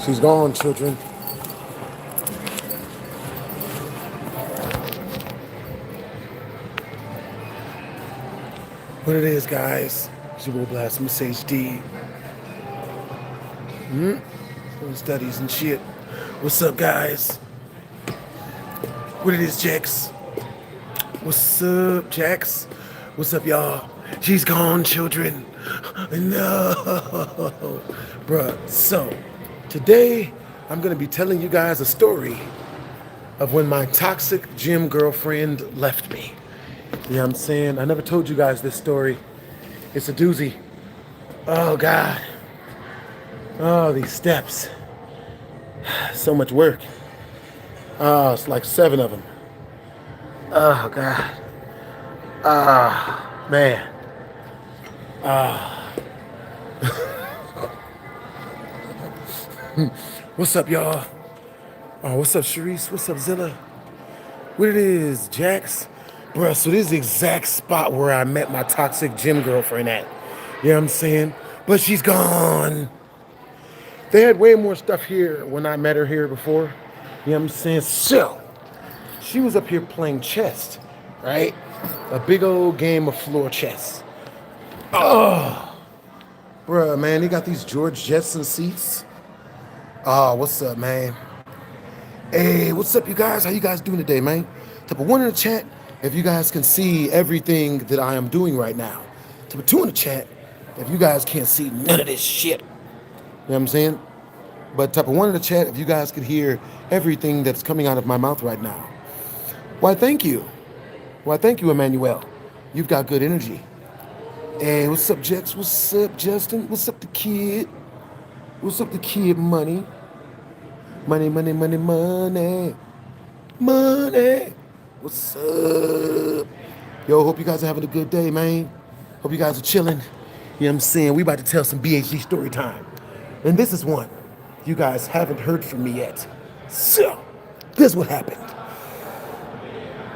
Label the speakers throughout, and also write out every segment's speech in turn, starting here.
Speaker 1: She's gone, children. What it is, guys? It's your boy BlastphamousHD. Doing studies and shit. What's up, guys? What it is, Jax? What's up, Jax? What's up, y'all? She's gone, children. No. Bruh, so today I'm gonna be telling you guys a story of when my toxic gym girlfriend left me. You know what I'm saying? I never told you guys this story. It's a doozy. Oh, God. Oh, these steps. So much work. Oh, it's like 7 of them. Oh, God. Ah, man. What's up, y'all? Oh, what's up, Sharice? What's up, Zilla? What it is, Jax? Bruh, so this is the exact spot where I met my toxic gym girlfriend at. You know what I'm saying? But she's gone. They had way more stuff here when I met her here before. You know what I'm saying? So, she was up here playing chess, right? A big old game of floor chess. Oh, bruh, man, they got these George Jetson seats. Oh, what's up, man? Hey, what's up, you guys? How you guys doing today, man? Type of 1 in the chat if you guys can see everything that I am doing right now. Type of 2 in the chat if you guys can't see none of this shit. You know what I'm saying? But type of 1 in the chat if you guys could hear everything that's coming out of my mouth right now. Why, thank you. Why, thank you, Emmanuel. You've got good energy. Hey, what's up, Jex? What's up, Justin? What's up, the kid? What's up, the kid, money? Money, money, money, money. Money. What's up? Yo, hope you guys are having a good day, man. Hope you guys are chilling. You know what I'm saying? We about to tell some BHD story time. And this is one you guys haven't heard from me yet. So, this is what happened.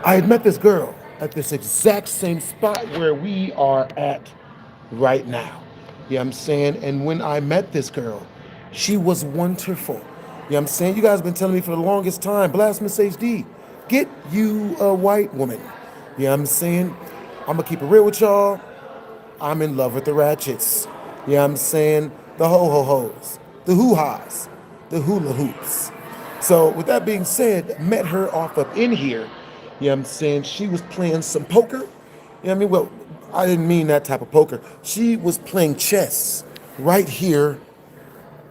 Speaker 1: I had met this girl at this exact same spot where we are at right now. You know what I'm saying? And when I met this girl, she was wonderful. You know what I'm saying? You guys have been telling me for the longest time, BlastphamousHD, get you a white woman. You know what I'm saying? I'm going to keep it real with y'all. I'm in love with the ratchets. You know what I'm saying? The ho-ho-hos, the hoo-has, the hula hoops. So with that being said, met her off up in here. You know what I'm saying? She was playing some poker. You know what I mean? Well, I didn't mean that type of poker. She was playing chess right here,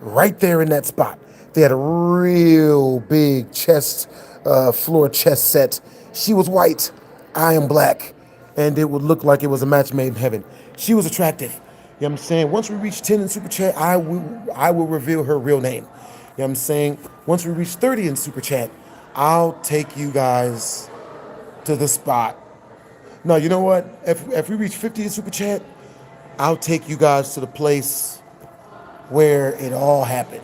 Speaker 1: right there in that spot. They had a real big floor chess set. She was white, I am black, and it would look like it was a match made in heaven. She was attractive. You know what I'm saying? Once we reach 10 in Super Chat, I will reveal her real name. You know what I'm saying? Once we reach 30 in Super Chat, I'll take you guys to the spot. No, you know what? If we reach 50 in Super Chat, I'll take you guys to the place where it all happened.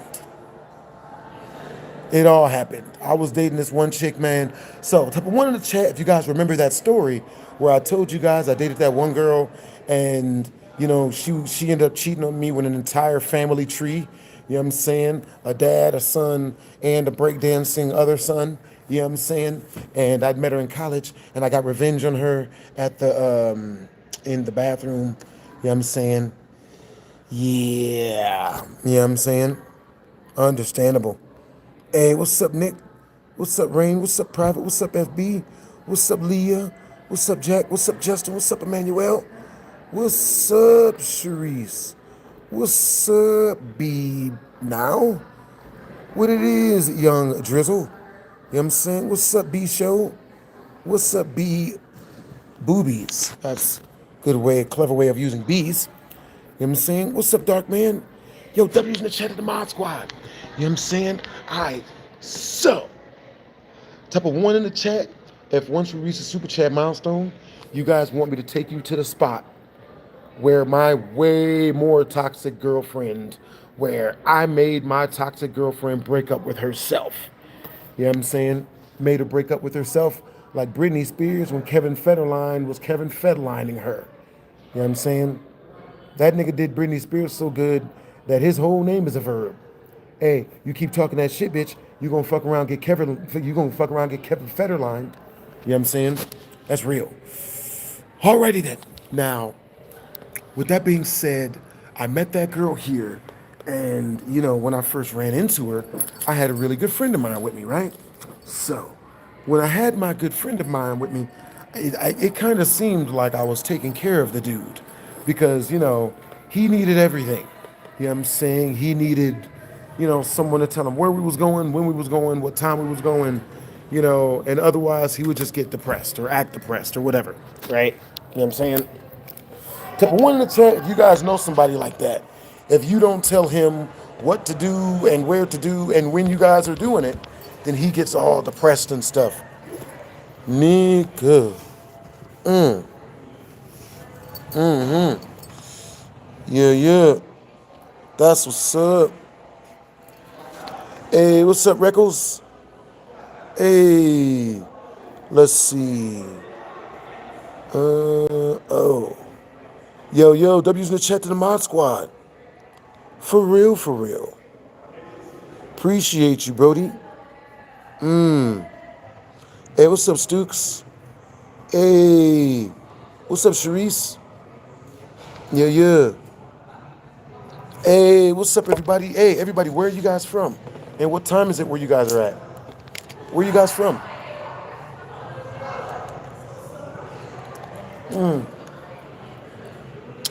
Speaker 1: It all happened. I was dating this one chick, man. So, type of 1 in the chat if you guys remember that story where I told you guys I dated that one girl and, you know, she ended up cheating on me with an entire family tree. You know what I'm saying? A dad, a son, and a breakdancing other son. You know what I'm saying? And I'd met her in college, and I got revenge on her at the in the bathroom. You know what I'm saying? Yeah. You know what I'm saying? Understandable. Hey, what's up, Nick? What's up, Rain? What's up, Private? What's up, FB? What's up, Leah? What's up, Jack? What's up, Justin? What's up, Emmanuel? What's up, Sharice? What's up, B? Now? What it is, young Drizzle? You know what I'm saying? What's up, B Show? What's up, B Boobies? That's a clever way of using B's. You know what I'm saying? What's up, Dark Man? Yo, W's in the chat of the Mod Squad. You know what I'm saying? All right, so, type of 1 in the chat, if once we reach the Super Chat milestone, you guys want me to take you to the spot where my way more toxic girlfriend, where I made my toxic girlfriend break up with herself. You know what I'm saying? Made her break up with herself like Britney Spears when Kevin Federline was Kevin Federlining her. You know what I'm saying? That nigga did Britney Spears so good that his whole name is a verb. Hey, you keep talking that shit, bitch. You gonna fuck around, get Kevin. You gonna fuck around, get Kevin Federline. You know what I'm saying? That's real. Alrighty then. Now, with that being said, I met that girl here, and you know, when I first ran into her, I had a really good friend of mine with me, right? So, when I had my good friend of mine with me, it kind of seemed like I was taking care of the dude, because you know, he needed everything. You know what I'm saying? He needed, you know, someone to tell him where we was going, when we was going, what time we was going, you know, and otherwise he would just get depressed or act depressed or whatever, right? You know what I'm saying? Tip one in the chat if you guys know somebody like that. If you don't tell him what to do and where to do and when you guys are doing it, then he gets all depressed and stuff. Nigga. Yeah, yeah. That's what's up. Hey, what's up, Reckles? Hey, let's see. Oh. Yo, W's in the chat to the mod squad. For real, for real. Appreciate you, Brody. Hey, what's up, Stukes? Hey, what's up, Sharice? Yeah, yeah. Hey, what's up, everybody? Hey, everybody, where are you guys from? And what time is it where you guys are at? Where are you guys from? All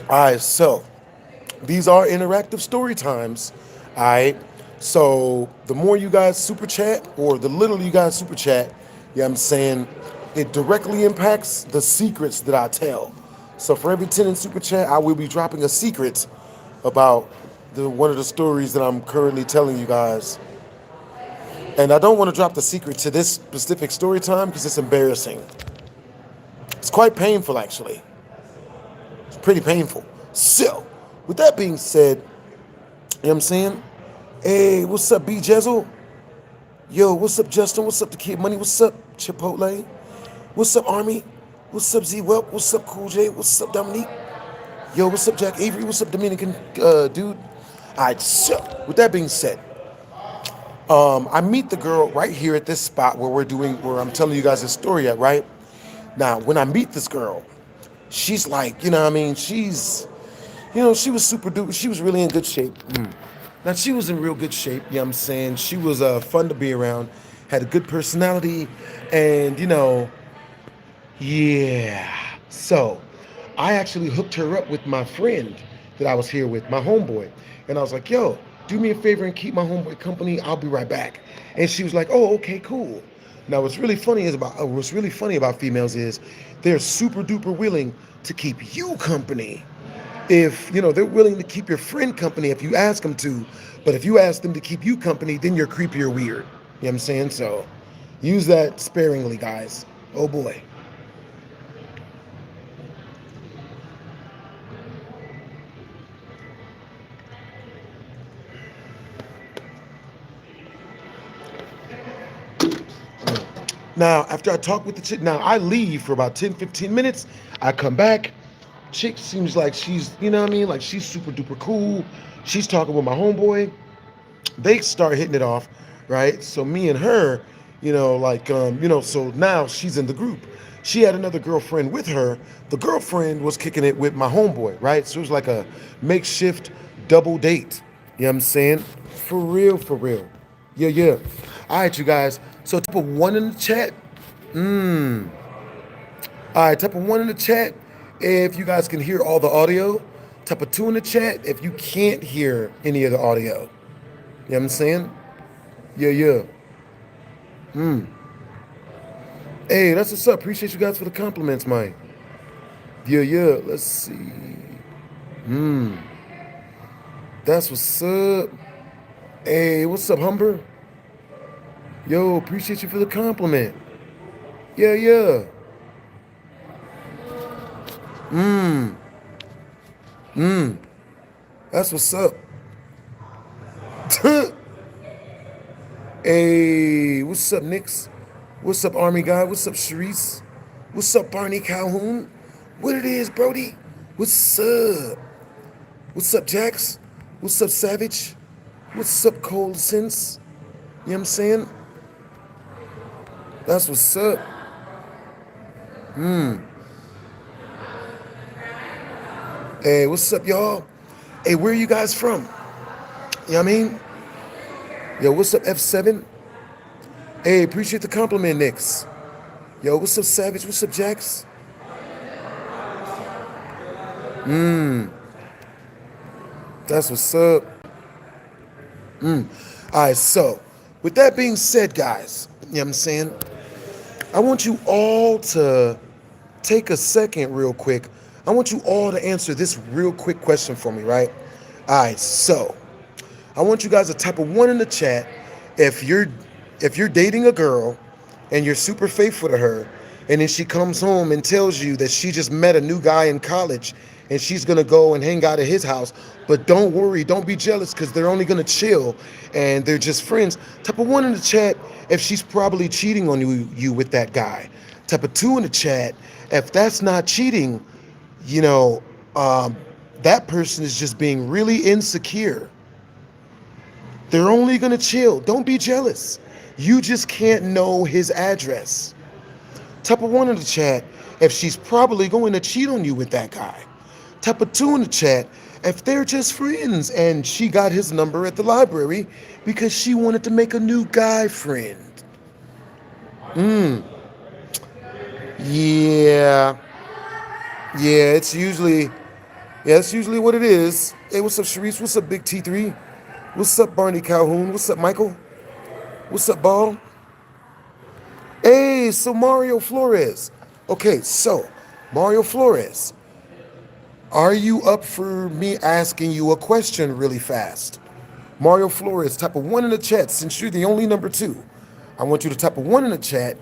Speaker 1: right, so these are interactive story times. All right. So the more you guys super chat, or the little you guys super chat, you know what I'm saying, it directly impacts the secrets that I tell. So for every 10 in super chat, I will be dropping a secret about one of the stories that I'm currently telling you guys. And I don't want to drop the secret to this specific story time because it's embarrassing. It's quite painful, actually. It's pretty painful. So, with that being said, you know what I'm saying? Hey, what's up, B Jezel? Yo, what's up, Justin? What's up, the Kid Money? What's up, Chipotle? What's up, Army? What's up, Z Welp? What's up, Cool J? What's up, Dominique? Yo, what's up, Jack Avery? What's up, Dominican dude? All right, so with that being said, I meet the girl right here at this spot where I'm telling you guys this story at, right? Now, when I meet this girl, she's like, you know what I mean? She's, you know, she was super duper, she was really in good shape. Now, she was in real good shape, you know what I'm saying? She was fun to be around, had a good personality, and, you know, yeah. So, I actually hooked her up with my friend that I was here with, my homeboy. And I was like, yo, do me a favor and keep my homeboy company. I'll be right back. And she was like, oh, okay, cool. Now, what's really funny about females is they're super duper willing to keep you company. If, you know, they're willing to keep your friend company if you ask them to. But if you ask them to keep you company, then you're creepy or weird. You know what I'm saying? So use that sparingly, guys. Oh, boy. Now, after I talk with the chick, now I leave for about 10, 15 minutes. I come back. Chick seems like she's, you know what I mean? Like she's super duper cool. She's talking with my homeboy. They start hitting it off, right? So me and her, you know, like, you know, so now she's in the group. She had another girlfriend with her. The girlfriend was kicking it with my homeboy, right? So it was like a makeshift double date. You know what I'm saying? For real, for real. Yeah, yeah. All right, you guys. So type of one in the chat. All right, type of one in the chat if you guys can hear all the audio. Type of two in the chat if you can't hear any of the audio. You know what I'm saying? Yeah, yeah. Hey, that's what's up. Appreciate you guys for the compliments, Mike. Yeah, yeah. Let's see. That's what's up. Hey, what's up, Humber? Yo, appreciate you for the compliment. Yeah, yeah. That's what's up. Hey, what's up, Nix? What's up, Army Guy? What's up, Sharice? What's up, Barney Calhoun? What it is, Brody? What's up? What's up, Jax? What's up, Savage? What's up, Cold Sense? You know what I'm saying? That's what's up. Hey, what's up, y'all? Hey, where are you guys from? You know what I mean? Yo, what's up, F7? Hey, appreciate the compliment, Nix. Yo, what's up, Savage? What's up, Jax? That's what's up. All right, so with that being said, guys, you know what I'm saying? I want you all to take a second real quick. I want you all to answer this real quick question for me, right? All right, so I want you guys to type a one in the chat if you're dating a girl and you're super faithful to her, and then she comes home and tells you that she just met a new guy in college and she's gonna go and hang out at his house. But don't worry, don't be jealous because they're only gonna chill and they're just friends. Type a one in the chat if she's probably cheating on you with that guy. Type a two in the chat if that's not cheating, you know, that person is just being really insecure. They're only gonna chill. Don't be jealous. You just can't know his address. Type a one in the chat if she's probably going to cheat on you with that guy. Type a two in the chat if they're just friends and she got his number at the library because she wanted to make a new guy friend. Yeah. Yeah, it's usually what it is. Hey, what's up, Sharice? What's up, Big T3? What's up, Barney Calhoun? What's up, Michael? What's up, Ball? Hey, so Mario Flores. Okay, so Mario Flores, are you up for me asking you a question really fast? Mario Flores, type a one in the chat since you're the only number two. I want you to type a one in the chat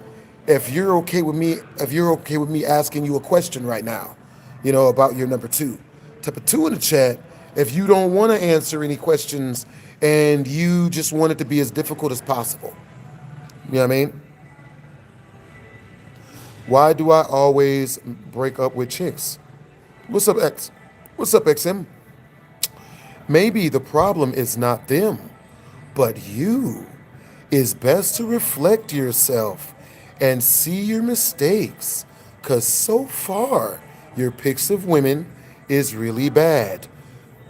Speaker 1: if you're okay with me. If you're okay with me asking you a question right now, you know, about your number two. Type a two in the chat if you don't want to answer any questions and you just want it to be as difficult as possible. You know what I mean? Why do I always break up with chicks? What's up, X? What's up, XM? Maybe the problem is not them, but you. It's best to reflect yourself and see your mistakes, because so far, your picks of women is really bad.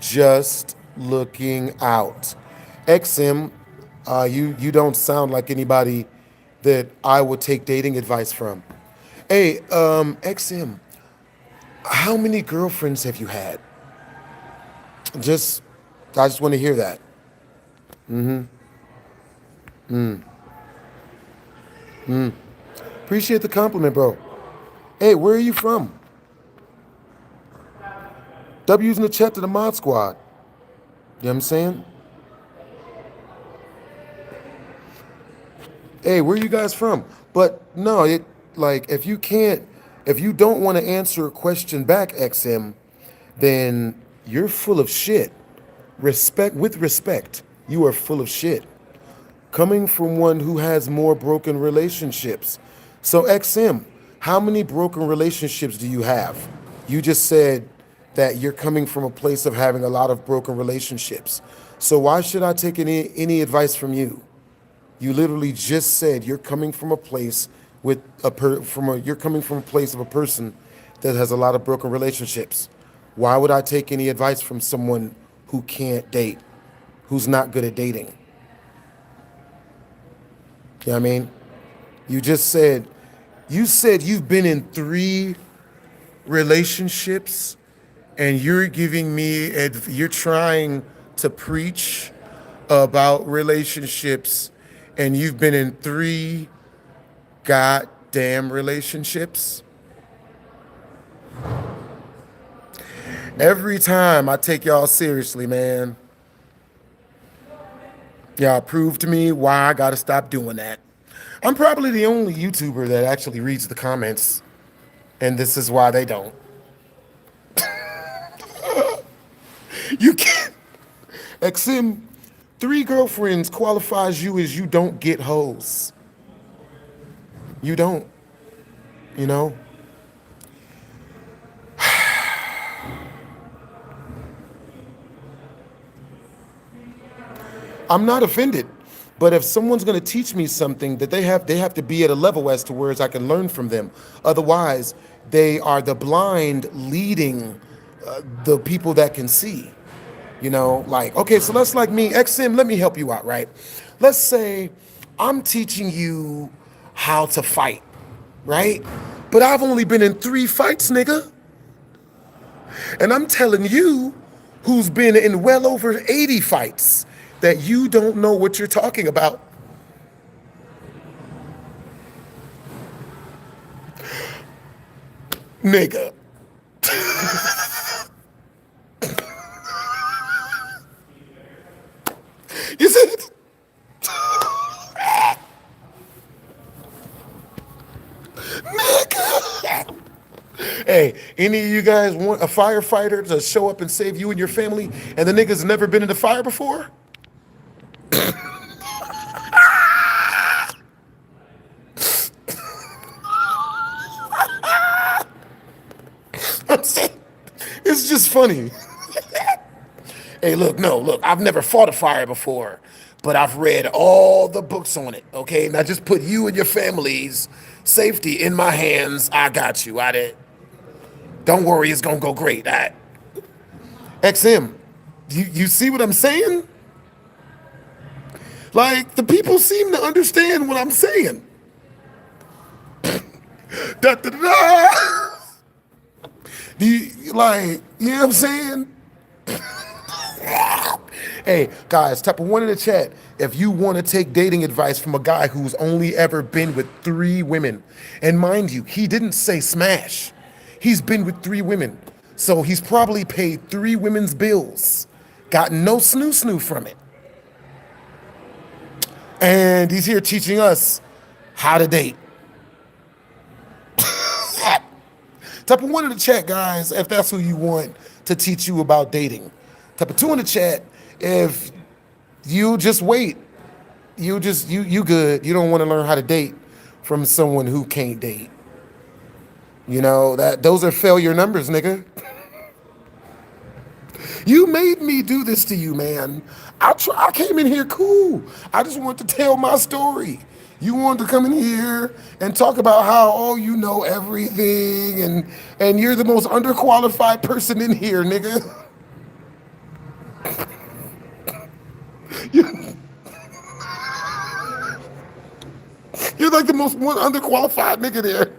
Speaker 1: Just looking out. XM, you don't sound like anybody that I would take dating advice from. Hey, XM, how many girlfriends have you had? Just, I just want to hear that. Appreciate the compliment, bro. Hey, where are you from? W's in the chat to the mod squad. You know what I'm saying? Hey, where are you guys from? But no, if you don't want to answer a question back, XM, then you're full of shit. With respect, you are full of shit. Coming from one who has more broken relationships. So XM, how many broken relationships do you have? You just said that you're coming from a place of having a lot of broken relationships. So why should I take any advice from you? You literally just said you're coming from a place you're coming from a place of a person that has a lot of broken relationships. Why would I take any advice from someone who can't date, who's not good at dating? You know what I mean? You said you've been in 3 relationships and you're trying to preach about relationships and you've been in 3 goddamn relationships. Every time I take y'all seriously, man. Y'all prove to me why I gotta stop doing that. I'm probably the only YouTuber that actually reads the comments, and this is why they don't. You can't. XM, 3 girlfriends qualifies you as you don't get hoes. You don't, you know? I'm not offended. But if someone's going to teach me something, that they have to be at a level as to where I can learn from them. Otherwise, they are the blind leading the people that can see. Like, okay, so let's like me, XM, let me help you out, right? Let's say I'm teaching you how to fight, right? But I've only been in 3 fights, nigga. And I'm telling you, who's been in well over 80 fights, that you don't know what you're talking about. Nigga. You see it? Nigga. Hey, any of you guys want a firefighter to show up and save you and your family, and the nigga's never been in the fire before? I'm saying, it's just funny. Hey, look, I've never fought a fire before, but I've read all the books on it, okay? Now just put you and your family's safety in my hands. I got you. I did. Don't worry, it's gonna go great. XM, you see what I'm saying? Like, the people seem to understand what I'm saying. Da, da, da, da. You know what I'm saying? Hey, guys, type a 1 in the chat if you want to take dating advice from a guy who's only ever been with 3 women. And mind you, he didn't say smash. He's been with 3 women. So he's probably paid 3 women's bills. Got no snoo from it. And he's here teaching us how to date. Type a 1 in the chat, guys, if that's who you want to teach you about dating. Type a 2 in the chat if you just wait. You good. You don't want to learn how to date from someone who can't date. Those are failure numbers, nigga. You made me do this to you, man. I came in here cool. I just wanted to tell my story. You wanted to come in here and talk about how, you know everything, and you're the most underqualified person in here, nigga. You're like the most underqualified nigga there.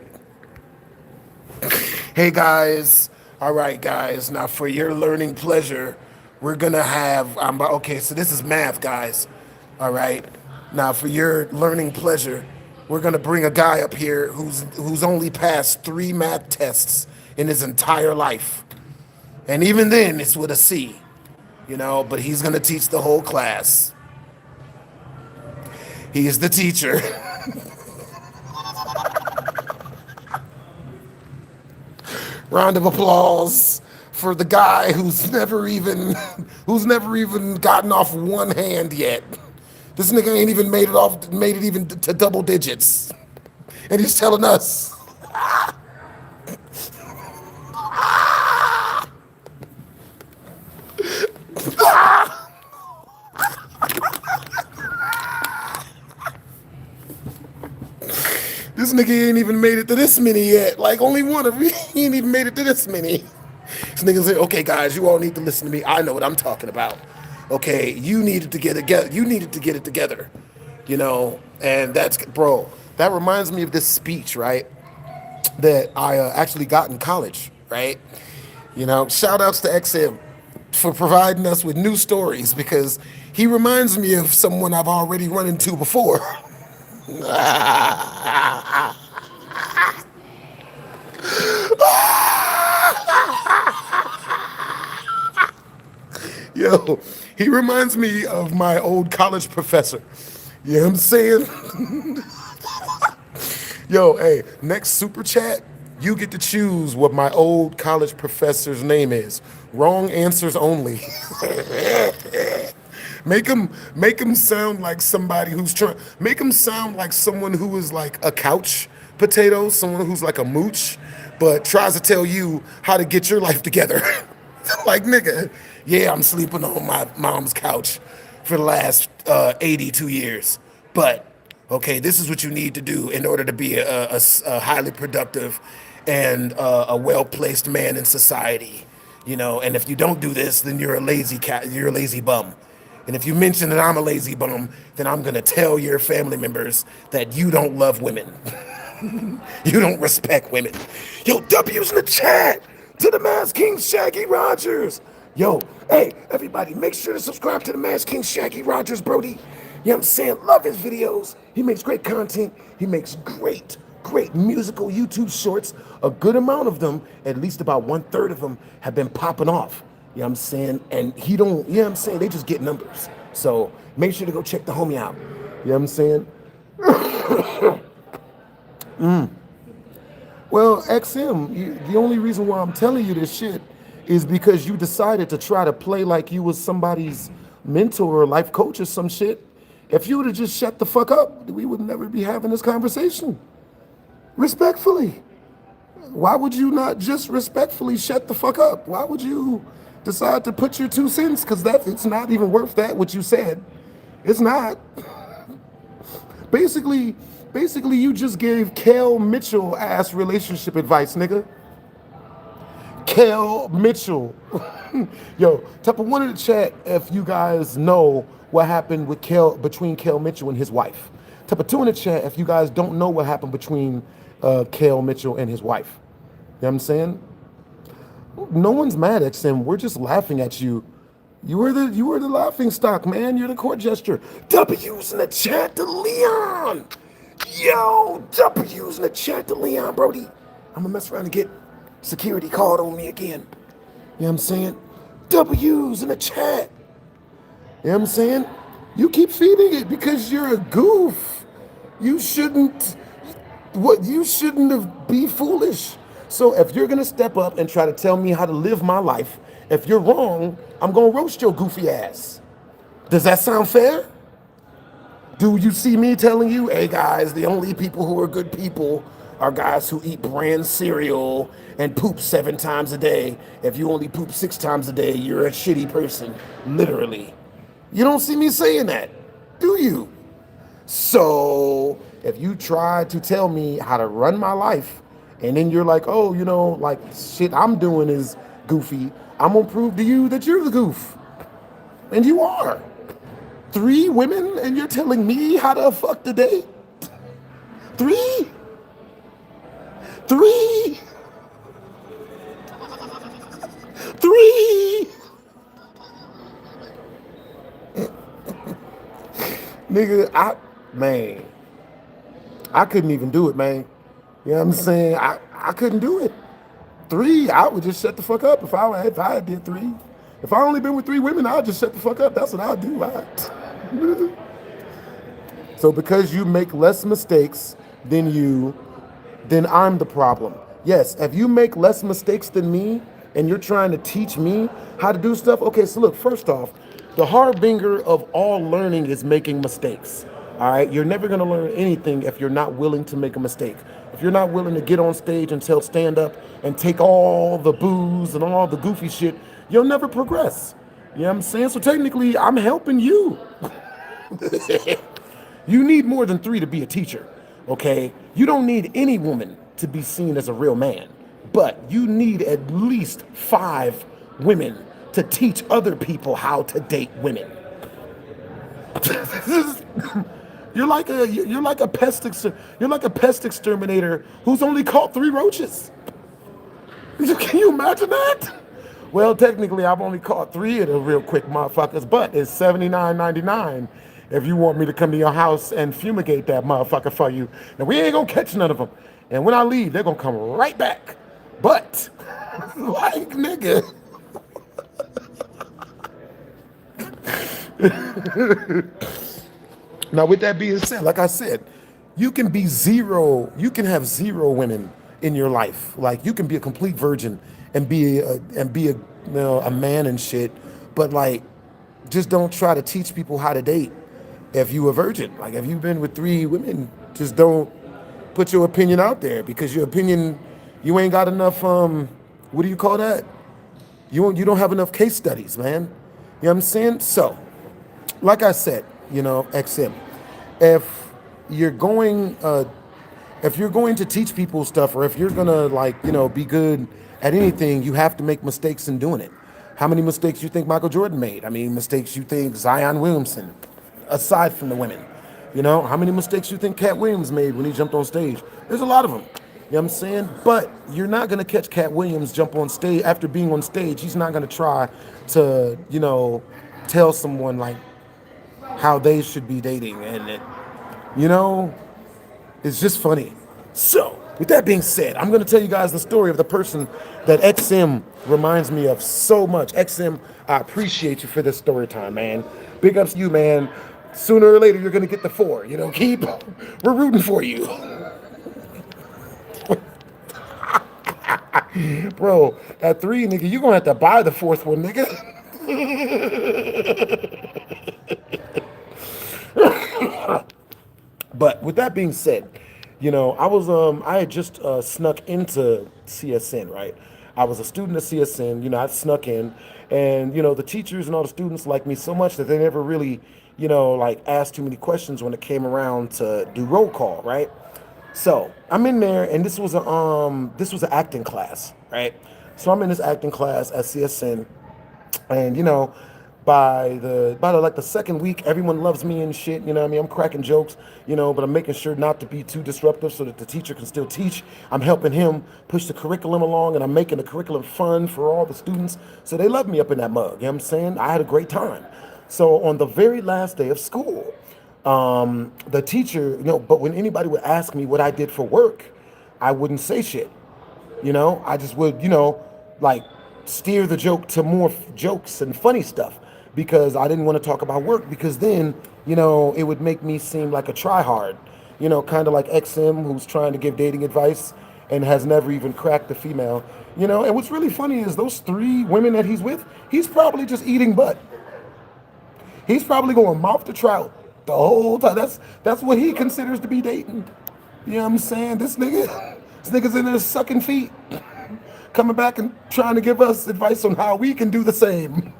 Speaker 1: Hey, guys. All right, guys. Now, for your learning pleasure, we're going to have... okay, so this is math, guys. All right? Now, for your learning pleasure, we're going to bring a guy up here who's only passed 3 math tests in his entire life. And even then, it's with a C. But he's going to teach the whole class. He is the teacher. Round of applause for the guy who's never even gotten off 1 hand yet. This nigga ain't even made it even to double digits. And he's telling us. This nigga ain't even made it to this many yet. Like, only one of you, he ain't even made it to this many. This nigga say, okay, guys, you all need to listen to me. I know what I'm talking about. Okay, you needed to get it together. You needed to get it together. And bro, that reminds me of this speech, right? That I actually got in college, right? Shout outs to XM for providing us with new stories, because he reminds me of someone I've already run into before. Yo, he reminds me of my old college professor. You know what I'm saying? Yo, hey, next super chat, you get to choose what my old college professor's name is. Wrong answers only. Make him sound like somebody who's make him sound like someone who is like a couch potato, someone who's like a mooch, but tries to tell you how to get your life together. Like, nigga, yeah, I'm sleeping on my mom's couch, for the last 82 years. But, okay, this is what you need to do in order to be a highly productive and a well-placed man in society. You know, and if you don't do this, then you're a lazy cat, you're a lazy bum. And if you mention that I'm a lazy bum, then I'm gonna tell your family members that you don't love women. You don't respect women. Yo, W's in the chat to the Masked King Shaggy Rogers. Yo, hey, everybody, make sure to subscribe to the Masked King Shaggy Rogers, Brody. You know what I'm saying? Love his videos. He makes great content. He makes great musical YouTube shorts. A good amount of them, at least about 1/3 of them, have been popping off. You know what I'm saying? And he don't, you know what I'm saying? They just get numbers. So make sure to go check the homie out. You know what I'm saying? Well, XM, the only reason why I'm telling you this shit is because you decided to try to play like you was somebody's mentor or life coach or some shit. If you would have just shut the fuck up, we would never be having this conversation. Respectfully. Why would you not just respectfully shut the fuck up? Why would you decide to put your 2 cents? Because it's not even worth that, what you said. It's not. Basically, you just gave Kel Mitchell ass relationship advice, nigga. Kel Mitchell. Yo, type of 1 in the chat if you guys know what happened with between Kel Mitchell and his wife. Type of 2 in the chat if you guys don't know what happened between Kel Mitchell and his wife. You know what I'm saying? No one's mad at him. We're just laughing at you. You were the laughing stock, man. You're the court gesture. W's in the chat to Leon. Yo, W's in the chat to Leon, Brody. I'm gonna mess around and get security called on me again. You know what I'm saying? W's in the chat. You know what I'm saying? You keep feeding it because you're a goof. You shouldn't be foolish. So if you're gonna step up and try to tell me how to live my life, if you're wrong, I'm gonna roast your goofy ass. Does that sound fair? Do you see me telling you, hey guys, the only people who are good people are guys who eat brand cereal and poop 7 times a day. If you only poop 6 times a day, you're a shitty person, literally. You don't see me saying that, do you? So if you try to tell me how to run my life, and then you're like, oh, you know, like shit I'm doing is goofy, I'm gonna prove to you that you're the goof. And you are. 3 women and you're telling me how to fuck the date? 3? 3? 3? Nigga, I couldn't even do it, man. You know what I'm saying? I couldn't do it. 3, I would just shut the fuck up if I did 3. If I only been with 3 women, I'd just shut the fuck up. That's what I'd do. So because you make less mistakes than I'm the problem. Yes, if you make less mistakes than me and you're trying to teach me how to do stuff, okay, so look, first off, the harbinger of all learning is making mistakes. All right, you're never gonna learn anything if you're not willing to make a mistake. If you're not willing to get on stage and stand up and take all the booze and all the goofy shit, you'll never progress. You know what I'm saying? So technically, I'm helping you. You need more than 3 to be a teacher, okay? You don't need any woman to be seen as a real man, but you need at least 5 women to teach other people how to date women. You're like a pest exterminator who's only caught 3 roaches. Can you imagine that? Well, technically, I've only caught 3 of the real quick motherfuckers, but it's $79.99 if you want me to come to your house and fumigate that motherfucker for you. And we ain't gonna catch none of them. And when I leave, they're gonna come right back. But, like, nigga. Now, with that being said, like I said, you can have 0 women in your life. Like, you can be a complete virgin and be a man and shit, but like, just don't try to teach people how to date if you a virgin. Like, if you've been with 3 women, just don't put your opinion out there, because your opinion, you ain't got enough, what do you call that? You don't have enough case studies, man. You know what I'm saying? So, like I said, XM, if you're going, if you're going to teach people stuff, or if you're gonna be good at anything, you have to make mistakes in doing it. How many mistakes you think Michael Jordan made? I mean, mistakes you think Zion Williamson, aside from the women. How many mistakes you think Cat Williams made when he jumped on stage? There's a lot of them. You know what I'm saying? But you're not going to catch Cat Williams jump on stage. After being on stage, he's not going to try to, tell someone like how they should be dating. And, you know, it's just funny. So, with that being said, I'm going to tell you guys the story of the person that XM reminds me of so much. XM, I appreciate you for this story time, man. Big ups to you, man. Sooner or later, you're going to get the 4. We're rooting for you. Bro, at 3, nigga, you're going to have to buy the 4th one, nigga. But with that being said, I had just snuck into CSN, right? I was a student at CSN, I snuck in, and, the teachers and all the students liked me so much that they never really, asked too many questions when it came around to do roll call, right? So I'm in there, and this was an acting class, right? So I'm in this acting class at CSN, and by the second week, everyone loves me and shit. You know what I mean? I'm cracking jokes, but I'm making sure not to be too disruptive so that the teacher can still teach. I'm helping him push the curriculum along, and I'm making the curriculum fun for all the students. So they love me up in that mug. You know what I'm saying? I had a great time. So on the very last day of school, the teacher, but when anybody would ask me what I did for work, I wouldn't say shit. I just would, like steer the joke to more jokes and funny stuff, because I didn't want to talk about work, because then, it would make me seem like a tryhard, kind of like XM, who's trying to give dating advice and has never even cracked a female, and what's really funny is those 3 women that he's with, he's probably just eating butt. He's probably going mouth to trout the whole time. That's what he considers to be dating. You know what I'm saying? This nigga's in there sucking feet, coming back and trying to give us advice on how we can do the same.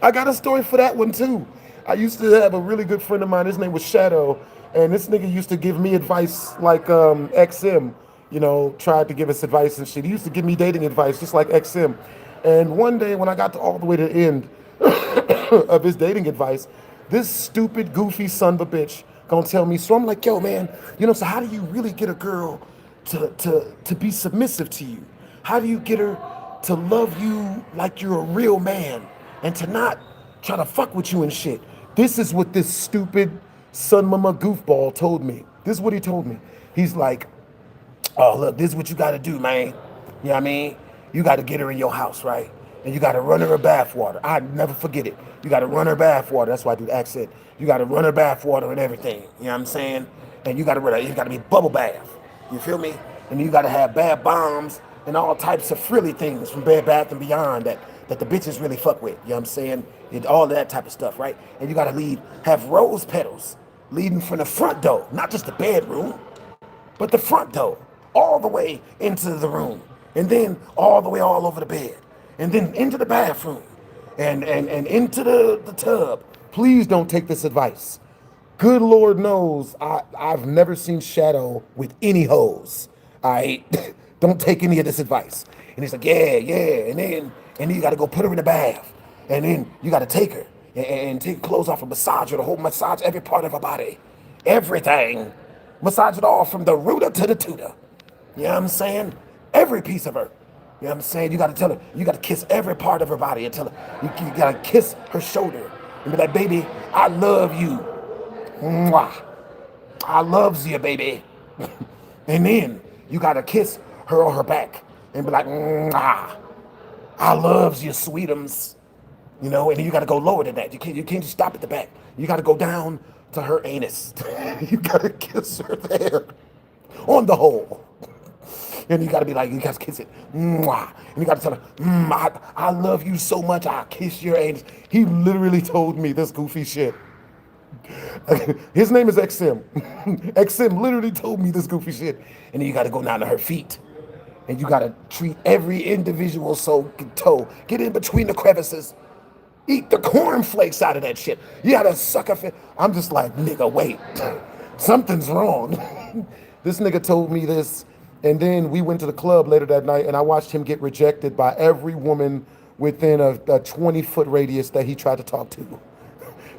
Speaker 1: I got a story for that one too. I used to have a really good friend of mine. His name was Shadow, and this nigga used to give me advice like XM, tried to give us advice and shit. He used to give me dating advice just like XM. And one day when I got to all the way to the end of his dating advice, this stupid, goofy son of a bitch gonna tell me. So I'm like, yo, man, so how do you really get a girl to be submissive to you? How do you get her to love you like you're a real man and to not try to fuck with you and shit? This is what this stupid son mama goofball told me. This is what he told me. He's like, oh, look, this is what you gotta do, man. You know what I mean? You gotta get her in your house, right? And you gotta run her bath water. I never forget it. You gotta run her bath water. That's why I do the accent. You gotta run her bath water and everything. You know what I'm saying? And you gotta run her. You gotta be bubble bath. You feel me? And you gotta have bath bombs and all types of frilly things from Bed Bath and Beyond that the bitches really fuck with. You know what I'm saying? And all that type of stuff, right? And you gotta have rose petals leading from the front door, not just the bedroom, but the front door, all the way into the room, and then all the way all over the bed, and then into the bathroom, and into the tub. Please don't take this advice. Good Lord knows I've never seen Shadow with any hoes. Don't take any of this advice. And he's like, yeah, and then you got to go put her in the bath, and then you got to take her and take clothes off and massage her, the whole massage every part of her body, everything, massage it all from the rooter to the tutor. You know what I'm saying? Every piece of her. You know what I'm saying? You got to tell her, you got to kiss every part of her body and tell her, you got to kiss her shoulder and be like, baby, I love you. Mwah. I loves you, baby. And then you got to kiss her on her back and be like, mwah. I loves you, sweetums. And then you got to go lower than that. You can't just stop at the back. You got to go down to her anus. You got to kiss her there on the hole. And you got to be like, you got to kiss it. Mwah. And you got to tell her, I love you so much. I'll kiss your anus. He literally told me this goofy shit. His name is XM. XM literally told me this goofy shit. And then you got to go down to her feet. And you got to treat every individual toe. Get in between the crevices. Eat the cornflakes out of that shit. You got to suck a fit. I'm just like, nigga, wait. Something's wrong. This nigga told me this. And then we went to the club later that night, and I watched him get rejected by every woman within a 20-foot radius that he tried to talk to.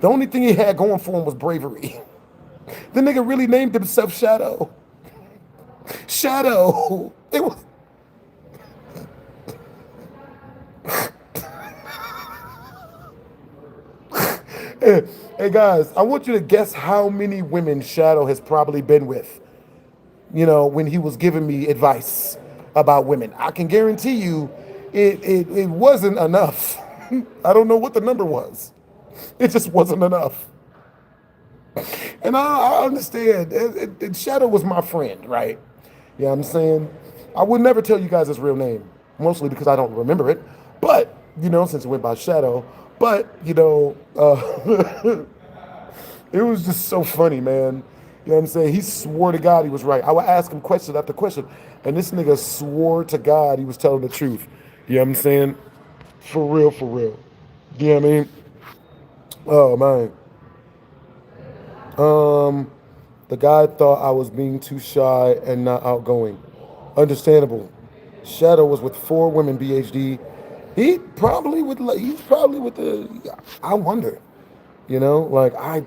Speaker 1: The only thing he had going for him was bravery. The nigga really named himself Shadow. Shadow. It was. Hey guys, I want you to guess how many women Shadow has probably been with, you know, when he was giving me advice about women. I can guarantee you it wasn't enough. I don't know what the number was. It just wasn't enough. And I understand. Shadow was my friend, right? You know what I'm saying? I would never tell you guys his real name, mostly because I don't remember it. But, you know, since it went by Shadow. But, you know, it was just so funny, man. You know what I'm saying? He swore to God he was right. I would ask him question after question, and this nigga swore to God he was telling the truth. You know what I'm saying? For real, for real. You know what I mean? Oh, man. The guy thought I was being too shy and not outgoing. Understandable. Shadow was with 4 women, BHD. He's probably with the, I wonder, you know, like I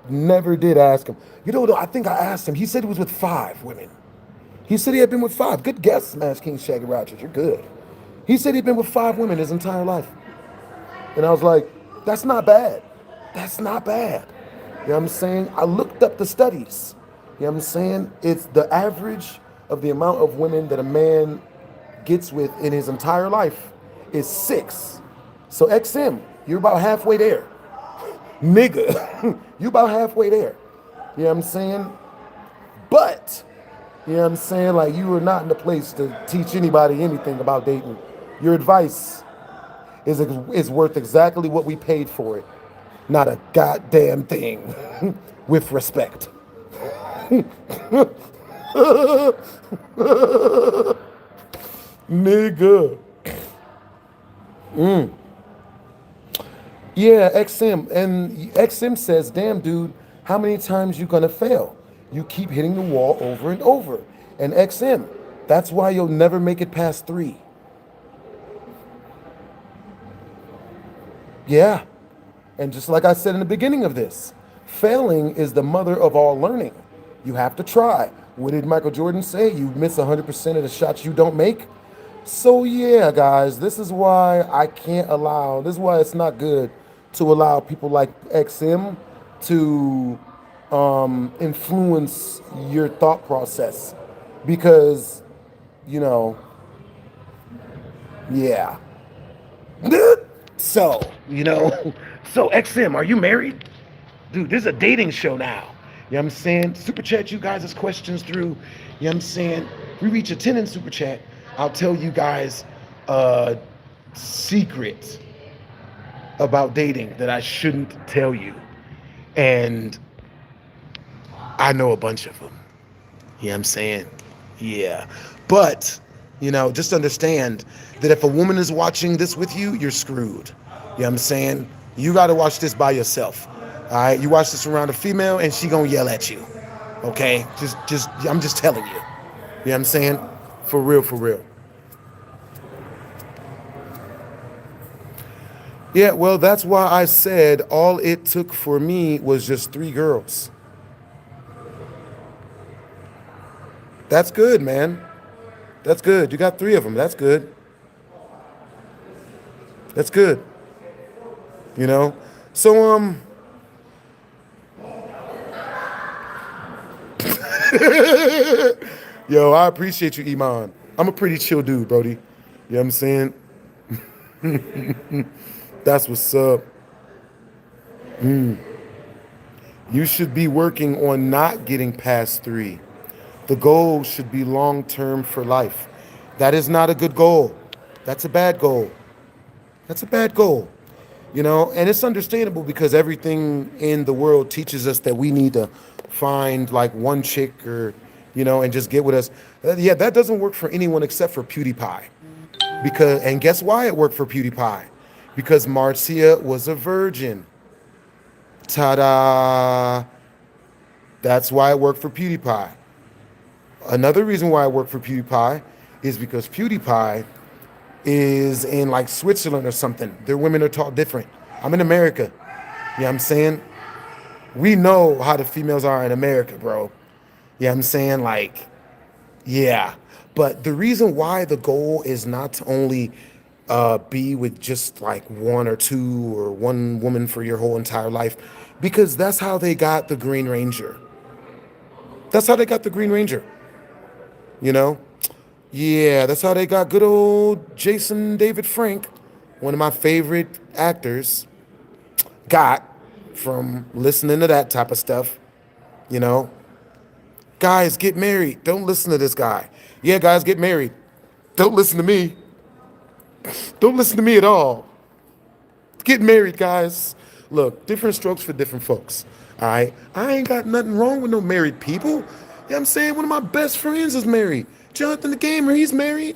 Speaker 1: never did ask him. You know, though, I think I asked him. He said he was with 5 women. He said he had been with 5. Good guess, Smash King Shaggy Rogers. You're good. He said he'd been with 5 women his entire life. And I was like, that's not bad. That's not bad. You know what I'm saying? I looked up the studies. You know what I'm saying? It's the average of the amount of women that a man gets with in his entire life is 6. So XM, you're about halfway there. Nigga, you about halfway there. You know what I'm saying? But, you know what I'm saying? Like, you are not in the place to teach anybody anything about dating. Your advice is worth exactly what we paid for it. Not a goddamn thing. With respect. Nigga. Yeah, XM. And XM says, damn, dude, how many times you gonna fail? You keep hitting the wall over and over. And XM, that's why you'll never make it past 3. Yeah. And just like I said in the beginning of this, failing is the mother of all learning. You have to try. What did Michael Jordan say? You miss 100% of the shots you don't make. So yeah, guys, this is why this is why it's not good to allow people like XM to influence your thought process. Because, you know, yeah. So, you know, so XM, are you married? Dude, this is a dating show now. You know what I'm saying? Super chat you guys' questions through. You know what I'm saying? We reach a 10 in super chat. I'll tell you guys a secret about dating that I shouldn't tell you. And I know a bunch of them. You know what I'm saying? Yeah. But, you know, just understand that if a woman is watching this with you, you're screwed. You know what I'm saying? You got to watch this by yourself. All right? You watch this around a female and she going to yell at you. Okay? I'm just telling you. You know what I'm saying? For real, for real. Yeah, well, that's why I said all it took for me was just 3 girls. That's good, man. That's good. You got 3 of them. That's good. That's good. You know? So, yo, I appreciate you, Iman. I'm a pretty chill dude, Brody. You know what I'm saying? That's what's up. You should be working on not getting past 3. The goal should be long-term for life. That is not a good goal. That's a bad goal. That's a bad goal. You know, and it's understandable because everything in the world teaches us that we need to find like one chick or, you know, and just get with us. Yeah, that doesn't work for anyone except for PewDiePie. Because, and guess why it worked for PewDiePie? Because Marcia was a virgin. Ta-da! That's why it worked for PewDiePie. Another reason why it worked for PewDiePie is because PewDiePie is in like Switzerland or something. Their women are taught different. I'm in America. You know what I'm saying? We know how the females are in America, bro. You know what I'm saying? Like, yeah. But the reason why the goal is not to only be with just like one or two or one woman for your whole entire life, because that's how they got the Green Ranger. That's how they got the Green Ranger. You know? Yeah, that's how they got good old Jason David Frank, one of my favorite actors, got from listening to that type of stuff. You know? Guys, get married. Don't listen to this guy. Yeah, guys, get married. Don't listen to me. Don't listen to me at all. Get married, guys. Look, different strokes for different folks. All right? I ain't got nothing wrong with no married people. You know what I'm saying? One of my best friends is married. Jonathan the Gamer, he's married.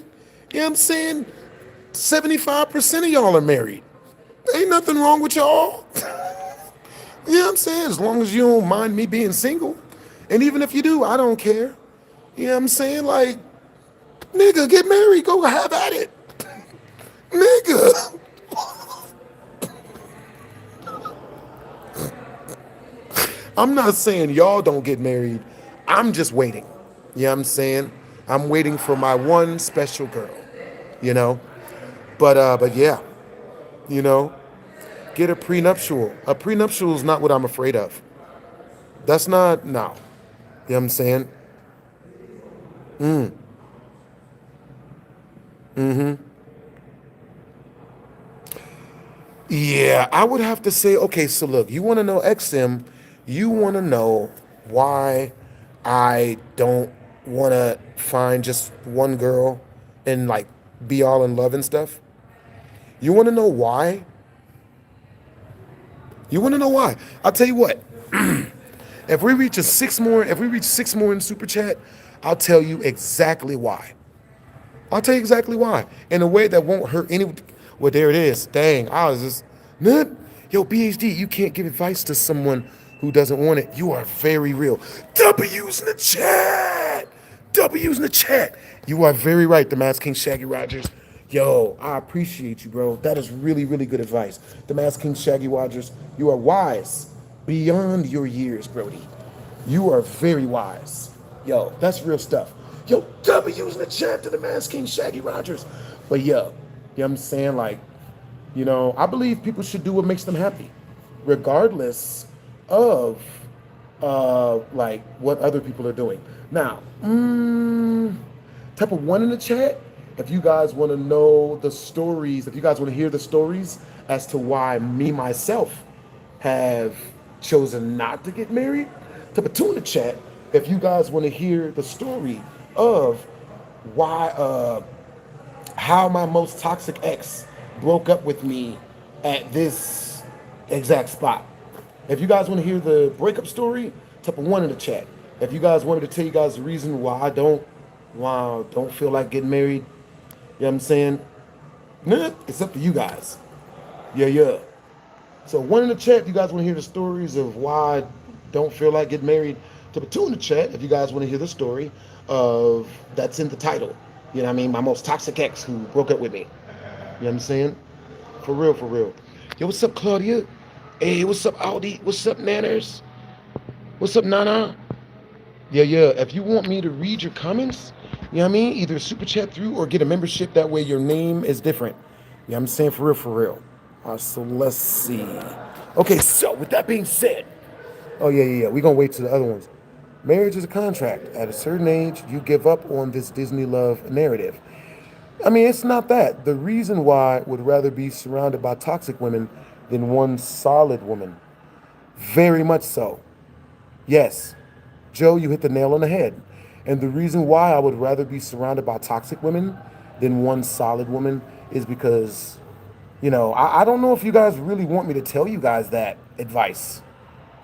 Speaker 1: You know what I'm saying? 75% of y'all are married. Ain't nothing wrong with y'all. You know what I'm saying? As long as you don't mind me being single. And even if you do, I don't care. You know what I'm saying? Like, nigga, get married. Go have at it. Nigga. I'm not saying y'all don't get married. I'm just waiting. You know what I'm saying? I'm waiting for my one special girl. You know? But yeah, you know, get a prenuptial. A prenuptial is not what I'm afraid of. That's not, no. You know what I'm saying? Yeah, I would have to say, okay, so look, you want to know XM, you want to know why I don't want to find just one girl and like be all in love and stuff. You want to know why? You want to know why? I'll tell you what. If we reach six more in super chat, I'll tell you exactly why. I'll tell you exactly why. In a way that won't hurt any. Well, there it is. Dang, I was just, man. Yo, BHD, you can't give advice to someone who doesn't want it. You are very real. W's in the chat. W's in the chat. You are very right, the Mass King Shaggy Rogers. Yo, I appreciate you, bro. That is really, really good advice. The Mass King Shaggy Rogers, you are wise beyond your years, Brody. You are very wise. Yo, that's real stuff. Yo, W's in the chat to the Mass King Shaggy Rogers. But yo, you know what I'm saying? Like, you know, I believe people should do what makes them happy, regardless of like what other people are doing. Now, type of one in the chat if you guys want to know the stories, if you guys want to hear the stories as to why me myself have chosen not to get married. Type of two in the chat if you guys want to hear the story of why how my most toxic ex broke up with me at this exact spot. If you guys want to hear the breakup story, type of one in the chat. If you guys wanted to tell you guys the reason why I don't feel like getting married, you know what I'm saying? Nah, it's up to you guys. Yeah. So one in the chat if you guys want to hear the stories of why I don't feel like getting married. Type of two in the chat if you guys want to hear the story of that's in the title. You know what I mean? My most toxic ex who broke up with me. You know what I'm saying? For real. Yo, what's up, Claudia? Hey, what's up, Aldi? What's up, Nanners? What's up, Nana? Yeah. If you want me to read your comments, you know what I mean? Either super chat through or get a membership. That way your name is different. You know what I'm saying? For real. So let's see. Okay, so with that being said, oh yeah. We're gonna wait to the other ones. Marriage is a contract. At a certain age, you give up on this Disney love narrative. I mean, it's not that. The reason why I would rather be surrounded by toxic women than one solid woman. Very much so. Yes, Joe, you hit the nail on the head. And the reason why I would rather be surrounded by toxic women than one solid woman is because, you You know, I don't know if you guys really want me to tell you guys that advice.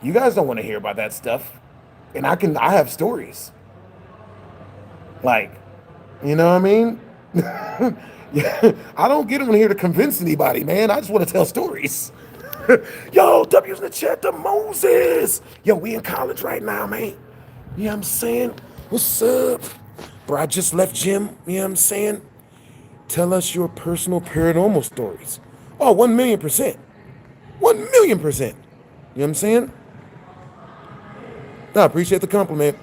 Speaker 1: You guys don't want to hear about that stuff. And I have stories. Like, you know what I mean? Yeah, I don't get on here to convince anybody, man. I just want to tell stories. Yo, W's in the chat to Moses. Yo, we in college right now, man. You know what I'm saying? What's up? Bro, I just left gym. You know what I'm saying? Tell us your personal paranormal stories. Oh, 1,000,000%. 1,000,000%. You know what I'm saying? No, I appreciate the compliment.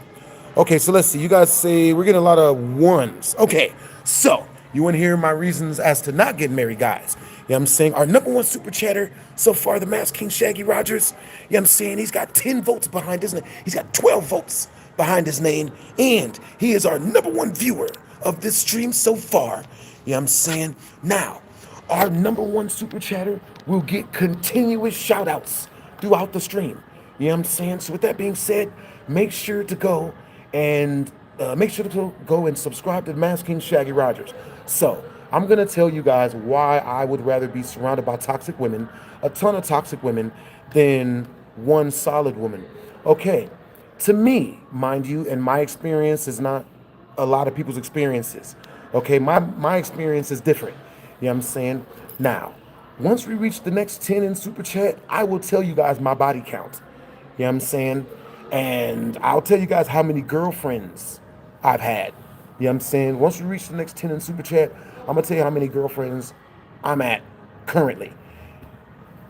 Speaker 1: Okay, so let's see. You guys say we're getting a lot of ones. Okay, so you want to hear my reasons as to not getting married, guys? You know what I'm saying? Our #1 super chatter so far, the Mass King Shaggy Rogers. You know what I'm saying? He's got 10 votes behind his name. He's got 12 votes behind his name. And he is our #1 viewer of this stream so far. You know what I'm saying? Now, our #1 super chatter will get continuous shout outs throughout the stream. You know what I'm saying? So with that being said, make sure to go and subscribe to Mass King Shaggy Rogers. So I'm gonna tell you guys why I would rather be surrounded by toxic women, a ton of toxic women, than one solid woman. Okay, to me, mind you, and my experience is not a lot of people's experiences. Okay, my experience is different. You know what I'm saying? Now, once we reach the next 10 in Super Chat, I will tell you guys my body count. You know what I'm saying? And I'll tell you guys how many girlfriends I've had. You know what I'm saying? Once we reach the next 10 in Super Chat, I'm going to tell you how many girlfriends I'm at currently.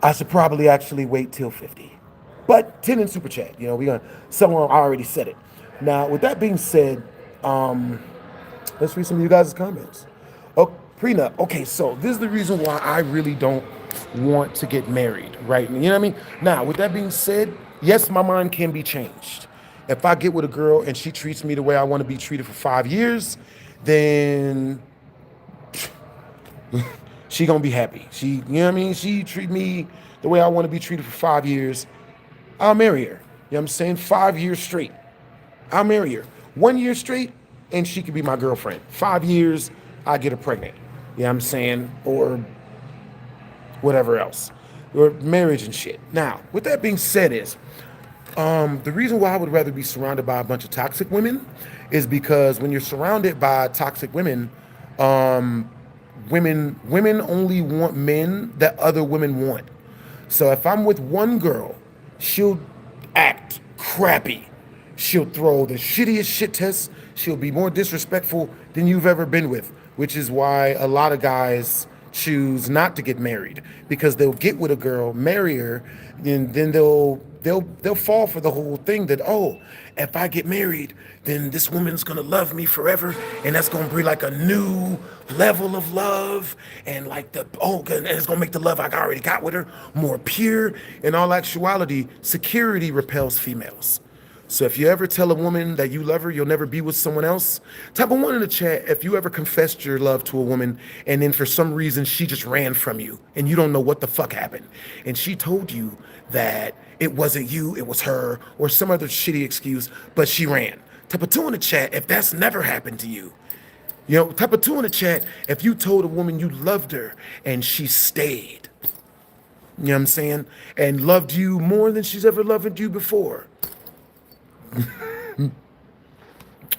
Speaker 1: I should probably actually wait till 50. But 10 in Super Chat, you know, someone already said it. Now, with that being said, let's read some of you guys' comments. Oh, prenup. Okay, so this is the reason why I really don't want to get married, right? You know what I mean? Now, with that being said, yes, my mind can be changed. If I get with a girl and she treats me the way I want to be treated for 5 years, then she gonna be happy. You know what I mean? She treat me the way I want to be treated for 5 years, I'll marry her. You know what I'm saying? 5 years straight, I'll marry her. 1 year straight, and she could be my girlfriend. 5 years, I get her pregnant. You know what I'm saying? Or whatever else. Or marriage and shit. Now, with that being said is, the reason why I would rather be surrounded by a bunch of toxic women is because when you're surrounded by toxic women, women only want men that other women want. So if I'm with one girl, she'll act crappy. She'll throw the shittiest shit tests. She'll be more disrespectful than you've ever been with, which is why a lot of guys choose not to get married, because they'll get with a girl, marry her, and then they'll fall for the whole thing that, oh, if I get married, then this woman's gonna love me forever, and that's gonna be like a new level of love, and like and it's gonna make the love I already got with her more pure. In all actuality, security repels females. So if you ever tell a woman that you love her, you'll never be with someone else, type a 1 in the chat if you ever confessed your love to a woman and then for some reason she just ran from you and you don't know what the fuck happened. And she told you that it wasn't you, it was her, or some other shitty excuse, but she ran. Type a 2 in the chat if that's never happened to you. You know, type a 2 in the chat if you told a woman you loved her and she stayed. You know what I'm saying? And loved you more than she's ever loved you before. You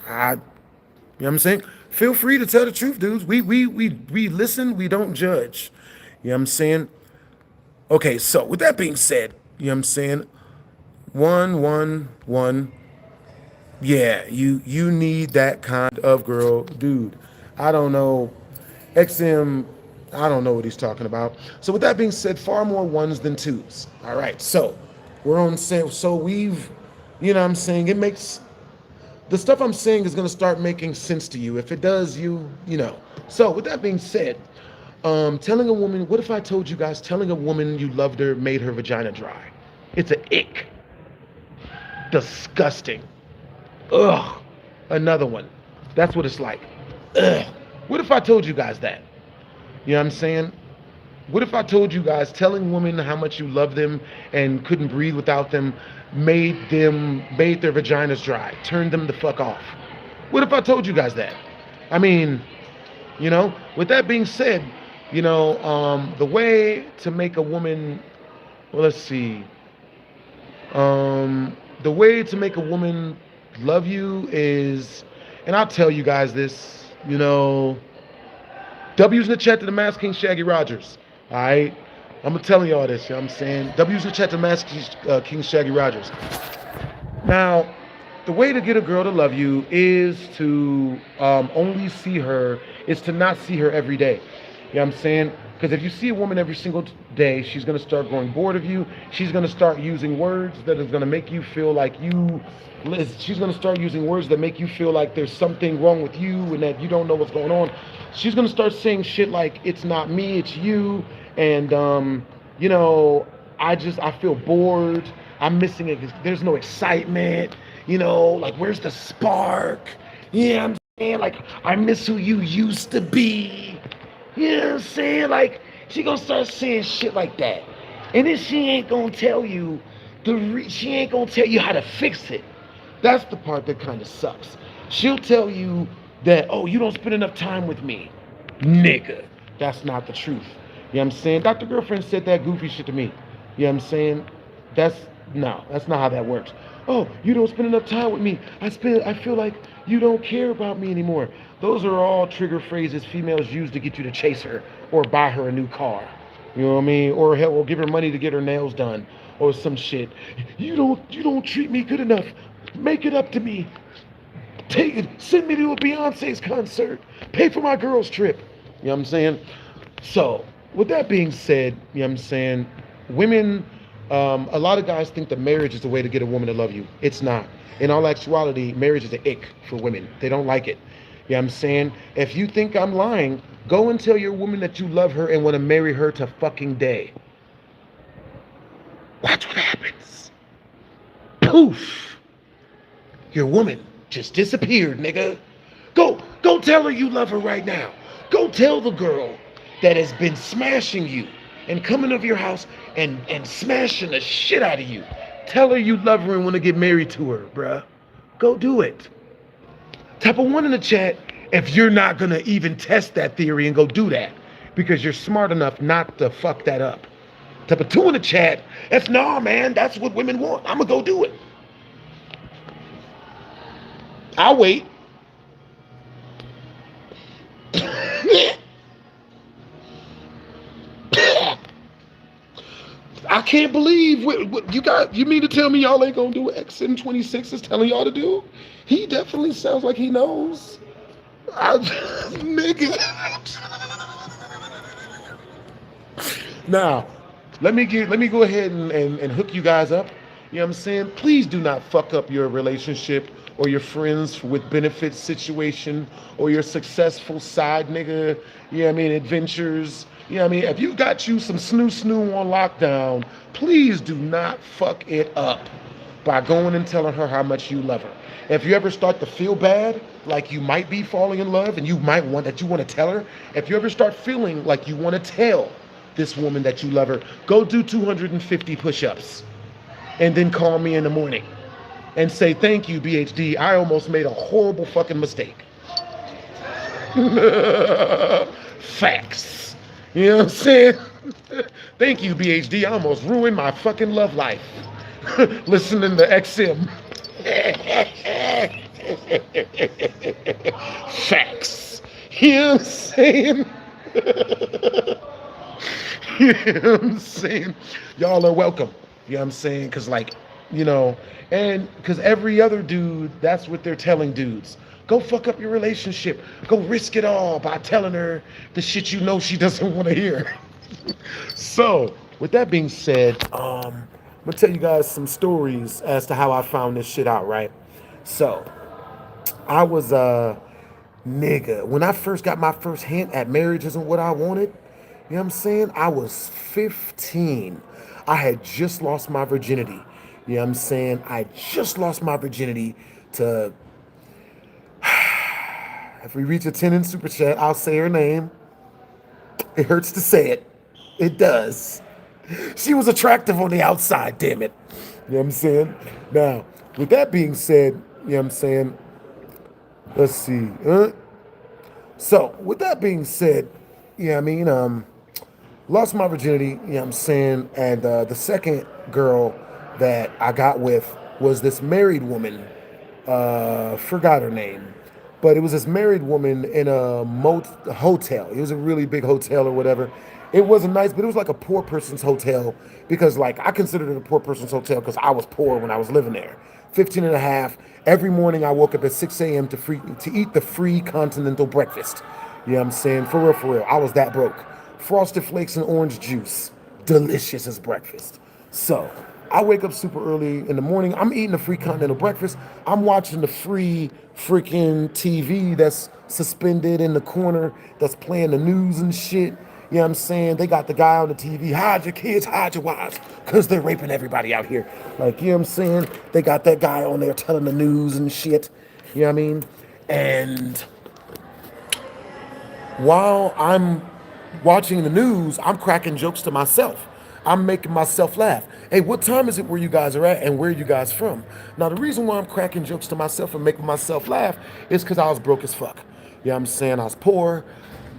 Speaker 1: know what I'm saying? Feel free to tell the truth, dudes. We listen, we don't judge. You know what I'm saying? Okay, so with that being said, you know what I'm saying? 111. Yeah, you need that kind of girl, dude. I don't know. XM, I don't know what he's talking about. So with that being said, far more ones than twos. All right, so we're on sale. So we've, you know what I'm saying? It makes, the stuff I'm saying is going to start making sense to you. If it does, you know. So with that being said, telling a woman, what if I told you guys, telling a woman you loved her made her vagina dry? It's an ick. Disgusting. Ugh. Another one. That's what it's like. Ugh. What if I told you guys that? You know what I'm saying? What if I told you guys telling women how much you love them and couldn't breathe without them made their vaginas dry, turned them the fuck off? What if I told you guys that? I mean, you know, with that being said, The way to make a woman, well, let's see. The way to make a woman love you is, and I'll tell you guys this, W's in the chat to the Mass King Shaggy Rogers. All right? I'm going to tell y'all this, you know what I'm saying? W's in the chat to the Mass King Shaggy Rogers. Now, the way to get a girl to love you is to only see her, is to not see her every day. You know what I'm saying? Because if you see a woman every single day, she's going to start growing bored of you. She's going to start using words that is going to make you feel like she's going to start using words that make you feel like there's something wrong with you and that you don't know what's going on. She's going to start saying shit like, it's not me, it's you. And, I feel bored. I'm missing it. There's no excitement. Like, where's the spark? Yeah, I'm saying, like, I miss who you used to be. You know what I'm saying? Like, she gonna start saying shit like that. And then she ain't gonna tell you she ain't gonna tell you how to fix it. That's the part that kind of sucks. She'll tell you that, oh, you don't spend enough time with me. Nigga, that's not the truth. You know what I'm saying? Dr. Girlfriend said that goofy shit to me. You know what I'm saying? That's not how that works. Oh, you don't spend enough time with me. I feel like you don't care about me anymore. Those are all trigger phrases females use to get you to chase her or buy her a new car. You know what I mean? Or hell, or give her money to get her nails done or some shit. You don't treat me good enough. Make it up to me. Send me to a Beyonce's concert. Pay for my girls' trip. You know what I'm saying? So, with that being said, you know what I'm saying? Women, a lot of guys think that marriage is the way to get a woman to love you. It's not. In all actuality, marriage is an ick for women. They don't like it. You know what I'm saying? If you think I'm lying, go and tell your woman that you love her and want to marry her to fucking day. Watch what happens. Poof. Your woman just disappeared, nigga. Go tell her you love her right now. Go tell the girl that has been smashing you and coming over your house and smashing the shit out of you. Tell her you love her and want to get married to her, bruh. Go do it. Type a 1 in the chat if you're not going to even test that theory and go do that because you're smart enough not to fuck that up. Type a 2 in the chat if, nah, man, that's what women want. I'm going to go do it. I'll wait. I can't believe what you mean to tell me y'all ain't gonna do what XN26 is telling y'all to do? He definitely sounds like he knows. Nigga. Now, let me go ahead and hook you guys up. You know what I'm saying? Please do not fuck up your relationship or your friends with benefits situation or your successful side nigga, you know what I mean, adventures. You know what I mean? If you got you some snoo on lockdown, please do not fuck it up by going and telling her how much you love her. If you ever start to feel bad, like you might be falling in love and you want to tell her, if you ever start feeling like you want to tell this woman that you love her, go do 250 push-ups and then call me in the morning and say, thank you, BHD. I almost made a horrible fucking mistake. Facts. You know what I'm saying? Thank you, BHD. I almost ruined my fucking love life. Listening to XM. Facts. You know what I'm saying? You know what I'm saying? Y'all are welcome. You know what I'm saying? Because, and because every other dude, that's what they're telling dudes. Go fuck up your relationship. Go risk it all by telling her the shit you know she doesn't want to hear. So, with that being said, I'm going to tell you guys some stories as to how I found this shit out, right? So, I was nigga. When I first got my first hint at marriage isn't what I wanted, you know what I'm saying? I was 15. I had just lost my virginity. You know what I'm saying? I just lost my virginity to... If we reach a 10 in Super Chat, I'll say her name. It hurts to say it. It does. She was attractive on the outside, damn it. You know what I'm saying? Now, with that being said, you know what I'm saying? Let's see. So, with that being said, Yeah, I mean, lost my virginity, you know what I'm saying? And the second girl that I got with was this married woman. Forgot her name. But it was this married woman in a hotel. It was a really big hotel or whatever. It wasn't nice, but it was like a poor person's hotel because, like, I considered it a poor person's hotel because I was poor when I was living there. 15 and a half. Every morning I woke up at 6 a.m. to eat the free continental breakfast. You know what I'm saying? For real, for real. I was that broke. Frosted Flakes and orange juice. Delicious as breakfast. So I wake up super early in the morning. I'm eating a free continental breakfast. I'm watching the free freaking TV that's suspended in the corner that's playing the news and shit. You know what I'm saying? They got the guy on the TV, hide your kids, hide your wives, because they're raping everybody out here. Like, you know what I'm saying? They got that guy on there telling the news and shit. You know what I mean? And while I'm watching the news, I'm cracking jokes to myself. I'm making myself laugh. Hey, what time is it where you guys are at and where are you guys from? Now, the reason why I'm cracking jokes to myself and making myself laugh is because I was broke as fuck. You know what I'm saying? I was poor.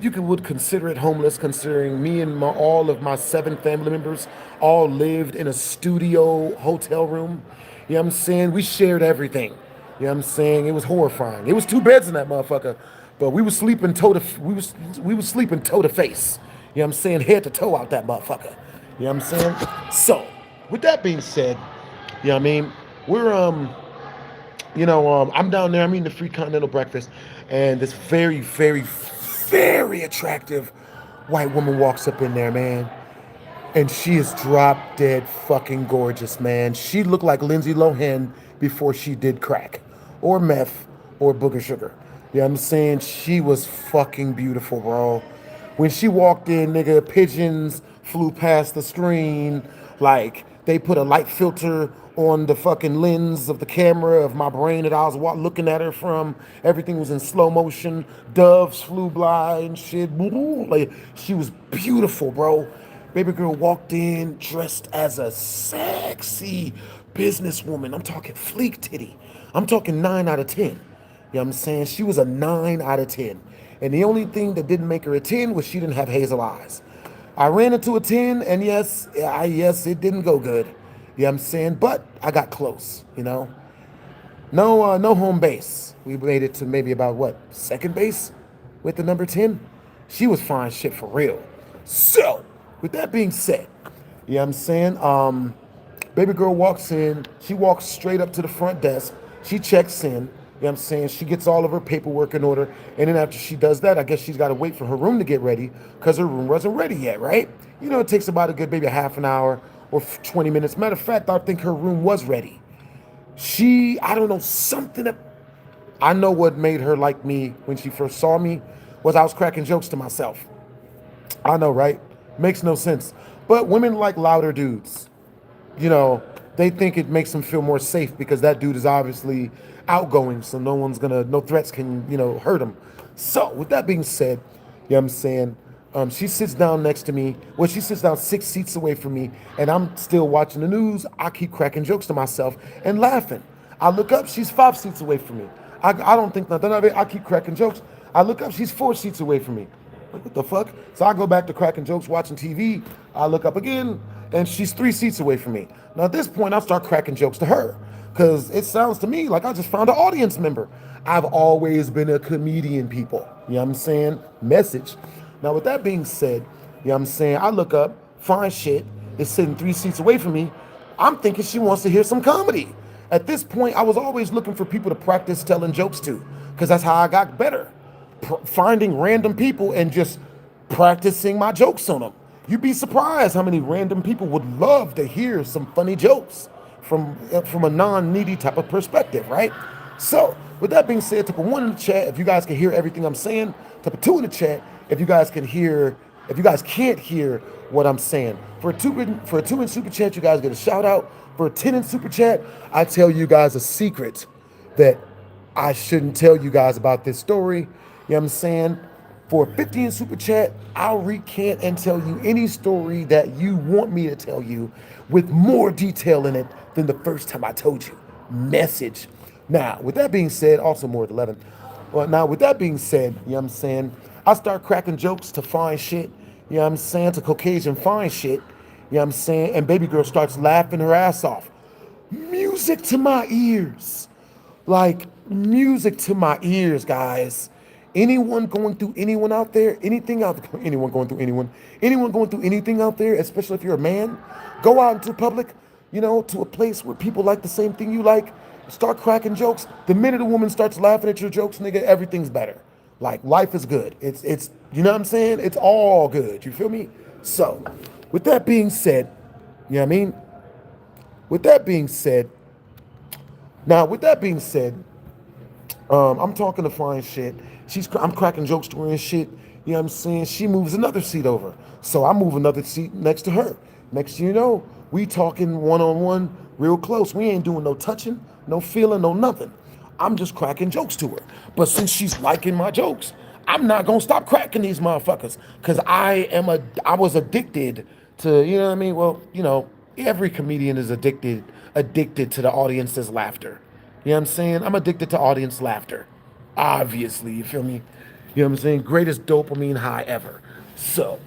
Speaker 1: Would consider it homeless, considering me and all of my 7 family members all lived in a studio hotel room. You know what I'm saying? We shared everything. You know what I'm saying? It was horrifying. It was 2 beds in that motherfucker, but we was sleeping we was sleeping toe to face. You know what I'm saying? Head to toe out that motherfucker. You know what I'm saying? So, with that being said, you know what I mean? We're I'm down there. I'm eating the free continental breakfast, and this very, very, very attractive white woman walks up in there, man. And she is drop dead fucking gorgeous, man. She looked like Lindsay Lohan before she did crack or meth or booger sugar. You know what I'm saying? She was fucking beautiful, bro. When she walked in, nigga, pigeons flew past the screen. Like, they put a light filter on the fucking lens of the camera of my brain that I was looking at her from. Everything was in slow motion. Doves flew by and shit. Like, she was beautiful, bro. Baby girl walked in dressed as a sexy businesswoman. I'm talking fleek titty. I'm talking 9 out of 10. You know what I'm saying? She was a 9 out of 10. And the only thing that didn't make her a 10 was she didn't have hazel eyes. I ran into a 10, and yes, it didn't go good. You know what I'm saying? But I got close, you know? No home base. We made it to maybe about, what, second base with the number 10? She was fine shit for real. So, with that being said, you know what I'm saying? Baby girl walks in. She walks straight up to the front desk. She checks in. You know what I'm saying? She gets all of her paperwork in order. And then after she does that, I guess she's got to wait for her room to get ready because her room wasn't ready yet, right? You know, it takes about a good maybe a half an hour or 20 minutes. Matter of fact, I think her room was ready. I don't know, I know what made her like me when she first saw me was I was cracking jokes to myself. I know, right? Makes no sense. But women like louder dudes. You know, they think it makes them feel more safe because that dude is obviously outgoing, so no threats can, hurt him. So, with that being said, you know what I'm saying? She sits down next to me. Well, she sits down 6 seats away from me, and I'm still watching the news. I keep cracking jokes to myself and laughing. I look up, she's 5 seats away from me. I don't think nothing of it. I keep cracking jokes. I look up, she's 4 seats away from me. Like, what the fuck? So I go back to cracking jokes, watching TV. I look up again, and she's 3 seats away from me. Now, at this point, I start cracking jokes to her because it sounds to me like I just found an audience member. I've always been a comedian, people. You know what I'm saying? Message. Now, with that being said, you know what I'm saying? I look up, fine shit, is sitting 3 seats away from me. I'm thinking she wants to hear some comedy. At this point, I was always looking for people to practice telling jokes to because that's how I got better. Finding random people and just practicing my jokes on them. You'd be surprised how many random people would love to hear some funny jokes from a non-needy type of perspective, right? So, with that being said, type of 1 in the chat if you guys can hear everything I'm saying. Type of 2 in the chat if you guys can't hear what I'm saying. For a 2 in super chat, you guys get a shout out. For a 10 in super chat, I tell you guys a secret that I shouldn't tell you guys about this story. You know what I'm saying? For 50 in super chat, I'll recant and tell you any story that you want me to tell you with more detail in it than the first time I told you. Message. Now, with that being said, also more at 11. Well, now, with that being said, you know what I'm saying? I start cracking jokes to fine shit. You know what I'm saying? To Caucasian fine shit. You know what I'm saying? And baby girl starts laughing her ass off. Music to my ears. Like music to my ears, guys. Anyone going through anyone out there, anything out there, anyone going through anything out there, especially if you're a man, go out into public, to a place where people like the same thing you like, start cracking jokes. The minute a woman starts laughing at your jokes, nigga, everything's better. Like life is good. It's you know what I'm saying? It's all good. You feel me? So, with that being said, you know what I mean? With that being said, I'm talking to fine shit. I'm cracking jokes to her and shit. You know what I'm saying? She moves another seat over. So I move another seat next to her. Next thing you know, we talking one-on-one real close. We ain't doing no touching, no feeling, no nothing. I'm just cracking jokes to her. But since she's liking my jokes, I'm not gonna stop cracking these motherfuckers. Cause I was addicted to, you know what I mean? Well, every comedian is addicted to the audience's laughter. You know what I'm saying? I'm addicted to audience laughter. Obviously, you feel me? You know what I'm saying? Greatest dopamine high ever. So,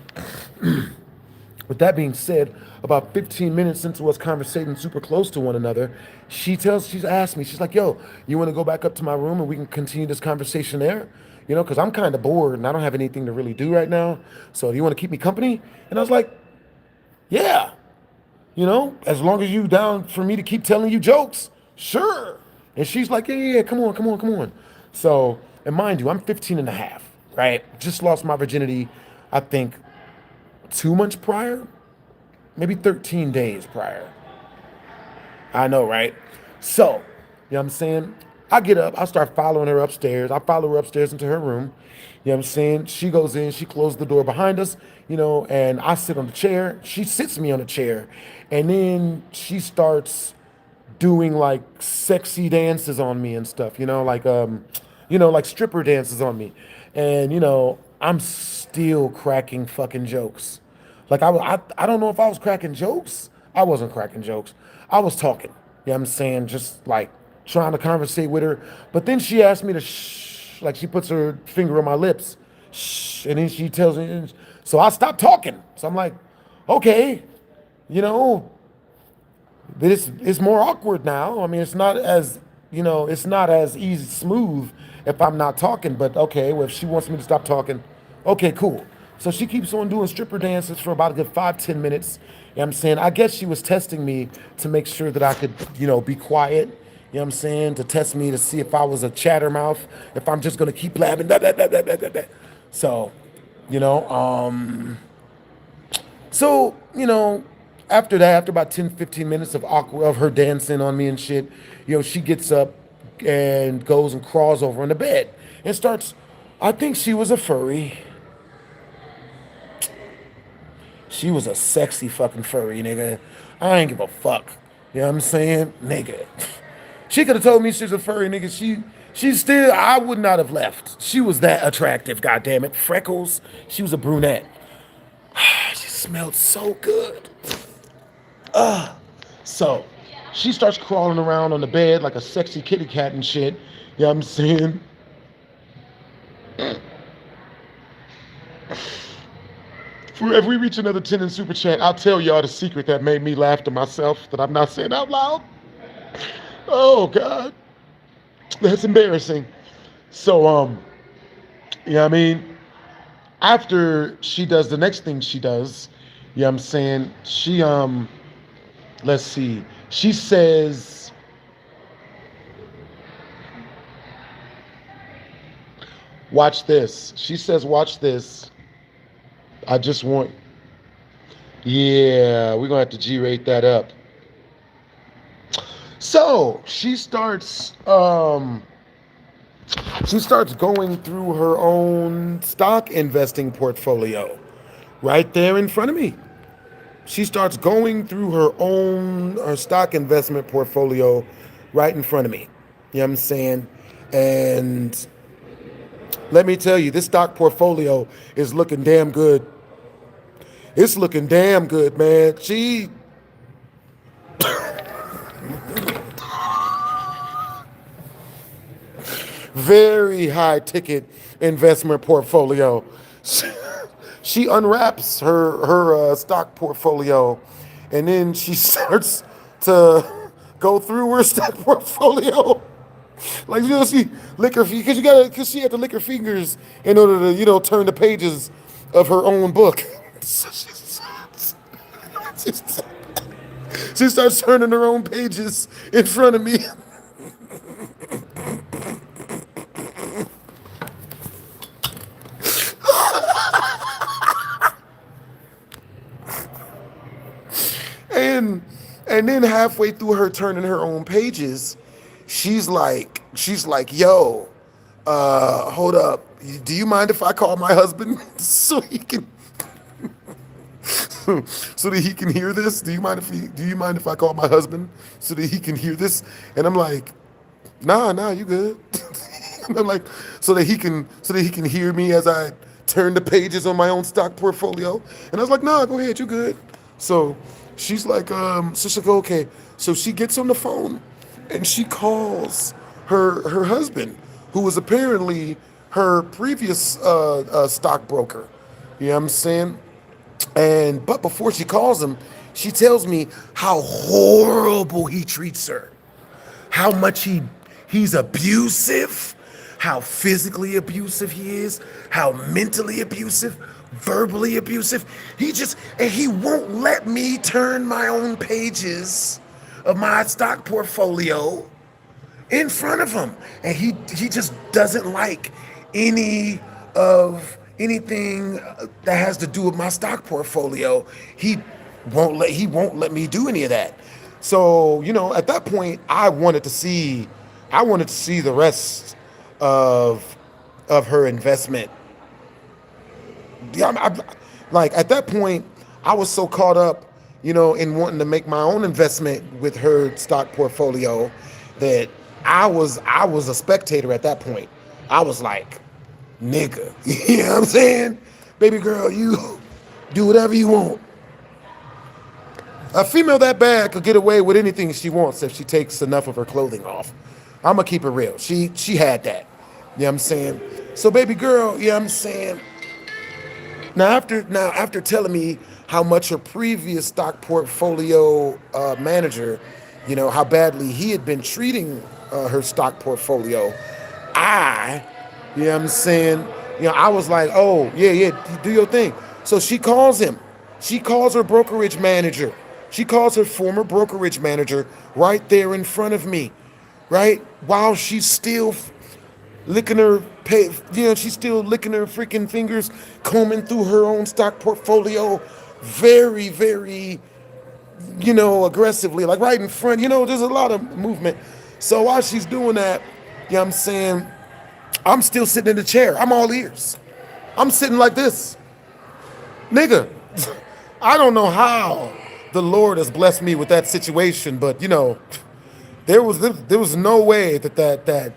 Speaker 1: with that being said, about 15 minutes into us conversating super close to one another, she's asked me, she's like, yo, you want to go back up to my room and we can continue this conversation there? Because I'm kind of bored and I don't have anything to really do right now. So do you want to keep me company? And I was like, yeah, as long as you down for me to keep telling you jokes, sure. And she's like, yeah, come on. So, and mind you, I'm 15 and a half, right? Just lost my virginity, I think, 2 months prior, maybe 13 days prior. I know, right? So, you know what I'm saying? I get up, I start following her upstairs. I follow her upstairs into her room. You know what I'm saying? She goes in, she closes the door behind us, and I sit on the chair. She sits me on the chair. And then she starts doing like sexy dances on me and stuff, like stripper dances on me. And, I'm still cracking fucking jokes. Like I don't know if I was cracking jokes. I wasn't cracking jokes. I was talking. You know what I'm saying? Just like trying to conversate with her. But then she asked me to shh, like she puts her finger on my lips. Shh, and then she tells me, so I stopped talking. So I'm like, okay, it's more awkward now. I mean, it's not as easy, smooth if I'm not talking, but okay, well, if she wants me to stop talking, okay, cool. So she keeps on doing stripper dances for about a good 5-10 minutes. You know what I'm saying? I guess she was testing me to make sure that I could, be quiet. You know what I'm saying? To test me to see if I was a chattermouth, if I'm just gonna keep blabbing. So, you know, so, after that, after about 10, 15 minutes of her dancing on me and shit, she gets up and goes and crawls over on the bed and starts, I think she was a furry. She was a sexy fucking furry, nigga. I ain't give a fuck. You know what I'm saying? Nigga. She could have told me she's a furry, nigga. She still, I would not have left. She was that attractive, goddammit. Freckles. She was a brunette. She smelled so good. So, she starts crawling around on the bed like a sexy kitty cat and shit. You know what I'm saying? If we reach another 10 in Super Chat, I'll tell y'all the secret that made me laugh to myself that I'm not saying out loud. Oh, God. That's embarrassing. So, you know what I mean? After she does the next thing she does, you know what I'm saying? She, let's see. She says, watch this. She says, watch this. I just want, yeah, we're going to have to G-rate that up. So she starts going through her own stock investing portfolio right there in front of me. She starts going through her stock investment portfolio right in front of me. You know what I'm saying? And let me tell you, this stock portfolio is looking damn good. It's looking damn good, man. She very high ticket investment portfolio. She unwraps her stock portfolio, and then she starts to go through her stock portfolio. Like, she lick her because she had to lick her fingers in order to turn the pages of her own book. So she starts turning her own pages in front of me. And and then halfway through her turning her own pages, she's like, yo, hold up. Do you mind if I call my husband so he can so that he can hear this? Do you mind if I call my husband so that he can hear this? And I'm like, nah, you good. And I'm like, so that he can hear me as I turn the pages on my own stock portfolio. And I was like, nah, go ahead, you good. So she's like, so she's like, okay. So she gets on the phone and she calls her husband, who was apparently her previous stockbroker. You know what I'm saying? But before she calls him, she tells me how horrible he treats her, how much he's abusive, how physically abusive he is, how mentally abusive, verbally abusive. He won't let me turn my own pages of my stock portfolio in front of him. And he just doesn't like anything that has to do with my stock portfolio. He won't let me do any of that. So, at that point, I wanted to see the rest of her investment. Yeah, like at that point, I was so caught up, in wanting to make my own investment with her stock portfolio that I was a spectator at that point. I was like, nigga, you know what I'm saying? Baby girl, you do whatever you want. A female that bad could get away with anything she wants if she takes enough of her clothing off. I'm gonna keep it real. She had that. You know what I'm saying? So baby girl, you know what I'm saying? Now after telling me how much her previous stock portfolio manager, how badly he had been treating her stock portfolio, you know what I'm saying? I was like, oh, yeah, do your thing. So she calls him. She calls her brokerage manager. She calls her former brokerage manager right there in front of me, right? While she's still licking her, she's still licking her freaking fingers, combing through her own stock portfolio very, very, aggressively, like right in front. There's a lot of movement. So while she's doing that, you know what I'm saying, I'm still sitting in the chair. I'm all ears. I'm sitting like this. Nigga, I don't know how the Lord has blessed me with that situation, but there was no way that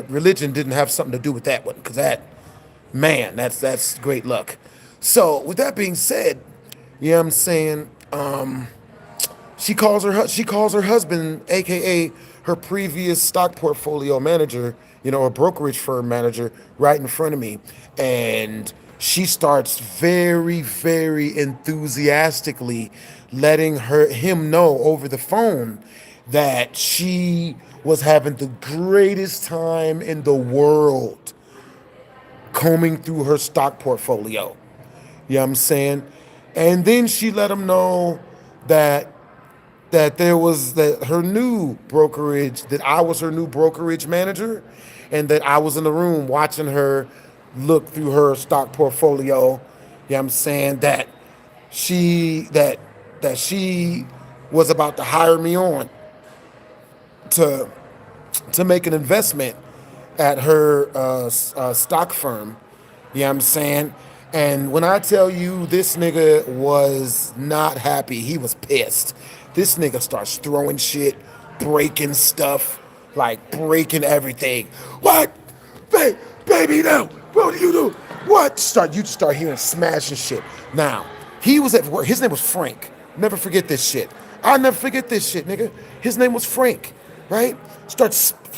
Speaker 1: religion didn't have something to do with that one, because that's great luck. So with that being said, you know what I'm saying, she calls her husband, aka her previous stock portfolio manager, a brokerage firm manager, right in front of me, and she starts very, very enthusiastically letting him know over the phone that she was having the greatest time in the world combing through her stock portfolio. You know what I'm saying? And then she let him know that there was that her new brokerage, that I was her new brokerage manager, and that I was in the room watching her look through her stock portfolio. You know what I'm saying? That she was about to hire me on to make an investment at her stock firm. You know what I'm saying? And when I tell you this nigga was not happy, he was pissed. This nigga starts throwing shit, breaking stuff, like breaking everything. What? Baby, no. What do you do? What? You start hearing smashing shit. Now, he was at work. His name was Frank. Never forget this shit. I'll never forget this shit, nigga. His name was Frank. right?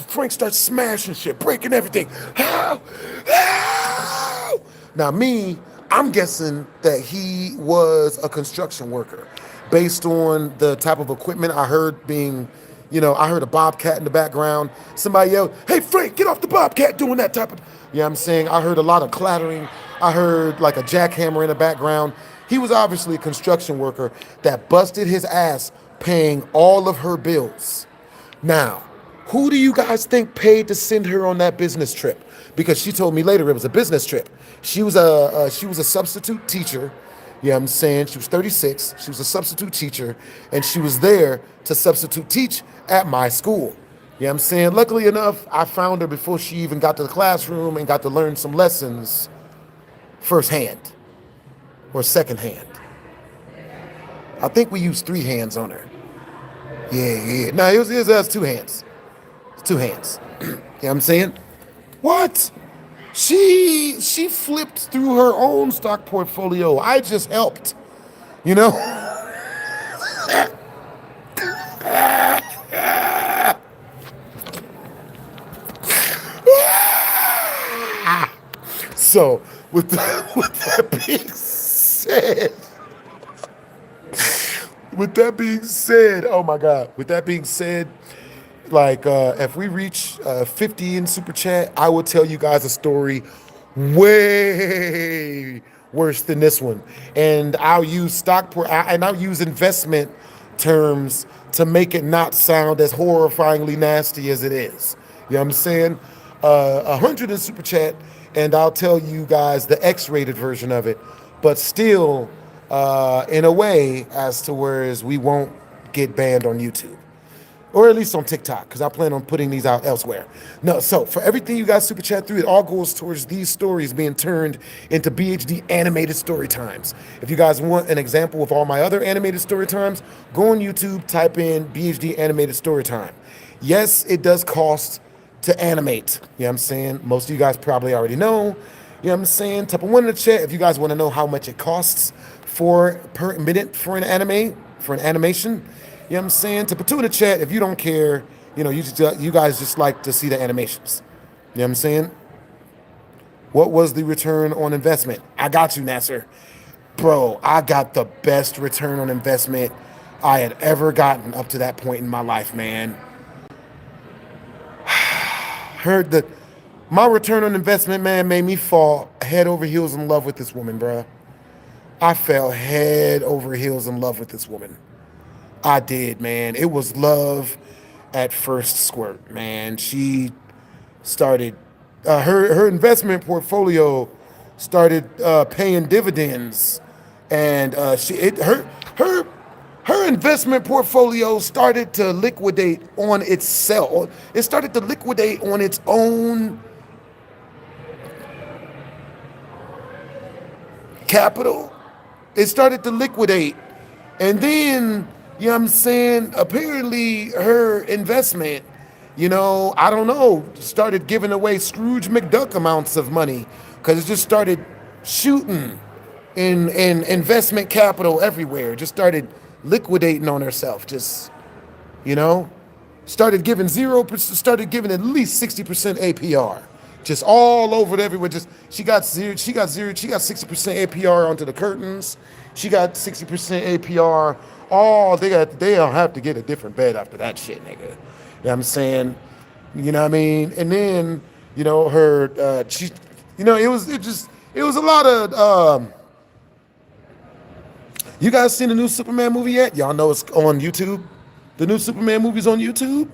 Speaker 1: Frank starts smashing shit, breaking everything. How? How? Now me, I'm guessing that he was a construction worker based on the type of equipment I heard being, I heard a bobcat in the background. Somebody yelled, "Hey Frank, get off the bobcat," doing that type of, I'm saying? I heard a lot of clattering. I heard like a jackhammer in the background. He was obviously a construction worker that busted his ass paying all of her bills. Now, who do you guys think paid to send her on that business trip? Because she told me later it was a business trip. She was a substitute teacher. You know what I'm saying? She was 36. She was a substitute teacher, and she was there to substitute teach at my school. You know what I'm saying? Luckily enough, I found her before she even got to the classroom and got to learn some lessons firsthand or secondhand. I think we used 3 hands on her. Yeah. No, it was 2 hands. It's 2 hands. You know what I'm saying? What? She flipped through her own stock portfolio. I just helped. You know? So, with that being said, oh my God, with that being said, like, if we reach 50 in Super Chat, I will tell you guys a story way worse than this one. And I'll use I'll use investment terms to make it not sound as horrifyingly nasty as it is. You know what I'm saying? 100 in Super Chat, and I'll tell you guys the X-rated version of it, but still in a way as to whereas we won't get banned on YouTube. Or at least on TikTok, because I plan on putting these out elsewhere. No, so for everything you guys super chat through, it all goes towards these stories being turned into BHD animated story times. If you guys want an example of all my other animated story times, go on YouTube, type in BHD animated story time. Yes, it does cost to animate. You know what I'm saying? Most of you guys probably already know. You know what I'm saying? Type a 1 in the chat if you guys want to know how much it costs per minute for an animation. You know what I'm saying? To put 2 in the chat if you don't care, you guys just like to see the animations. You know what I'm saying? What was the return on investment? I got you, Nasser. Bro, I got the best return on investment I had ever gotten up to that point in my life, man. Heard that my return on investment, man, made me fall head over heels in love with this woman, bro. I fell head over heels in love with this woman. I did, man. It was love at first squirt, man. She started, her investment portfolio started paying dividends, and her investment portfolio started to liquidate on itself. It started to liquidate on its own capital. It started to liquidate, and then, you know what I'm saying, apparently her investment, I don't know, started giving away Scrooge McDuck amounts of money, because it just started shooting in investment capital everywhere. Just started liquidating on herself. Just, started giving 0%, started giving at least 60% APR. Just all over it everywhere. Just she got 60% APR onto the curtains. She got 60% APR. They'll have to get a different bed after that shit, nigga. You know what I'm saying? You know what I mean? And then, her she it was a lot of you guys seen the new Superman movie yet? Y'all know it's on YouTube. The new Superman movie's on YouTube.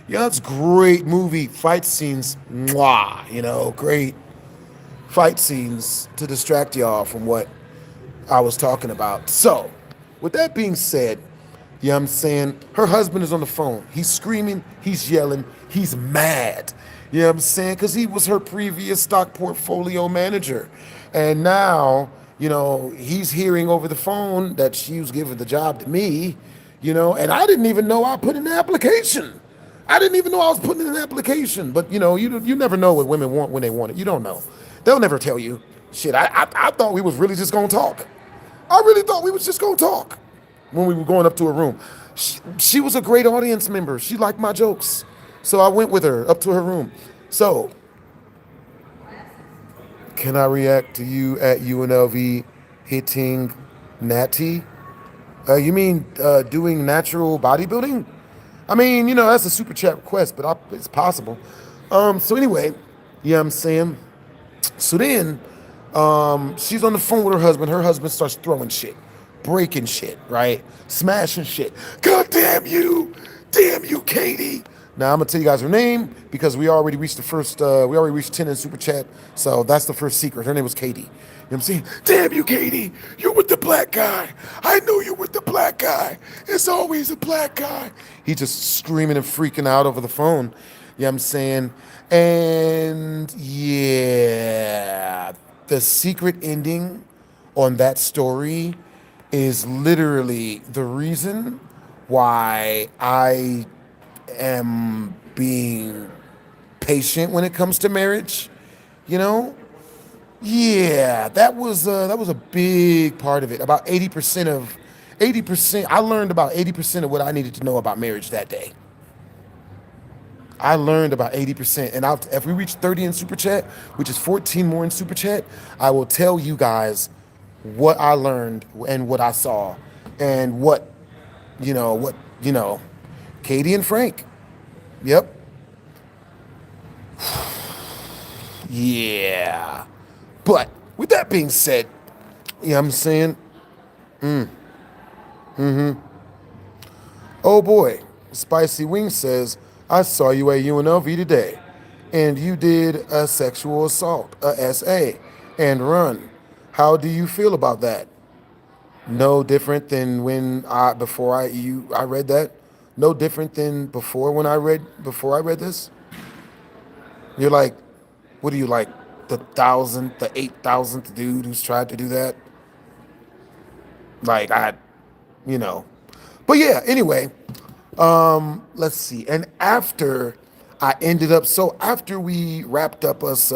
Speaker 1: Yeah, it's a great movie. Fight scenes, mwah, great fight scenes to distract y'all from what I was talking about. So, with that being said, you know what I'm saying? Her husband is on the phone. He's screaming, he's yelling, he's mad. You know what I'm saying? Because he was her previous stock portfolio manager. And now, he's hearing over the phone that she was giving the job to me, and I didn't even know I put in the application. I didn't even know I was putting in an application. But, you never know what women want when they want it. You don't know. They'll never tell you. Shit, I thought we was really just going to talk. I really thought we was just going to talk when we were going up to a room. She was a great audience member. She liked my jokes. So I went with her up to her room. So, can I react to you at UNLV hitting Natty? You mean doing natural bodybuilding? I mean, that's a super chat request, but it's possible. So anyway, yeah, I'm saying. So then, she's on the phone with her husband. Her husband starts throwing shit, breaking shit, right? Smashing shit. God damn you, Katie. Now I'm gonna tell you guys her name because we already reached the first. We already reached 10 in super chat, so that's the first secret. Her name was Katie. You know what I'm saying? Damn you, Katie! You're with the black guy. I know you're with the black guy. It's always a black guy. He just screaming and freaking out over the phone. You know what I'm saying? And yeah, the secret ending on that story is literally the reason why I am being patient when it comes to marriage. You know? Yeah, that was a big part of it. About 80%. I learned about 80% of what I needed to know about marriage that day. I learned about 80%. And if we reach 30 in Super Chat, which is 14 more in Super Chat, I will tell you guys what I learned and what I saw and what, Katie and Frank. Yep. Yeah. But with that being said, I'm saying, oh boy, Spicy Wing says, I saw you at UNLV today, and you did a sexual assault, a SA, and run. How do you feel about that? No different than when I read that. No different than before I read this. You're like, what are you like, the 8,000th dude who's tried to do that? Like But yeah, anyway, let's see. And after we wrapped up us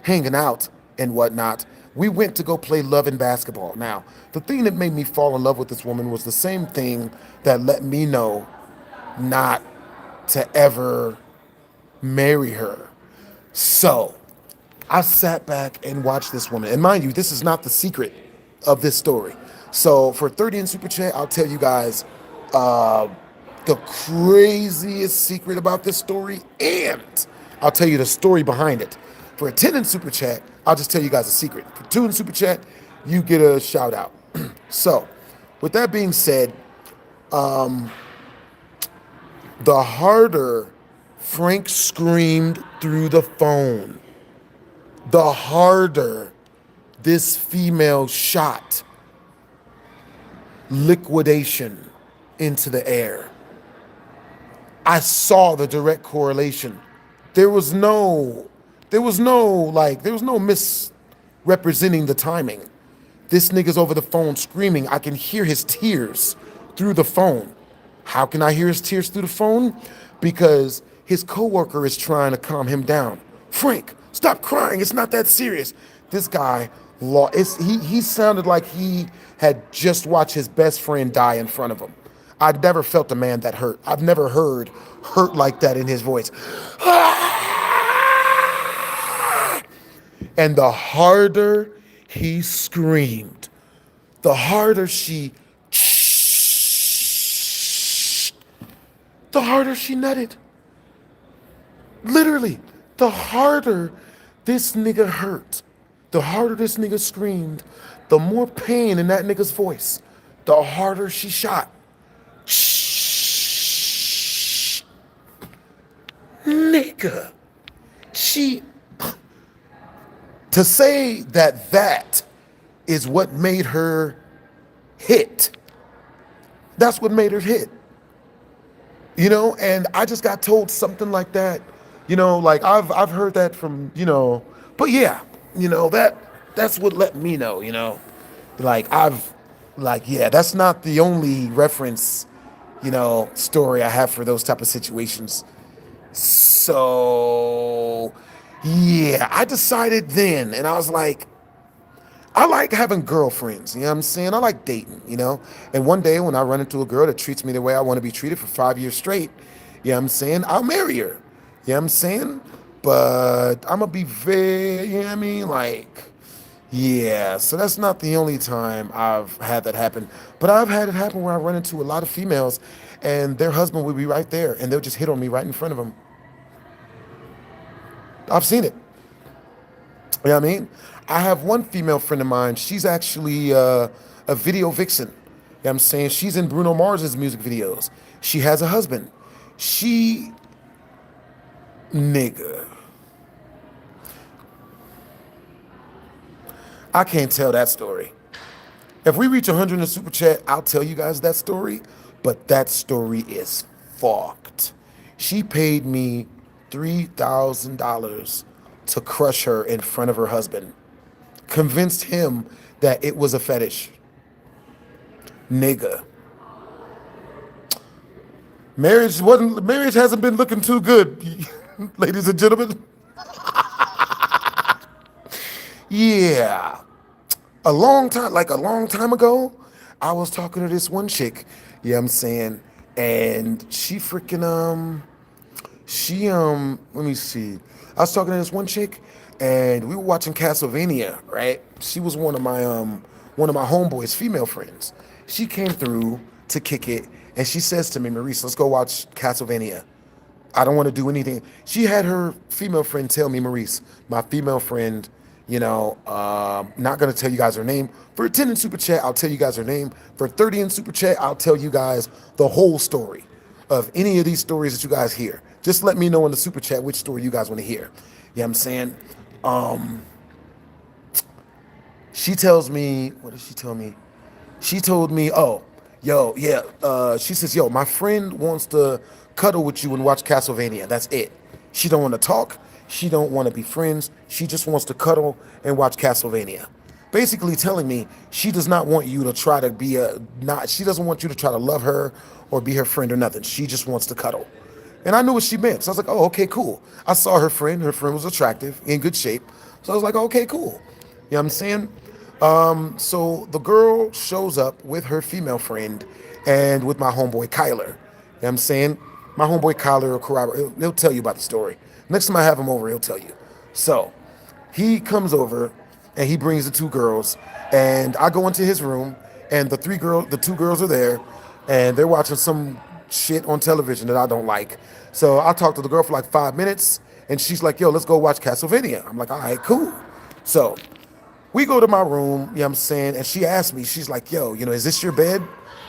Speaker 1: hanging out and whatnot, we went to go play love and basketball. Now, the thing that made me fall in love with this woman was the same thing that let me know not to ever marry her. So I sat back and watched this woman. And mind you, this is not the secret of this story. So for 30 in Super Chat, I'll tell you guys the craziest secret about this story, and I'll tell you the story behind it. For a 10 in Super Chat, I'll just tell you guys a secret. For 2 in Super Chat, you get a shout out. So, with that being said, the harder Frank screamed through the phone, the harder this female shot liquidation into the air. I saw the direct correlation. There was no misrepresenting the timing. This nigga's over the phone screaming. I can hear his tears through the phone. How can I hear his tears through the phone? Because his coworker is trying to calm him down. Frank, stop crying. It's not that serious. This guy, he sounded like he had just watched his best friend die in front of him. I've never felt a man that hurt. I've never heard hurt like that in his voice. And the harder he screamed, the harder the harder she nutted. Literally, the harder this nigga hurt, the harder this nigga screamed, the more pain in that nigga's voice, the harder she shot. Nigga, to say that is what made her hit. That's what made her hit. And I just got told something like that. Like I've heard that from, but yeah, that's what let me know, that's not the only reference, story I have for those type of situations. So yeah, I decided then, and I was like, I like having girlfriends, you know what I'm saying? I like dating, you know? And one day when I run into a girl that treats me the way I want to be treated for 5 years straight, you know what I'm saying? I'll marry her. You know what I'm saying? But I'm going to be very, you know what I mean? Like, yeah, so that's not the only time I've had that happen. But I've had it happen where I run into a lot of females and their husband will be right there and they'll just hit on me right in front of them. I've seen it. You know what I mean? I have one female friend of mine. She's actually a video vixen. You know what I'm saying? She's in Bruno Mars's music videos. She has a husband. She, nigga. I can't tell that story. If we reach 100 in the super chat, I'll tell you guys that story. But that story is fucked. She paid me $3,000 to crush her in front of her husband. Convinced him that it was a fetish. Nigga. Marriage hasn't been looking too good, ladies and gentlemen. Yeah. A long time ago, I was talking to this one chick, you know what I'm saying? And she freaking let me see. I was talking to this one chick and we were watching Castlevania, right? She was one of my homeboys' female friends. She came through to kick it and she says to me, Maurice, let's go watch Castlevania. I don't want to do anything. She had her female friend tell me, Maurice, my female friend, you know, not going to tell you guys her name. For 10 in Super Chat, I'll tell you guys her name. For 30 in Super Chat, I'll tell you guys the whole story of any of these stories that you guys hear. Just let me know in the Super Chat which story you guys want to hear. You know what I'm saying? She tells me, what did she tell me? She told me, oh, yo, yeah. She says, yo, my friend wants to cuddle with you and watch Castlevania. That's it. She don't want to talk. She don't want to be friends. She just wants to cuddle and watch Castlevania. Basically telling me she does not want you to try to be she doesn't want you to try to love her or be her friend or nothing. She just wants to cuddle. And I knew what she meant. So I was like, oh, okay, cool. I saw her friend. Her friend was attractive, in good shape. So I was like, okay, cool. You know what I'm saying? So the girl shows up with her female friend and with my homeboy Kyler. You know what I'm saying? My homeboy Kyler will corroborate. He'll tell you about the story. Next time I have him over, he'll tell you. So he comes over and he brings the two girls and I go into his room and the two girls are there and they're watching some shit on television that I don't like. So I talked to the girl for like 5 minutes and she's like, yo, let's go watch Castlevania. I'm like, all right, cool. So we go to my room, you know what I'm saying? And she asked me, she's like, yo, you know, is this your bed?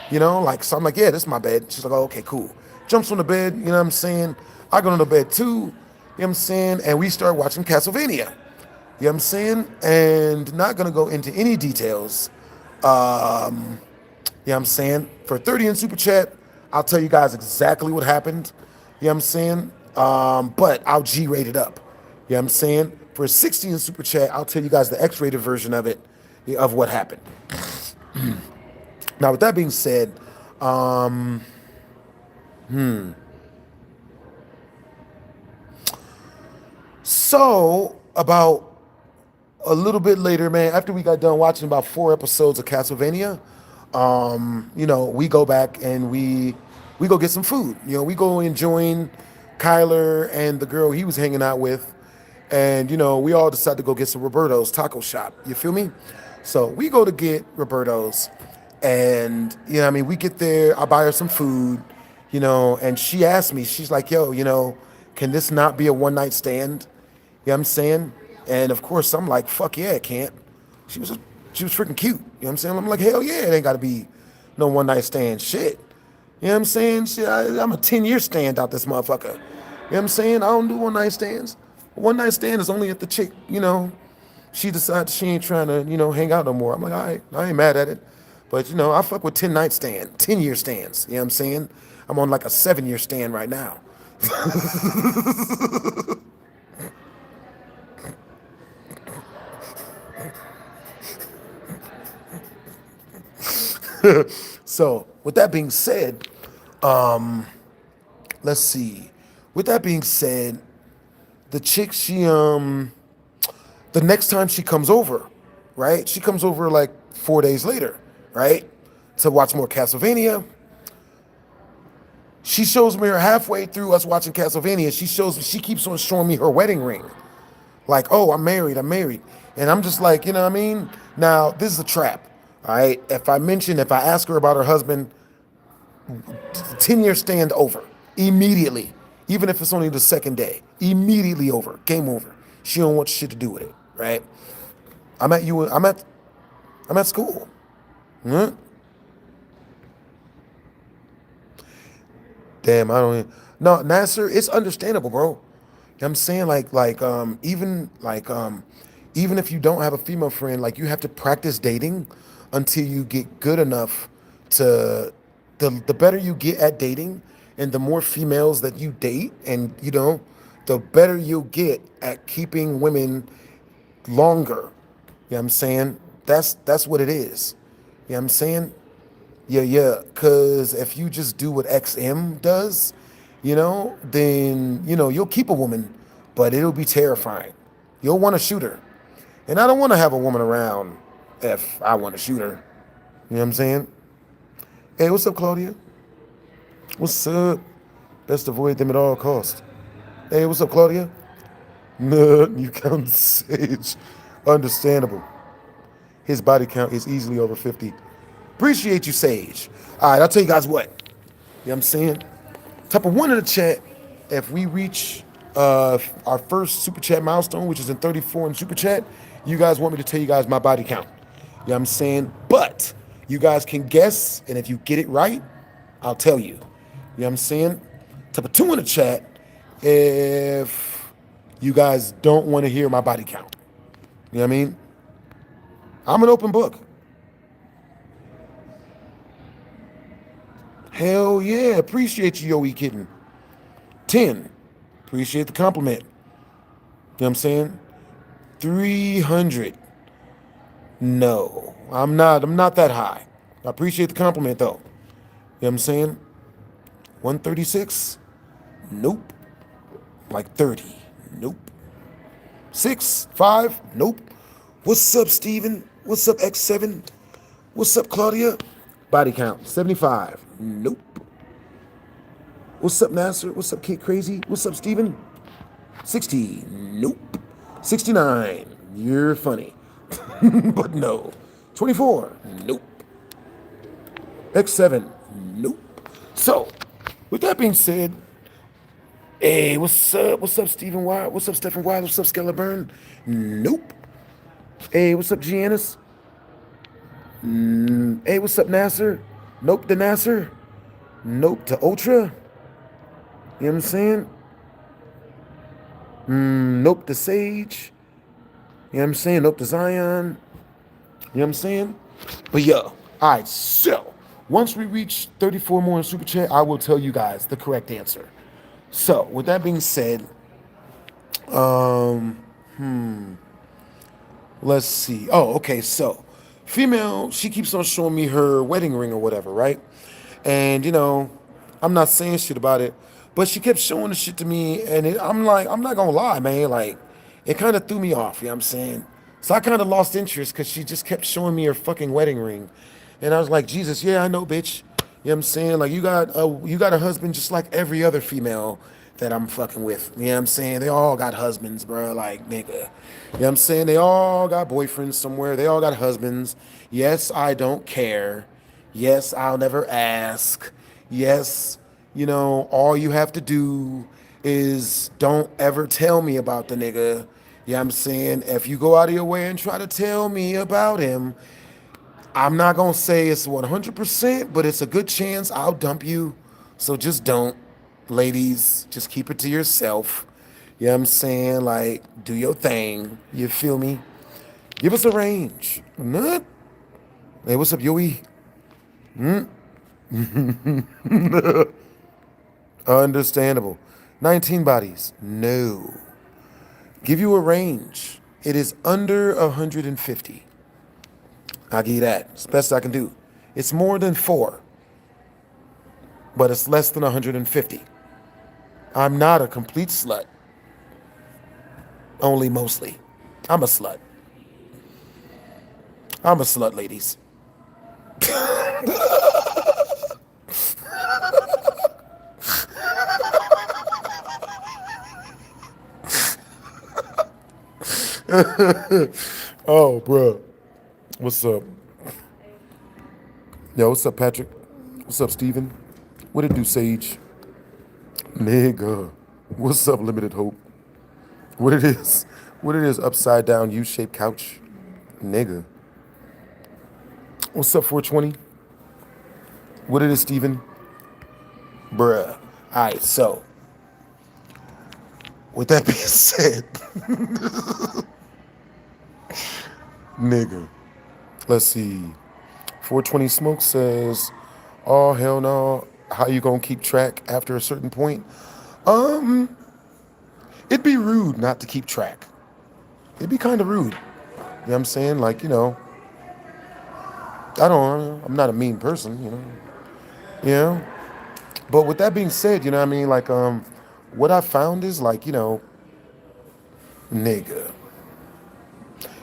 Speaker 1: You know, like, so I'm like, yeah, this is my bed. She's like, oh, okay, cool. Jumps on the bed, you know what I'm saying? I go to the bed too, you know what I'm saying? And we start watching Castlevania, you know what I'm saying? And not gonna go into any details, you know what I'm saying? For 30 in Super Chat, I'll tell you guys exactly what happened, you know what I'm saying? But I'll G-rate it up, you know what I'm saying? For 60 in Super Chat, I'll tell you guys the X-rated version of it, of what happened. Now, with that being said, so about a little bit later, man, after we got done watching about 4 episodes of Castlevania, you know, we go back and we go get some food. You know, we go and join Kyler and the girl he was hanging out with. And, you know, we all decided to go get some Roberto's taco shop. You feel me? So we go to get Roberto's. And, you know what I mean, we get there. I buy her some food, you know, and she asked me, she's like, yo, you know, can this not be a one-night stand? You know what I'm saying? And, of course, I'm like, fuck yeah, it can't. She was freaking cute. You know what I'm saying? I'm like, hell yeah, it ain't got to be no one-night stand shit. You know what I'm saying? Shit, I'm a 10-year stand out this motherfucker. You know what I'm saying? I don't do one-night stands. One night stand is only if the chick, you know, she decides she ain't trying to, you know, hang out no more. I'm like, all right, I ain't mad at it. But, you know, I fuck with 10-night stand, 10-year stands. You know what I'm saying? I'm on like a 7-year stand right now. So, with that being said, let's see. With that being said, the chick, she, the next time she comes over, right? She comes over like 4 days later, right? To watch more Castlevania. She shows me her halfway through us watching Castlevania. She keeps on showing me her wedding ring. Like, oh, I'm married. And I'm just like, you know what I mean? Now, this is a trap, all right? If I ask her about her husband, 10-year stand over. Immediately. Even if it's only the second day. Immediately over. Game over. She don't want shit to do with it, right? I'm at school. Hmm? Damn, I don't even, no, Nasser, it's understandable, bro. You know what I'm saying? Even if you don't have a female friend, like you have to practice dating until you get good enough to the better you get at dating and the more females that you date and the better you'll get at keeping women longer. You know what I'm saying? That's what it is. You know what I'm saying? Yeah. Cause if you just do what XM does, then you'll keep a woman, but it'll be terrifying. You'll want to shoot her. And I don't want to have a woman around if I want to shoot her. You know what I'm saying? Hey, what's up, Claudia? What's up? Best avoid them at all costs. Hey, what's up, Claudia? No, you count Sage. Understandable. His body count is easily over 50. Appreciate you, Sage. All right, I'll tell you guys what. You know what I'm saying? Type of one in the chat if we reach our first super chat milestone, which is in 34 in super chat. You guys want me to tell you guys my body count. You know what I'm saying? But you guys can guess, and if you get it right, I'll tell you. You know what I'm saying? Type of 2 in the chat if you guys don't want to hear my body count. You know what I mean? I'm an open book. Hell yeah. Appreciate you, Yo-E Kitten. 10. Appreciate the compliment. You know what I'm saying? 300. No, I'm not that high. I appreciate the compliment, though. You know what I'm saying? 136? Nope. Like 30? Nope. 6, 5? Nope. What's up, Steven? What's up, X7? What's up, Claudia? Body count, 75. Nope. What's up, Nasser? What's up, Kate Crazy? What's up, Steven? 60. Nope. 69. You're funny. But no. 24. Nope. X7. Nope. So, with that being said, hey, what's up? What's up, Stephen Wild? What's up, Stephen Wild? What's up, Skeleburn? Nope. Hey, what's up, Giannis? Hey, what's up, Nasser? Nope to Nasser. Nope to Ultra. You know what I'm saying? Nope to Sage. You know what I'm saying? Nope to Zion. You know what I'm saying? But yo, all right, so once we reach 34 more in Super Chat, I will tell you guys the correct answer. So, with that being said, let's see. Oh, okay, so female, she keeps on showing me her wedding ring or whatever, right? And, I'm not saying shit about it, but she kept showing the shit to me, and I'm like, I'm not gonna lie, man, like, it kind of threw me off, you know what I'm saying? So I kind of lost interest because she just kept showing me her fucking wedding ring. And I was like, Jesus, yeah, I know, bitch. You know what I'm saying? Like, you got a husband just like every other female that I'm fucking with. You know what I'm saying? They all got husbands, bro. Like, nigga. You know what I'm saying? They all got boyfriends somewhere. They all got husbands. Yes, I don't care. Yes, I'll never ask. Yes, all you have to do is don't ever tell me about the nigga. You know what I'm saying? If you go out of your way and try to tell me about him, I'm not going to say it's 100%, but it's a good chance I'll dump you. So just don't. Ladies, just keep it to yourself. You know what I'm saying? Like, do your thing. You feel me? Give us a range. Nut. Hey, what's up, Yoey? Understandable. 19 bodies. No. Give you a range. It is under 150. I'll give you that. It's the best I can do. It's more than 4, but it's less than 150. I'm not a complete slut. Only mostly. I'm a slut. I'm a slut, ladies. Oh, bro. What's up? Yo, what's up, Patrick? What's up, Steven? What it do, Sage? Nigga. What's up, Limited Hope? What it is? What it is, upside down U-shaped couch? Nigga. What's up, 420? What it is, Steven? Bruh. Alright, so, with that being said, nigga. Let's see. 420 Smoke says, oh, hell no. How you gonna keep track after a certain point? It'd be rude not to keep track. It'd be kind of rude. You know what I'm saying? Like, I'm not a mean person, you know? But with that being said, you know what I mean? Like, what I found is like, nigga,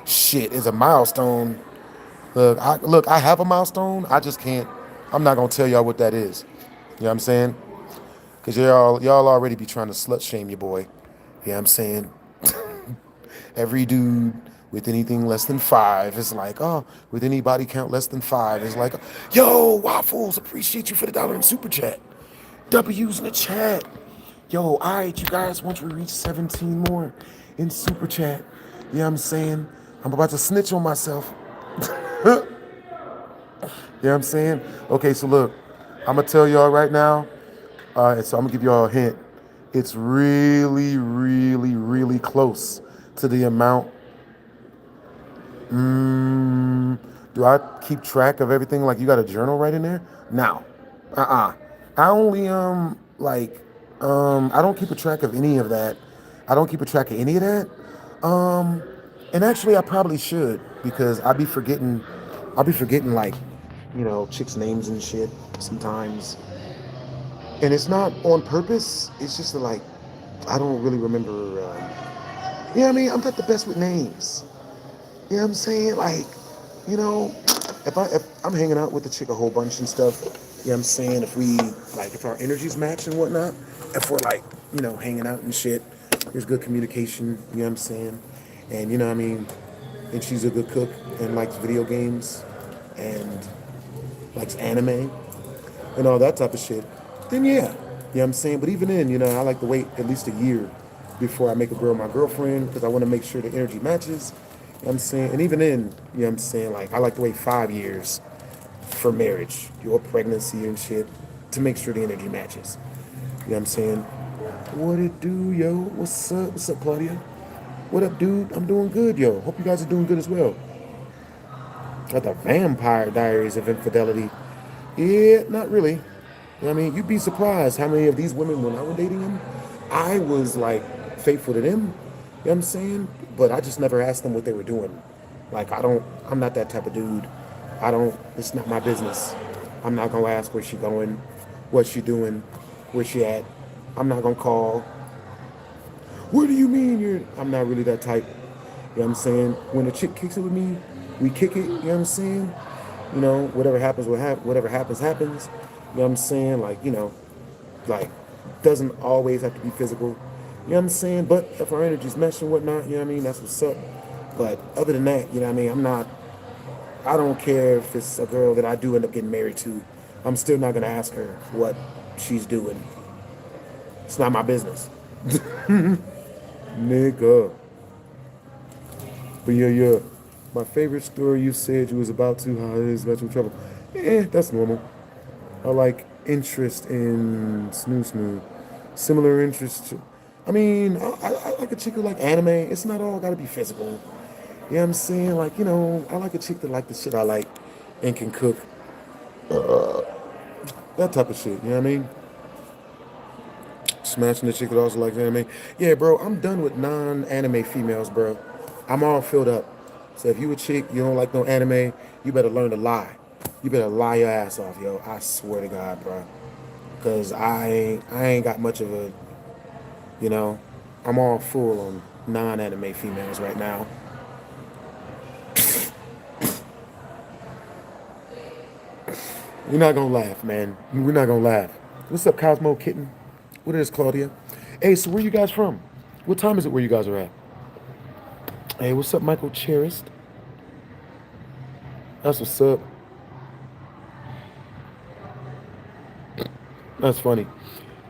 Speaker 1: shit is a milestone. Look, I have a milestone. I just can't, I'm not gonna tell y'all what that is. You know what I'm saying? Cause y'all already be trying to slut shame your boy. You know what I'm saying? Every dude with anything less than 5 is like, oh, with any body count less than 5 is like, yo, Waffles, appreciate you for the $1 in super chat. W's in the chat. Yo, all right, you guys, once we reach 17 more in super chat, you know what I'm saying? I'm about to snitch on myself. You know what I'm saying? Okay, so look, I'm gonna tell y'all right now, so I'm gonna give y'all a hint. It's really, really, really close to the amount. Do I keep track of everything? Like, you got a journal right in there? No. I only I don't keep a track of any of that. I don't keep a track of any of that. And actually I probably should, because I'll be forgetting like, chicks' names and shit sometimes. And it's not on purpose. It's just that, like, I don't really remember. You know what I mean? I'm not the best with names. You know what I'm saying? Like, you know, if I'm hanging out with the chick a whole bunch and stuff, you know what I'm saying? If our energies match and whatnot, if we're like, hanging out and shit, there's good communication, you know what I'm saying? And you know what I mean? And she's a good cook and likes video games and likes anime and all that type of shit, then yeah. You know what I'm saying? But even then, I like to wait at least a year before I make a girl my girlfriend, because I want to make sure the energy matches. You know what I'm saying? And even then, you know what I'm saying? Like, I like to wait 5 years for marriage, your pregnancy and shit, to make sure the energy matches. You know what I'm saying? What it do, yo? What's up? What's up, Claudia? What up, dude? I'm doing good, yo. Hope you guys are doing good as well. Got the Vampire Diaries of Infidelity. Yeah, not really. You know what I mean? You'd be surprised how many of these women, when I was dating them, I was like faithful to them. You know what I'm saying? But I just never asked them what they were doing. Like, I'm not that type of dude. It's not my business. I'm not gonna ask where she going, what she doing, where she at. I'm not gonna call. What do you mean I'm not really that type. You know what I'm saying? When a chick kicks it with me, we kick it, you know what I'm saying? Whatever happens, whatever happens, happens. You know what I'm saying? Like, doesn't always have to be physical. You know what I'm saying? But if our energies mesh and whatnot, you know what I mean? That's what's up. But other than that, you know what I mean? I don't care if it's a girl that I do end up getting married to. I'm still not gonna ask her what she's doing. It's not my business. Nigga. But yeah. My favorite story, you said you was about to, how it is about you in trouble. That's normal. I like interest in snoo. Similar interest to, I mean, I like a chick who like anime. It's not all gotta be physical. You know what I'm saying? Like, I like a chick that like the shit I like and can cook. That type of shit, you know what I mean? Smashing the chick that also likes anime. Yeah, bro, I'm done with non-anime females, bro. I'm all filled up. So if you a chick, you don't like no anime, you better learn to lie. You better lie your ass off, yo. I swear to God, bro. Because I ain't got much of a, I'm all full on non-anime females right now. We're not gonna laugh, man. We're not gonna laugh. What's up, Cosmo Kitten? What is Claudia? Hey, so where you guys from? What time is it where you guys are at? Hey, what's up, Michael Cherist? That's what's up. That's funny.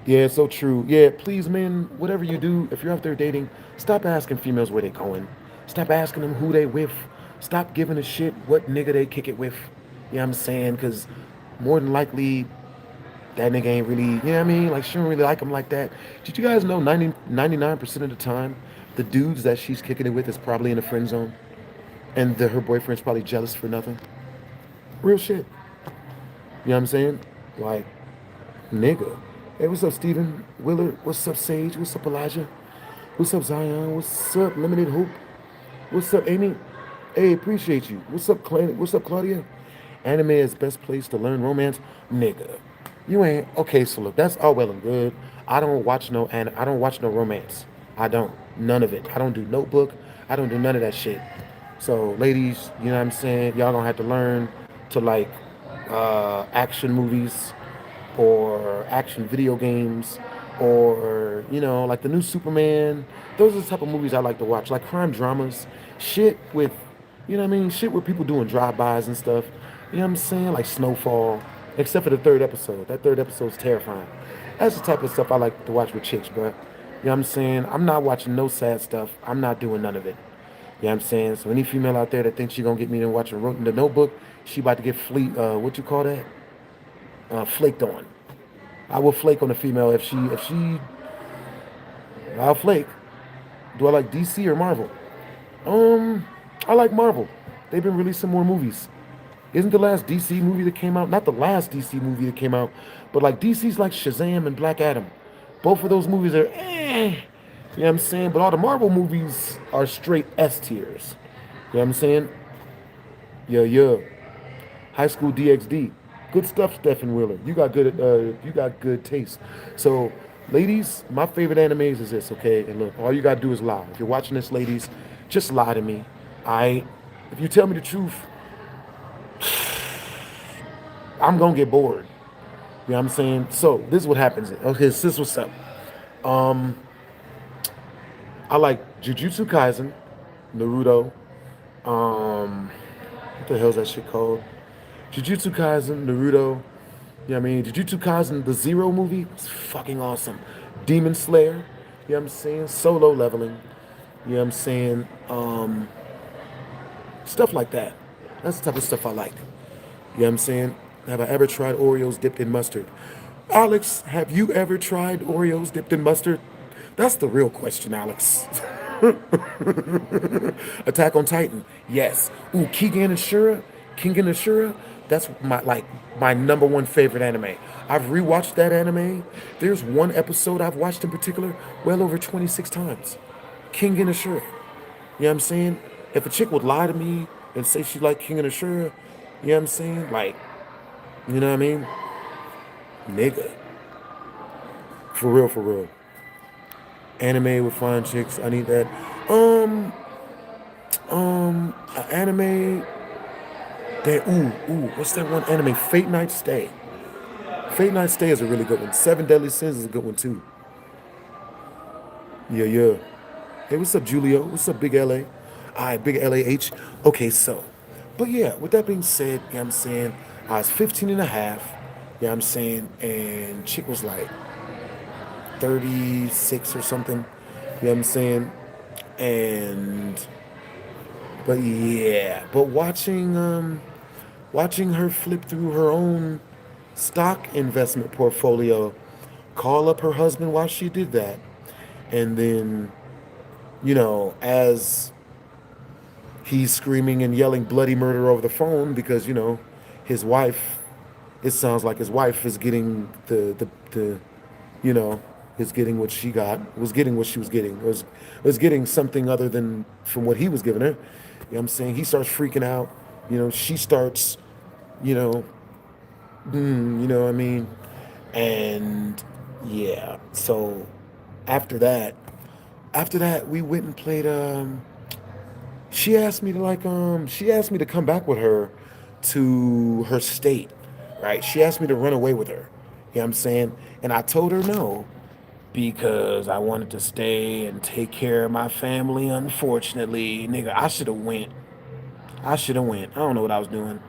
Speaker 1: Yeah, so true. Yeah, please, men, whatever you do, if you're out there dating, stop asking females where they going. Stop asking them who they with. Stop giving a shit what nigga they kick it with. You know what I'm saying? Because more than likely, that nigga ain't really, you know what I mean? Like, she don't really like him like that. Did you guys know 99% of the time, the dudes that she's kicking it with is probably in a friend zone? And her boyfriend's probably jealous for nothing? Real shit. You know what I'm saying? Like, nigga. Hey, what's up, Steven? Willard? What's up, Sage? What's up, Elijah? What's up, Zion? What's up, Limited Hope? What's up, Amy? Hey, appreciate you. What's up, What's up, Claudia? Anime is best place to learn romance, nigga. You ain't okay. So look, that's all well and good. I don't watch no romance. I don't. None of it. I don't do Notebook. I don't do none of that shit. So ladies, you know what I'm saying? Y'all gonna have to learn to like action movies or action video games or like the new Superman. Those are the type of movies I like to watch, like crime dramas, shit with shit where people doing drive-bys and stuff. You know what I'm saying? Like Snowfall, except for the third episode. That third episode's terrifying. That's the type of stuff I like to watch with chicks, bro. You know what I'm saying? I'm not watching no sad stuff. I'm not doing none of it. You know what I'm saying? So any female out there that thinks she gonna get me to watch the Notebook, she about to get what you call that? Flaked on. I will flake on a female if she I'll flake. Do I like DC or Marvel? I like Marvel. They've been releasing more movies. Isn't the last DC movie that came out? Not the last DC movie that came out, but like DC's like Shazam and Black Adam. Both of those movies are eh. You know what I'm saying? But all the Marvel movies are straight S tiers. You know what I'm saying? Yeah, yeah. High School DxD. Good stuff, Stephen Wheeler. You got good taste. So, ladies, my favorite animes is this, okay? And look, all you gotta do is lie. If you're watching this, ladies, just lie to me. If you tell me the truth, I'm gonna get bored. You know what I'm saying? So this is what happens. Okay, this what's up. I like Jujutsu Kaisen, Naruto. What the hell's that shit called? Jujutsu Kaisen, Naruto. You know what I mean? Jujutsu Kaisen, the Zero movie was fucking awesome. Demon Slayer. You know what I'm saying? Solo leveling. You know what I'm saying? Stuff like that. That's the type of stuff I like. You know what I'm saying? Have I ever tried Oreos dipped in mustard? Alex, have you ever tried Oreos dipped in mustard? That's the real question, Alex. Attack on Titan, yes. Ooh, King and Ashura, that's my number one favorite anime. I've rewatched that anime. There's one episode I've watched in particular well over 26 times. King and Ashura. You know what I'm saying? If a chick would lie to me and say she like King and Ashura, you know what I'm saying? Like, you know what I mean? Nigga. For real, for real. Anime with fine chicks. I need that. Anime that what's that one anime? Fate Night Stay. Fate Night Stay is a really good one. Seven Deadly Sins is a good one too. Yeah, yeah. Hey, what's up, Julio? What's up, Big LA? Alright, Big LAH. Okay, so. But yeah, with that being said, you know what I'm saying? I was 15 and a half, you know what I'm saying? And chick was like 36 or something, you know what I'm saying? But yeah, but watching her flip through her own stock investment portfolio, call up her husband while she did that, and then, as he's screaming and yelling bloody murder over the phone because, his wife, it sounds like his wife is getting the is getting what she got, was getting what she was getting, was getting something other than from what he was giving her. You know what I'm saying? He starts freaking out. She starts, you know what I mean? And yeah, so after that, we went and played, she asked me to come back with her to her state, right? She asked me to run away with her. You know what I'm saying? And I told her no because I wanted to stay and take care of my family. Unfortunately, nigga, I should have went. I should have went. I don't know what I was doing.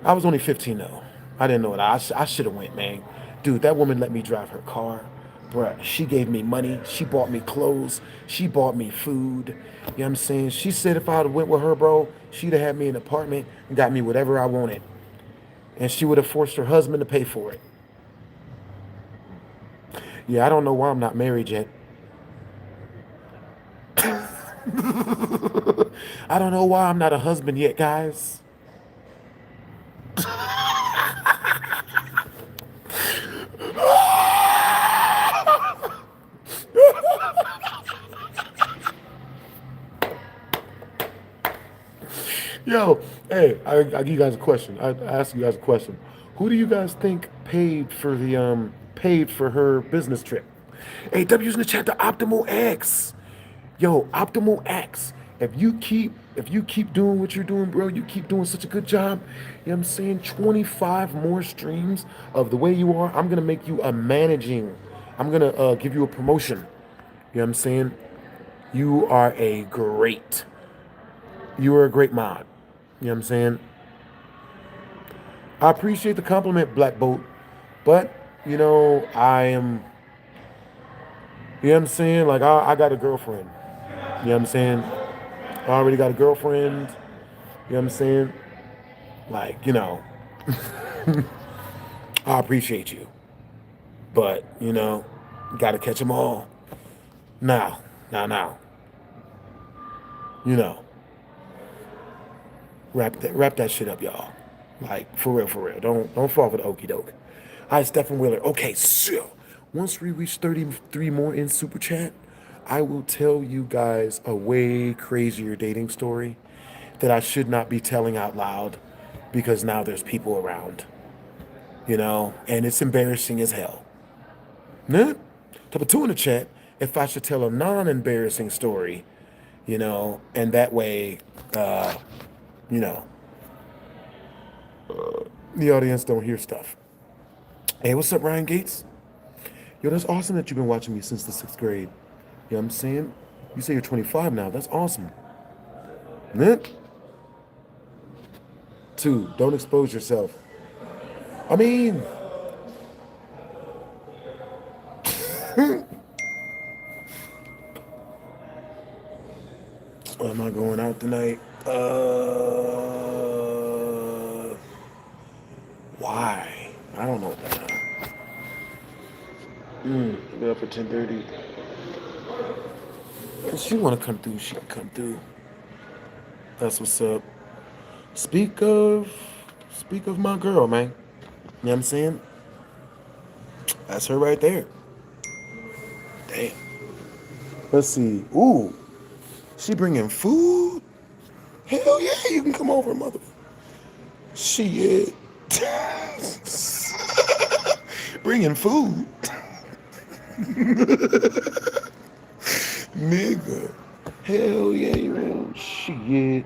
Speaker 1: I was only 15 though. I didn't know it. I should have went, man. Dude, that woman let me drive her car. Bruh, she gave me money. She bought me clothes. She bought me food. You know what I'm saying? She said if I would have went with her, bro, she'd have had me an apartment and got me whatever I wanted. And she would have forced her husband to pay for it. Yeah, I don't know why I'm not married yet. I don't know why I'm not a husband yet, guys. Yo, hey, I give you guys a question. I ask you guys a question. Who do you guys think paid for her business trip? Hey, W's in the chat. The Optimal X. Yo, Optimal X. If you keep doing what you're doing, bro, you keep doing such a good job. You know what I'm saying? 25 more streams of the way you are. I'm gonna make you a managing. I'm gonna give you a promotion. You know what I'm saying? You are a great. You are a great mod. You know what I'm saying? I appreciate the compliment, Black Boat, but you know, I am. You know what I'm saying? Like I got a girlfriend. You know what I'm saying? I already got a girlfriend. You know what I'm saying? Like, you know, I appreciate you. But, you know, gotta catch them all. Now. You know, wrap that shit up, y'all. Like, for real. Don't fall for the okie doke. Hi, Stephen Wheeler. Okay, so once we reach 33 more in Super Chat, I will tell you guys a way crazier dating story that I should not be telling out loud because now there's people around, you know, and it's embarrassing as hell. Nah? Type of two in the chat if I should tell a non-embarrassing story, you know, and that way, you know, the audience don't hear stuff. Hey, what's up, Ryan Gates? Yo, that's awesome that you've been watching me since the 6th grade. You know what I'm saying? You say you're 25 now. That's awesome. Nah? 2, don't expose yourself. I mean, am I going out tonight? Why? I don't know. Be up for 10:30. If she want to come through, she can come through. That's what's up. Speak of my girl, man. You know what I'm saying? That's her right there. Damn. Let's see. Ooh, she bringing food? Hell yeah, you can come over, mother. Shit. Bringing food. Nigga. Hell yeah, you man. Shit.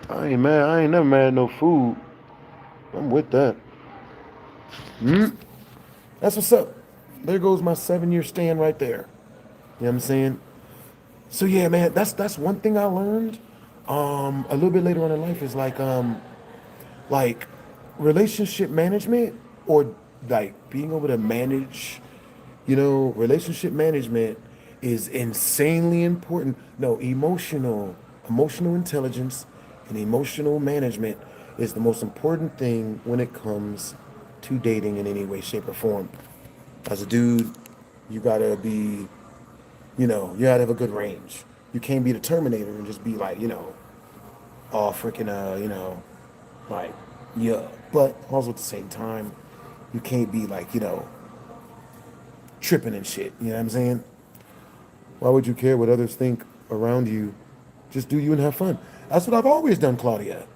Speaker 1: I ain't mad. I ain't never mad at no food. I'm with that. That's what's up. There goes my 7-year stand right there. You know what I'm saying? So yeah, man, that's one thing I learned. A little bit later on in life is like relationship management or like being able to manage, you know, relationship management is insanely important. No, emotional intelligence and emotional management is the most important thing when it comes to dating in any way, shape, or form. As a dude, you gotta be, you know, you gotta have a good range. You can't be the Terminator and just be like, you know, all freaking, you know, like, yeah. But also at the same time, you can't be like, you know, tripping and shit. You know what I'm saying? Why would you care what others think around you? Just do you and have fun. That's what I've always done, Claudia.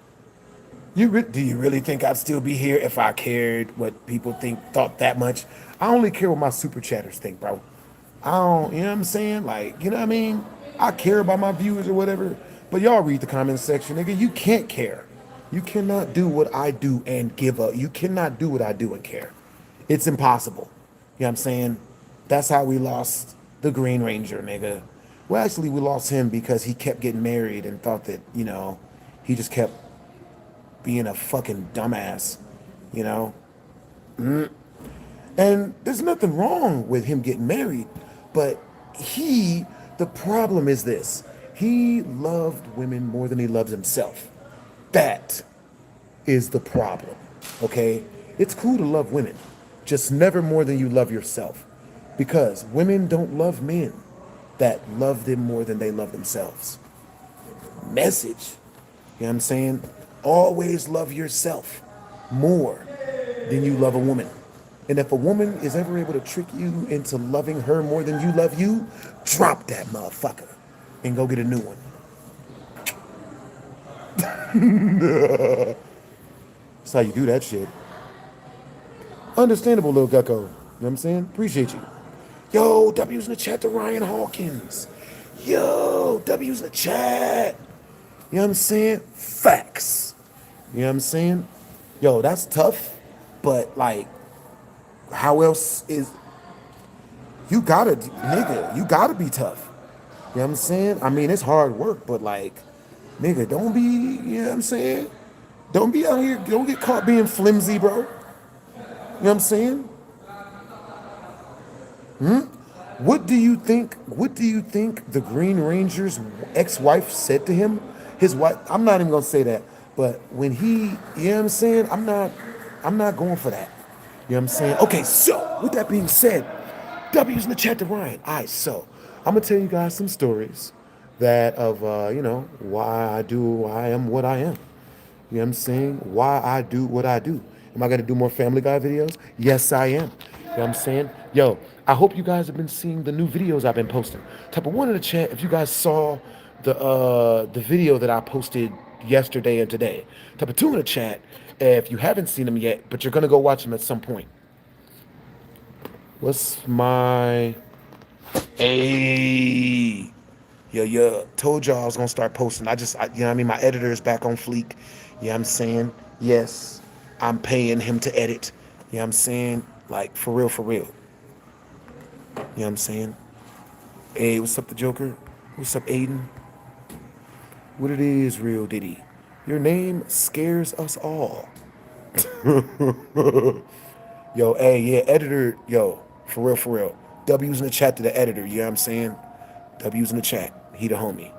Speaker 1: Do you really think I'd still be here if I cared what people thought that much? I only care what my super chatters think, bro. I don't, you know what I'm saying? Like, you know what I mean? I care about my viewers or whatever, but y'all read the comment section, nigga. You can't care. You cannot do what I do and give up. You cannot do what I do and care. It's impossible. You know what I'm saying? That's how we lost the Green Ranger, nigga. Well, actually, we lost him because he kept getting married and thought that, he just kept being a fucking dumbass, you know? And there's nothing wrong with him getting married, but the problem is this. He loved women more than he loves himself. That is the problem, okay? It's cool to love women, just never more than you love yourself. Because women don't love men that love them more than they love themselves. Message. You know what I'm saying? Always love yourself more than you love a woman. And if a woman is ever able to trick you into loving her more than you love you, drop that motherfucker and go get a new one. That's how you do that shit. Understandable, little gecko. You know what I'm saying? Appreciate you. Yo, W's in the chat to Ryan Hawkins. Yo, W's in the chat. You know what I'm saying? Facts. You know what I'm saying? Yo, that's tough, but like, how else is you gotta be tough. You know what I'm saying? I mean, it's hard work, but like, nigga, don't be, you know what I'm saying? Don't be out here, don't get caught being flimsy, bro. You know what I'm saying? What do you think the Green Ranger's ex-wife said to him? His wife, I'm not even gonna say that, but when he, you know what I'm saying? I'm not going for that. You know what I'm saying? Okay, so with that being said, W's in the chat to Ryan. All right, so I'm gonna tell you guys some stories that of why I am what I am. You know what I'm saying? Why I do what I do. Am I gonna do more Family Guy videos? Yes, I am. You know what I'm saying? Yo, I hope you guys have been seeing the new videos I've been posting. Type of one in the chat if you guys saw the video that I posted yesterday and today. Type of two in the chat if you haven't seen them yet, but you're gonna go watch them at some point. What's my a yeah, told y'all I was gonna start posting. You know what I mean? My editor is back on fleek. You know what I'm saying? Yes, I'm paying him to edit. You know what I'm saying? Like, for real, for real. You know what I'm saying? Hey, what's up, the Joker? What's up, Aiden? What it is, real Diddy? Your name scares us all. Yo, hey, yeah, editor, yo, for real, for real. W's in the chat to the editor, you know what I'm saying? W's in the chat. He the homie.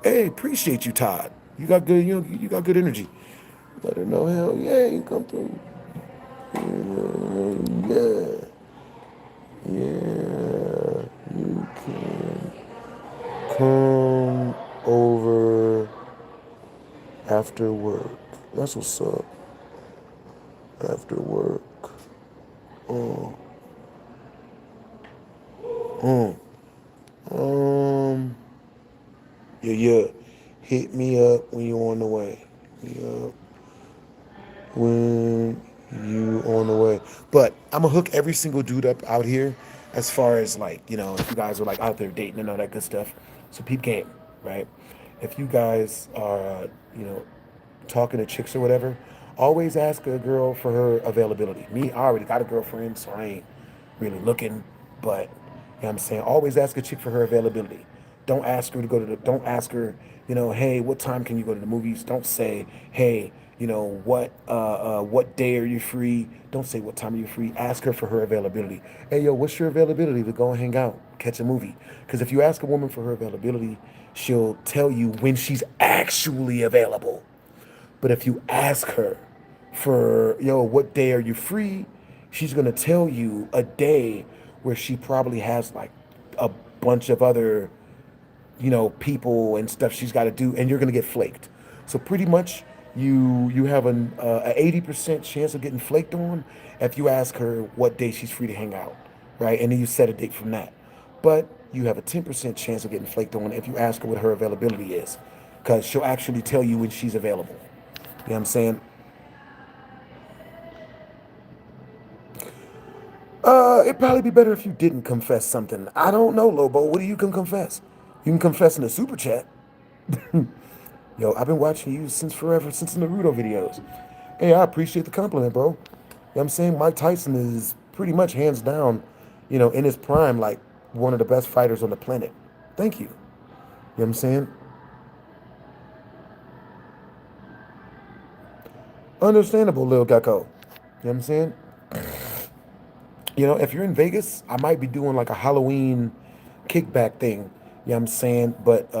Speaker 1: Hey, appreciate you, Todd. You got good, you got good energy. Let her know, hell yeah, you come through. Yeah. Yeah. You can come over after work. That's what's up. After work. Oh. Yeah. Hit me up when you're on the way. Hit me up when you on the way. But I'm gonna hook every single dude up out here as far as like, if you guys are like out there dating and all that good stuff. So peep game, right? If you guys are, talking to chicks or whatever, always ask a girl for her availability. Me, I already got a girlfriend, so I ain't really looking, but you know what I'm saying? Always ask a chick for her availability. Don't ask her to don't ask her, hey, what time can you go to the movies? Don't say, hey, what day are you free? Don't say what time are you free. Ask her for her availability. Hey, yo, what's your availability to go and hang out, catch a movie? Because if you ask a woman for her availability, she'll tell you when she's actually available. But if you ask her for, what day are you free? She's going to tell you a day where she probably has like a bunch of other, people and stuff she's got to do, and you're going to get flaked. So pretty much you have an 80% chance of getting flaked on if you ask her what day she's free to hang out, right? And then you set a date from that. But you have a 10% chance of getting flaked on if you ask her what her availability is, because she'll actually tell you when she's available. You know what I'm saying? It'd probably be better if you didn't confess something. I don't know, Lobo. What do you can confess? You can confess in the super chat. Yo, I've been watching you since forever, since the Naruto videos. Hey, I appreciate the compliment, bro. You know what I'm saying? Mike Tyson is pretty much hands down, in his prime, like one of the best fighters on the planet. Thank you. You know what I'm saying? Understandable, Lil Gecko. You know what I'm saying? If you're in Vegas, I might be doing like a Halloween kickback thing. You know what I'm saying? But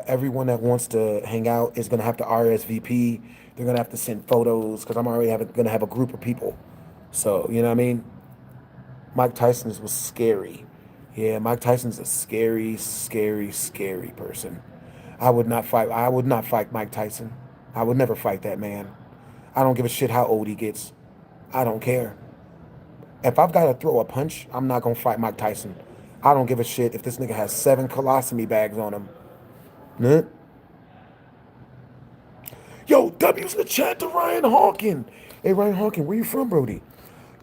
Speaker 1: everyone that wants to hang out is going to have to RSVP. They're going to have to send photos because I'm already going to have a group of people. So, you know what I mean? Mike Tyson's was scary. Yeah, Mike Tyson's a scary, scary, scary person. I would not fight Mike Tyson. I would never fight that man. I don't give a shit how old he gets. I don't care. If I've got to throw a punch, I'm not gonna fight Mike Tyson. I don't give a shit if this nigga has 7 colostomy bags on him. Huh? Yo, W's in the chat to Ryan Hawkins. Hey, Ryan Hawkins, where you from, Brody?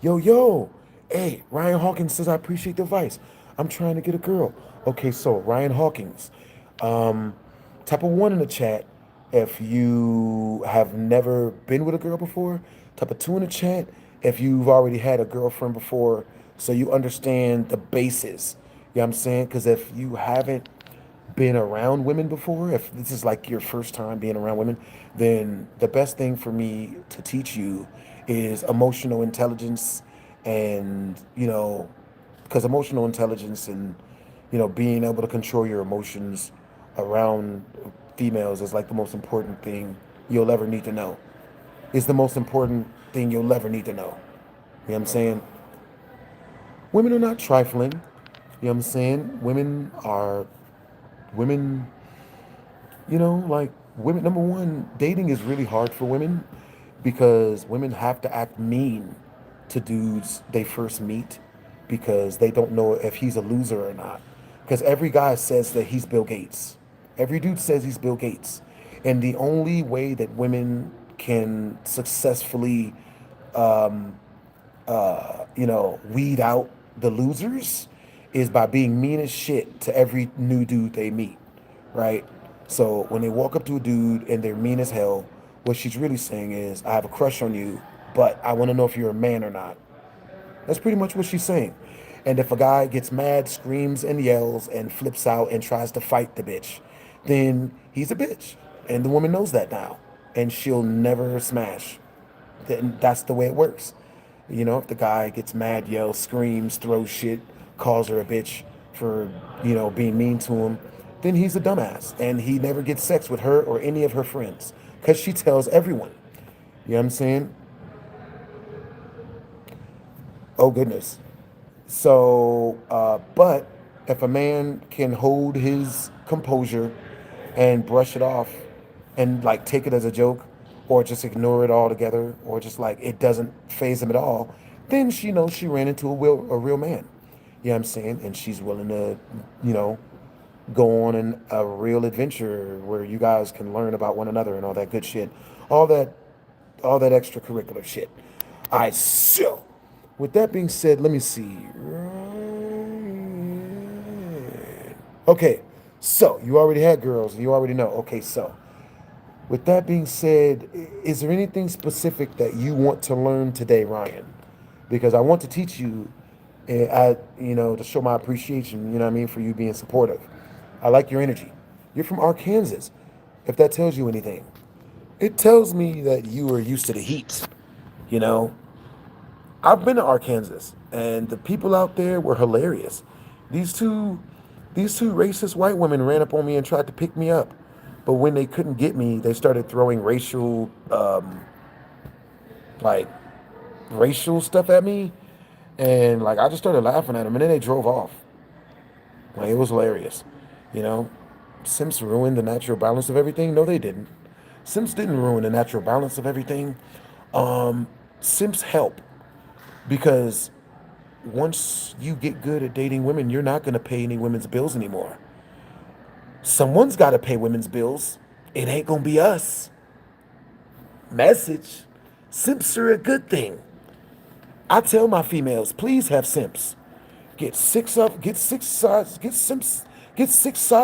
Speaker 1: Yo. Hey, Ryan Hawkins says, I appreciate the advice. I'm trying to get a girl. Okay, so Ryan Hawkins, type of 1 in the chat if you have never been with a girl before. Type of 2 in the chat if you've already had a girlfriend before, so you understand the basis. You know what I'm saying? Because if you haven't been around women before, if this is like your first time being around women, then the best thing for me to teach you is emotional intelligence. And, because emotional intelligence and, being able to control your emotions around females is like the most important thing you'll ever need to know. It's the most important thing you'll ever need to know. You know what I'm saying? Women are not trifling. You know what I'm saying? Women, like women, number one, dating is really hard for women because women have to act mean to dudes they first meet because they don't know if he's a loser or not. Because every guy says that he's Bill Gates. Every dude says he's Bill Gates. And the only way that women can successfully, weed out the losers is by being mean as shit to every new dude they meet, right? So when they walk up to a dude and they're mean as hell, what she's really saying is, I have a crush on you, but I want to know if you're a man or not. That's pretty much what she's saying. And if a guy gets mad, screams and yells and flips out and tries to fight the bitch, then he's a bitch. And the woman knows that now. And she'll never smash. That's the way it works. If the guy gets mad, yells, screams, throws shit, calls her a bitch for, being mean to him, then he's a dumbass. And he never gets sex with her or any of her friends. Because she tells everyone. You know what I'm saying? Oh, goodness. So, but if a man can hold his composure and brush it off and like take it as a joke or just ignore it altogether or just like it doesn't phase him at all, then she knows she ran into a real man. You know what I'm saying? And she's willing to, go on a real adventure where you guys can learn about one another and all that good shit. All that extracurricular shit. All right, so with that being said, let me see. Okay, so you already had girls, and you already know. Okay, so with that being said, is there anything specific that you want to learn today, Ryan? Because I want to teach you, to show my appreciation. You know what I mean, for you being supportive. I like your energy. You're from Arkansas. If that tells you anything, it tells me that you are used to the heat. You know, I've been to Arkansas, and the people out there were hilarious. These two, these two racist white women ran up on me and tried to pick me up, but when they couldn't get me, they started throwing like racial stuff at me, and like I just started laughing at them, and then they drove off. Like it was hilarious, you know. Simps ruined the natural balance of everything. No, they didn't. Simps didn't ruin the natural balance of everything. Simps help because once you get good at dating women, you're not going to pay any women's bills anymore. Someone's got to pay women's bills. It ain't going to be us. Message. Simps are a good thing. I tell my females, please have simps. Get six side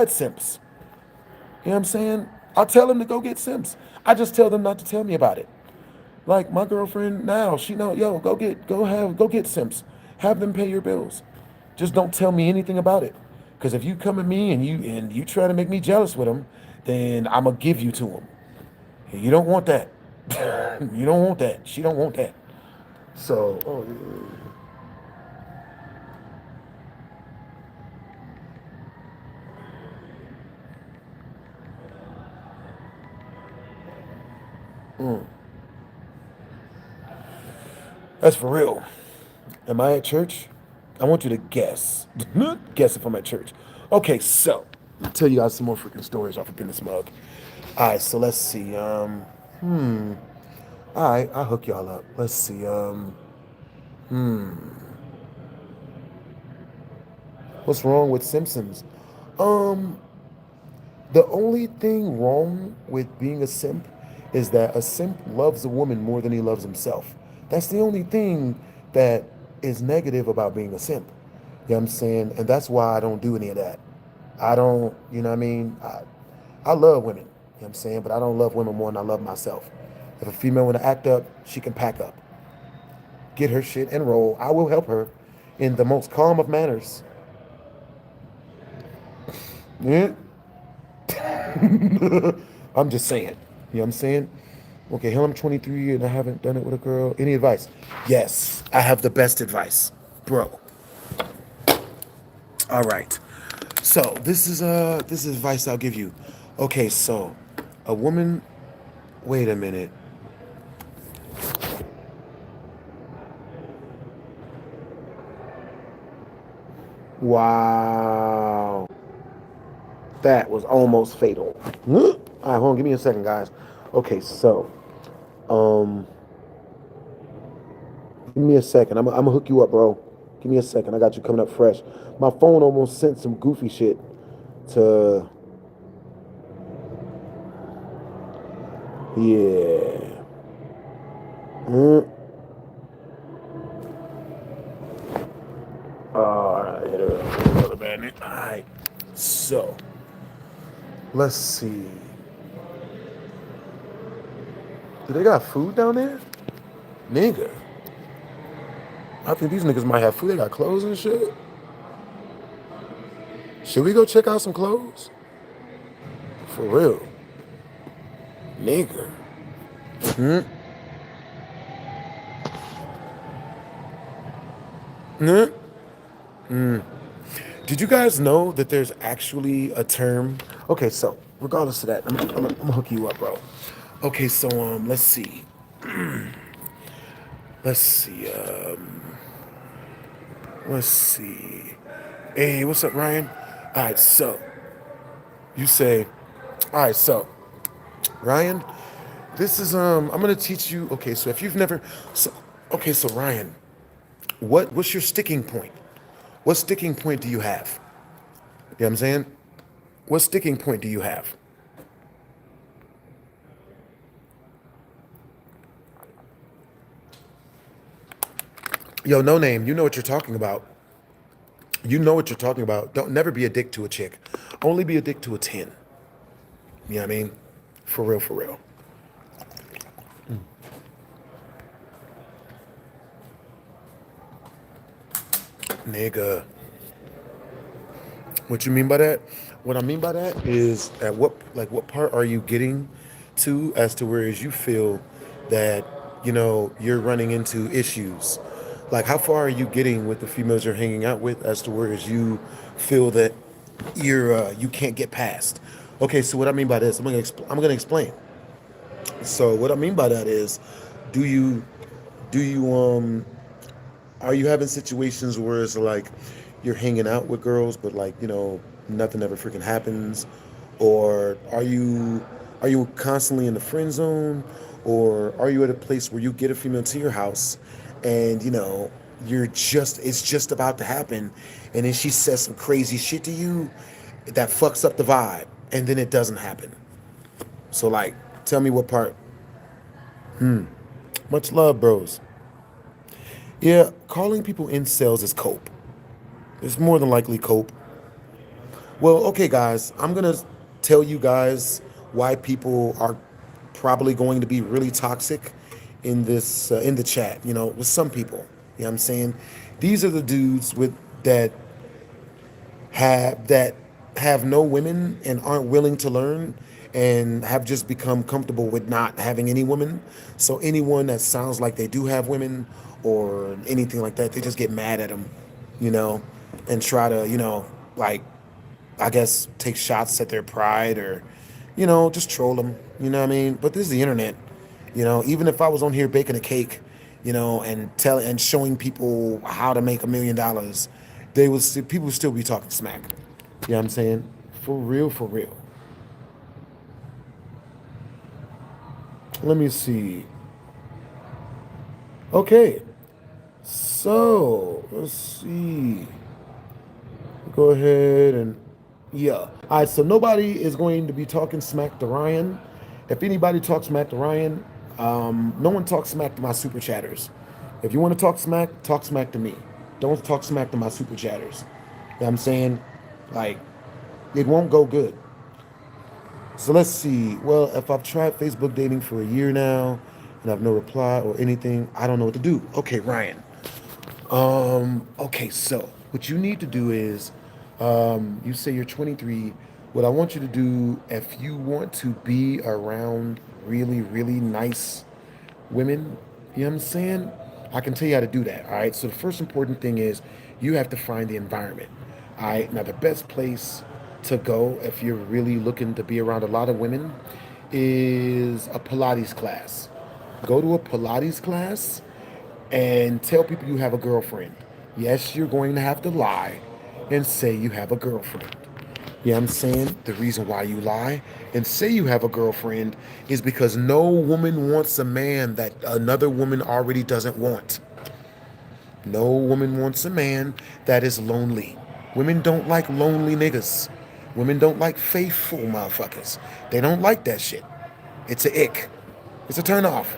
Speaker 1: simps. You know what I'm saying? I'll tell them to go get Sims. I just tell them not to tell me about it. Like my girlfriend now, she know, yo, go get Sims. Have them pay your bills. Just don't tell me anything about it. Because if you come at me and you try to make me jealous with them, then I'm gonna give you to them. You don't want that. You don't want that. She don't want that. So, oh, that's for real. Am I at church? I want you to guess. Guess if I'm at church. Okay, so I'll tell you guys some more freaking stories off of Goodness Mug. All right, so let's see. All right, I'll hook y'all up. Let's see. What's wrong with Simpsons? Um, the only thing wrong with being a simp is that a simp loves a woman more than he loves himself. That's the only thing that is negative about being a simp. You know what I'm saying? And that's why I don't do any of that. I don't, you know what I mean? I love women, you know what I'm saying? But I don't love women more than I love myself. If a female want to act up, she can pack up, get her shit and roll. I will help her in the most calm of manners. Yeah. I'm just saying. You know what I'm saying? Okay, hell, I'm 23 and I haven't done it with a girl. Any advice? Yes, I have the best advice, bro. All right. So this is advice I'll give you. Okay, so a woman. Wait a minute. Wow. That was almost fatal. All right, hold on. Give me a second, guys. Okay, so, um, give me a second. I'm gonna hook you up, bro. Give me a second. I got you coming up fresh. My phone almost sent some goofy shit to. Yeah. Mm. All right. All right. So, let's see. Do they got food down there? Nigga. I think these niggas might have food. They got clothes and shit. Should we go check out some clothes? For real. Nigga. Hmm? Hmm? Did you guys know that there's actually a term? Okay, so regardless of that, I'm gonna hook you up, bro. Okay, so let's see. Let's see. Let's see. Hey, what's up, Ryan? All right, so you say, all right, so Ryan, this is I'm gonna teach you. Okay, so if you've never, so okay, so Ryan, what's your sticking point? What sticking point do you have? You know what I'm saying? What sticking point do you have? Yo, no name. You know what you're talking about. You know what you're talking about. Don't never be a dick to a chick. Only be a dick to a 10. You know what I mean? For real, for real. Nigga. What you mean by that? What I mean by that is at what part are you getting to as to whereas you feel that, you're running into issues? Like how far are you getting with the females you're hanging out with as to whereas you feel that you can't get past? Okay, so what I mean by this, I'm gonna explain. So what I mean by that is, do you do you are you having situations where it's like you're hanging out with girls, but like nothing ever freaking happens, or are you constantly in the friend zone, or are you at a place where you get a female to your house, and it's just about to happen, and then she says some crazy shit to you that fucks up the vibe, and then it doesn't happen. So like, tell me what part. Much love, bros. Yeah, calling people incels is cope. It's more than likely cope. Well, okay, guys, I'm gonna tell you guys why people are probably going to be really toxic in the chat. With some people. You know what I'm saying? These are the dudes that that have no women and aren't willing to learn and have just become comfortable with not having any women. So anyone that sounds like they do have women or anything like that, they just get mad at them, you know, and try to, like, I guess take shots at their pride or, just troll them. You know what I mean? But this is the internet. Even if I was on here baking a cake, and showing people how to make $1 million, people would still be talking smack. You know what I'm saying? For real, for real. Let me see. Okay. So, let's see. Go ahead and, yeah. All right, so nobody is going to be talking smack to Ryan. If anybody talks smack to Ryan, no one talks smack to my super chatters. If you want to talk smack to me. Don't talk smack to my super chatters. You know what I'm saying? Like, it won't go good. So let's see. Well, if I've tried Facebook dating for a year now and I've no reply or anything, I don't know what to do. Okay, Ryan. Okay, so what you need to do is, you say you're 23. What I want you to do, if you want to be around really, really nice women, you know what I'm saying? I can tell you how to do that. All right. So the first important thing is you have to find the environment. All right. Now, the best place to go if you're really looking to be around a lot of women is a Pilates class. Go to a Pilates class and tell people you have a girlfriend. Yes, you're going to have to lie and say you have a girlfriend. You know what I'm saying? The reason why you lie and say you have a girlfriend is because no woman wants a man that another woman already doesn't want. No woman wants a man that is lonely. Women don't like lonely niggas. Women don't like faithful motherfuckers. They don't like that shit. It's a ick. It's a turn off.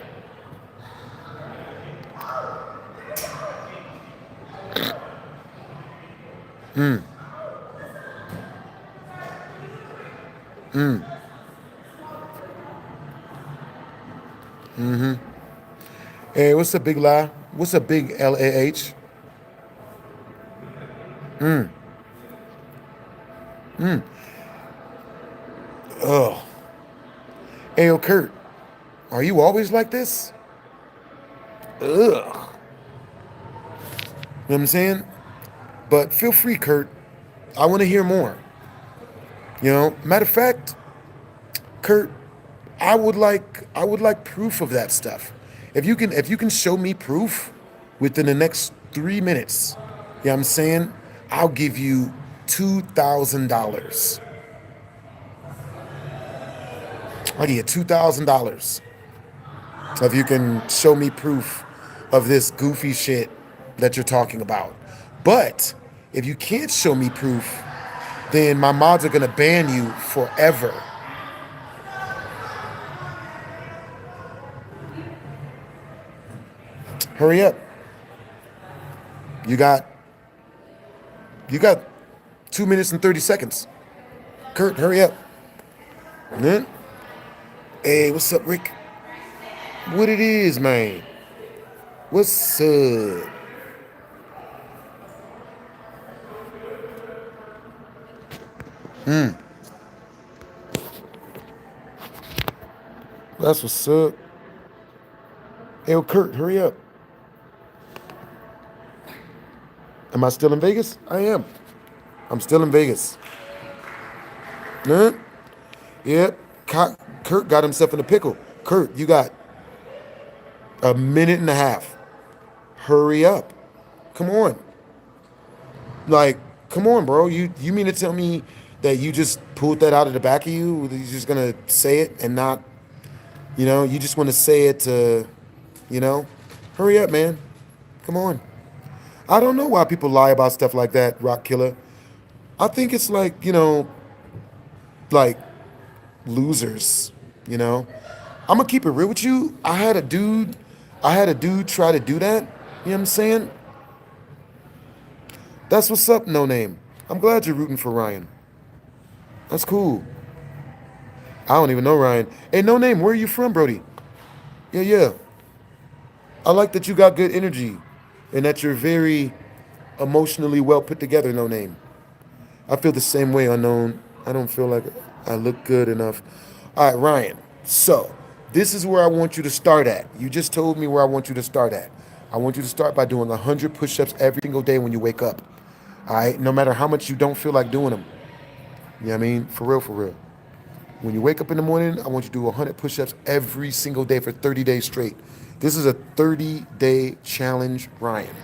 Speaker 1: Hey, what's a big lie? What's a big LAH? Ugh. Hey, yo, Kurt, are you always like this? Ugh. You know what I'm saying? But feel free, Kurt. I want to hear more. Matter of fact, Kurt, I would like proof of that stuff. If you can show me proof within the next 3 minutes, you know what I'm saying? I'll give you $2,000. I'll give you $2,000 if you can show me proof of this goofy shit that you're talking about. But if you can't show me proof, then my mods are gonna ban you forever. Hurry up. You got you got 2 minutes and 30 seconds. Kurt, hurry up. Man. Hey, what's up, Rick? What it is, man? What's up? That's what's up. Hey, yo, Kurt, hurry up. Am I still in Vegas? I am. I'm still in Vegas. Huh? Yep. Kurt got himself in a pickle. Kurt, you got a minute and a half. Hurry up. Come on. Like, come on, bro. You mean to tell me that you just pulled that out of the back of you? You're just gonna say it and not, you just want to say it to, you know? Hurry up, man. Come on. I don't know why people lie about stuff like that, Rock Killer. I think it's like losers, I'm gonna keep it real with you. I had a dude try to do that. You know what I'm saying? That's what's up, No Name. I'm glad you're rooting for Ryan. That's cool. I don't even know Ryan. Hey, no name. Where are you from, Brody? Yeah, yeah. I like that you got good energy and that you're very emotionally well put together, no name. I feel the same way, unknown. I don't feel like I look good enough. All right, Ryan. So, this is where I want you to start at. You just told me where I want you to start at. I want you to start by doing 100 push ups every single day when you wake up. All right, no matter how much you don't feel like doing them. You know what I mean? For real, for real. When you wake up in the morning, I want you to do 100 push-ups every single day for 30 days straight. This is a 30-day challenge, Ryan.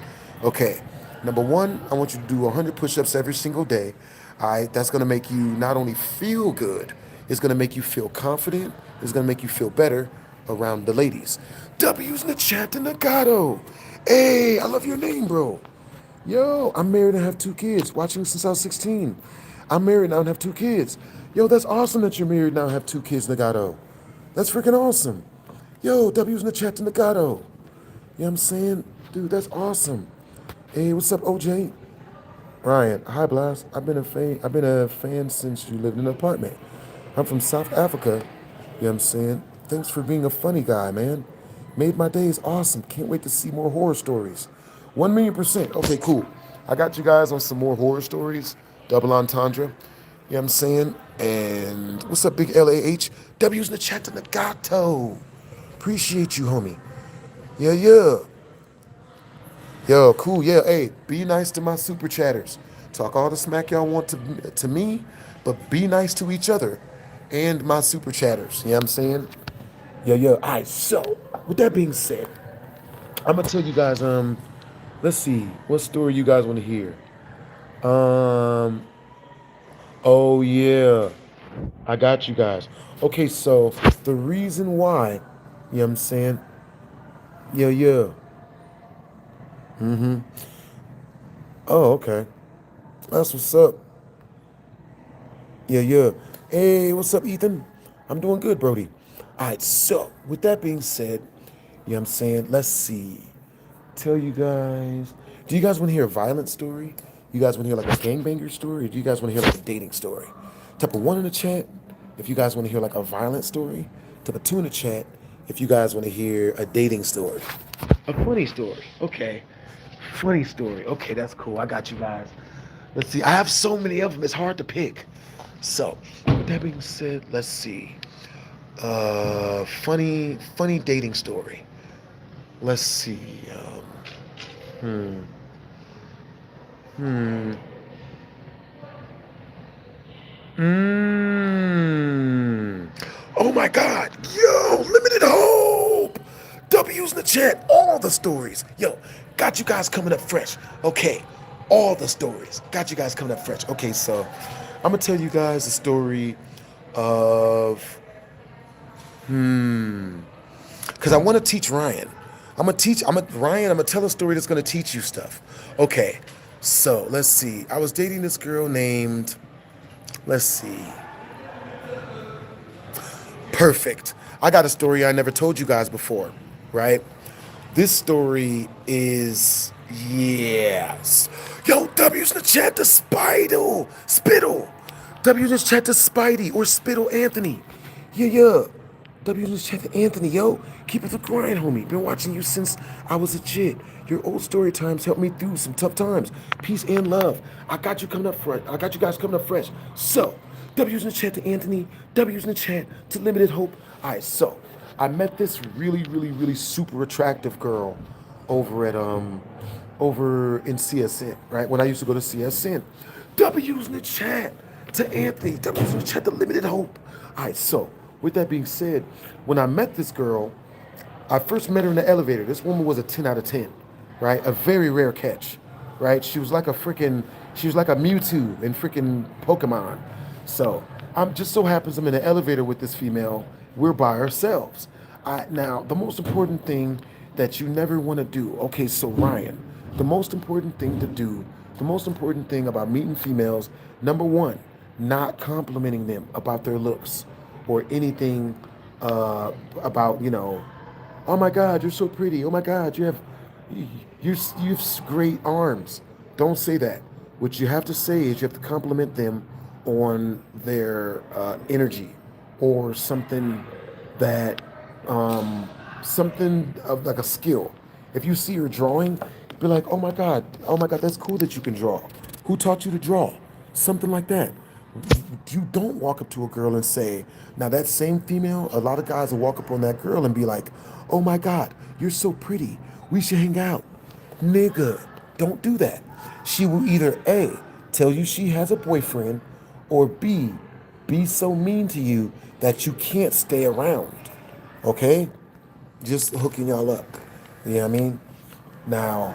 Speaker 1: Okay, number one, I want you to do 100 push-ups every single day. All right, that's gonna make you not only feel good, it's gonna make you feel confident, it's gonna make you feel better around the ladies. W's in the chat to Nagato. Hey, I love your name, bro. Yo, I'm married and have 2 kids. Watching since I was 16. I'm married now and have 2 kids. Yo, that's awesome that you're married now and have 2 kids, Nagato. That's freaking awesome. Yo, W's in the chat to Nagato. You know what I'm saying? Dude, that's awesome. Hey, what's up, OJ? Ryan, hi Blast. I've been a fan since you lived in an apartment. I'm from South Africa. You know what I'm saying? Thanks for being a funny guy, man. Made my days awesome. Can't wait to see more horror stories. 1,000,000%. Okay, cool. I got you guys on some more horror stories. Double entendre. You know what I'm saying? And what's up, big LAH? W's in the chat to Nagato. Appreciate you, homie. Yeah, yeah. Yo, cool. Yeah, hey, be nice to my super chatters. Talk all the smack y'all want to me, but be nice to each other and my super chatters. You know what I'm saying? Yeah, yeah. All right, so with that being said, I'm gonna tell you guys, let's see, what story you guys want to hear? Um, oh yeah, I got you guys. Okay, so the reason why, you know what I'm saying? Yeah, yeah. Oh, okay. That's what's up. Yeah, yeah. Hey, what's up, Ethan? I'm doing good, Brody. All right, so with that being said, you know what I'm saying? Let's see. Tell you guys. Do you guys want to hear a violent story? You guys want to hear like a gangbanger story? Or do you guys want to hear like a dating story? Type a 1 in the chat if you guys want to hear like a violent story. Type a 2 in the chat if you guys want to hear a dating story. A funny story. Okay. Funny story. Okay, that's cool. I got you guys. Let's see. I have so many of them. It's hard to pick. So, with that being said, let's see. Funny dating story. Let's see. Hmm. Hmm. Hmm. Oh my God. Yo, limited hope. W's in the chat. All the stories. Yo, got you guys coming up fresh. Okay. All the stories. Got you guys coming up fresh. Okay, so I'm going to tell you guys the story of, because I want to teach Ryan. Ryan, I'm going to tell a story that's going to teach you stuff. Okay, so let's see. I was dating this girl named, let's see. Perfect. I got a story I never told you guys before, right? This story is, yes. Yo, W's in the chat to Spittle. W's in the chat to Spidey or Spittle Anthony. Yeah, yeah. W's in the chat to Anthony, yo. Keep it the grind, homie. Been watching you since I was a kid. Your old story times helped me through some tough times. Peace and love. I got you coming up fresh. I got you guys coming up fresh. So, W's in the chat to Anthony. W's in the chat to Limited Hope. All right, so I met this really super attractive girl over at over in CSN, right? When I used to go to CSN. W's in the chat to Anthony. W's in the chat to Limited Hope. All right, so with that being said, when I met this girl, I first met her in the elevator. This woman was a 10 out of 10, right? A very rare catch, right? She was like a Mewtwo in freaking Pokemon. So I'm just so happens I'm in the elevator with this female. We're by ourselves. Now, the most important thing that you never want to do. Okay, so Ryan, the most important thing to do, the most important thing about meeting females, number one, not complimenting them about their looks or anything about, oh my God, you're so pretty. Oh my God, you've great arms. Don't say that. What you have to say is you have to compliment them on their energy, or something that, something of like a skill. If you see her drawing, be like, oh my God, that's cool that you can draw. Who taught you to draw? Something like that. You don't walk up to a girl and say, now that same female, a lot of guys will walk up on that girl and be like, oh my God, you're so pretty. We should hang out. Nigga, don't do that. She will either A, tell you she has a boyfriend, or B, be so mean to you that you can't stay around. Okay? Just hooking y'all up. You know what I mean? Now,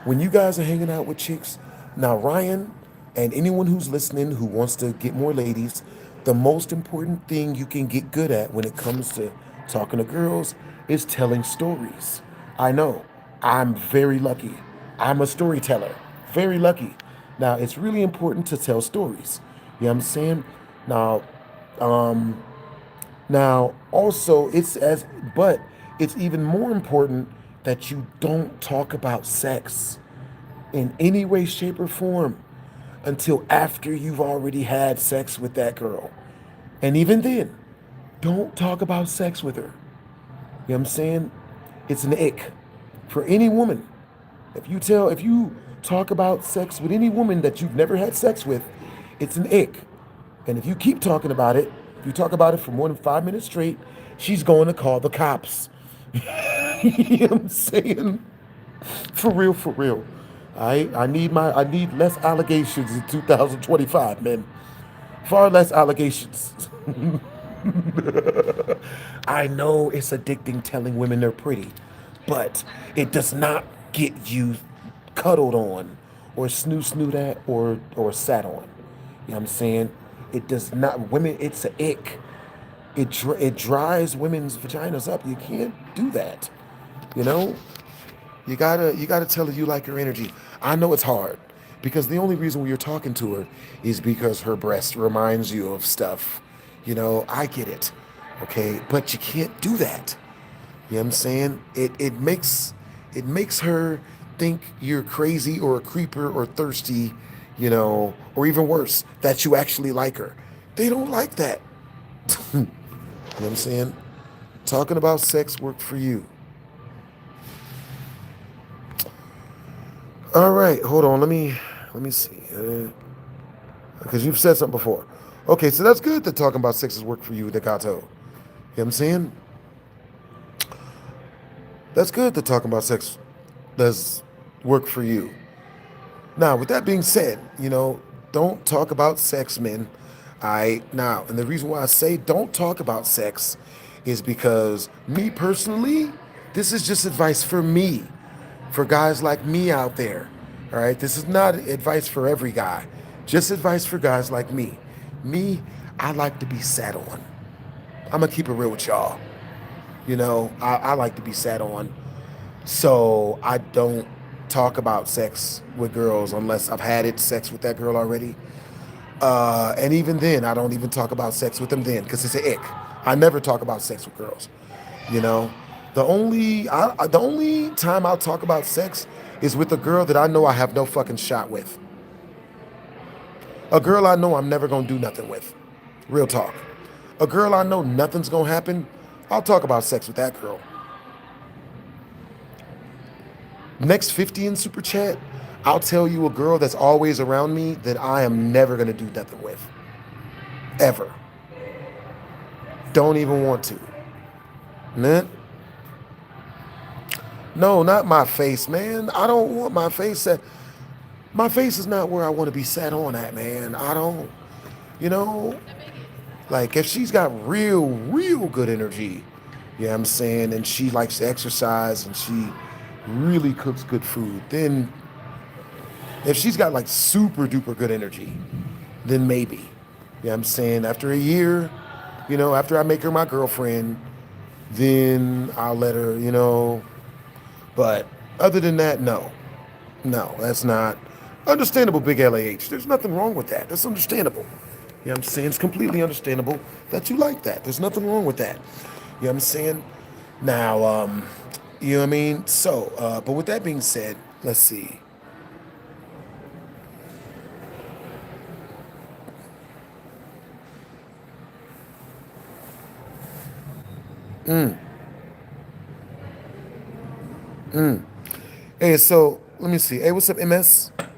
Speaker 1: when you guys are hanging out with chicks, now Ryan and anyone who's listening who wants to get more ladies, the most important thing you can get good at when it comes to talking to girls is telling stories. I know, I'm very lucky. I'm a storyteller, very lucky. Now, it's really important to tell stories. You know what I'm saying? Now, also, but it's even more important that you don't talk about sex in any way, shape, or form until after you've already had sex with that girl. And even then, don't talk about sex with her. You know what I'm saying? It's an ick for any woman. If you talk about sex with any woman that you've never had sex with, it's an ick. And if you keep talking about it, if you talk about it for more than 5 minutes straight, she's going to call the cops. You know what I'm saying? For real, for real. I need less allegations in 2025, man. Far less allegations. I know it's addicting telling women they're pretty, but it does not get you cuddled on or snoot at or sat on. You know what I'm saying? It does not women it's an ick. It dries women's vaginas up. You can't do that. You know? You gotta tell her you like her energy. I know it's hard because the only reason you're talking to her is because her breast reminds you of stuff. You know, I get it. Okay, but you can't do that. You know what I'm saying? It makes her think you're crazy or a creeper or thirsty, or even worse, that you actually like her. They don't like that. You know what I'm saying? Talking about sex worked for you. All right, hold on. Let me see. Because you've said something before. Okay, so that's good that talking about sex has worked for you, Decato. You know what I'm saying? That's good that talking about sex does work for you. Now, with that being said, don't talk about sex, men. Now, and the reason why I say don't talk about sex is because me personally, this is just advice for me, for guys like me out there. All right, this is not advice for every guy, just advice for guys like me. Me, I like to be sat on. I'm gonna keep it real with y'all. I like to be sat on. So I don't talk about sex with girls unless I've had sex with that girl already. And even then, I don't even talk about sex with them then because it's an ick. I never talk about sex with girls. You know, the only time I'll talk about sex is with a girl that I know I have no fucking shot with. A girl I know I'm never gonna do nothing with. Real talk. A girl I know nothing's gonna happen. I'll talk about sex with that girl. Next 50 in super chat, I'll tell you a girl that's always around me that I am never gonna do nothing with. Ever. Don't even want to. Man. No, not my face, man. I don't want my face set. My face is not where I want to be sat on at, man. I don't, you know, like if she's got real, real good energy, you know what I'm saying, and she likes to exercise and she really cooks good food, then if she's got like super duper good energy, then maybe. You know what I'm saying? After a year, after I make her my girlfriend, then I'll let her. But other than that, no. No, that's not understandable, big LAH. There's nothing wrong with that. That's understandable. You know what I'm saying? It's completely understandable that you like that. There's nothing wrong with that. You know what I'm saying? Now, you know what I mean? So, but with that being said, let's see. Mm, mm. Hey, so let me see. Hey, what's up, MS? You know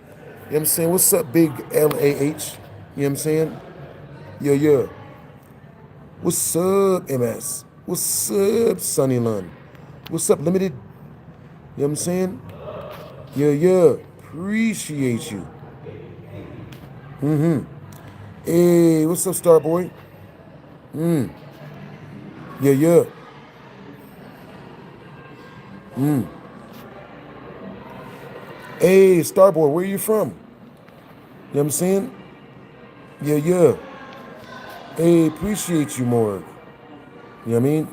Speaker 1: what I'm saying? What's up, big LAH? You know what I'm saying? Yeah, yeah. What's up, MS? What's up, Sunny Lund? What's up, Limited? You know what I'm saying? Yeah, yeah. Appreciate you. Hey, what's up, Starboy? Yeah, yeah. Hey, Starboy, where you from? You know what I'm saying? Yeah, yeah. Hey, appreciate you more. You know what I mean?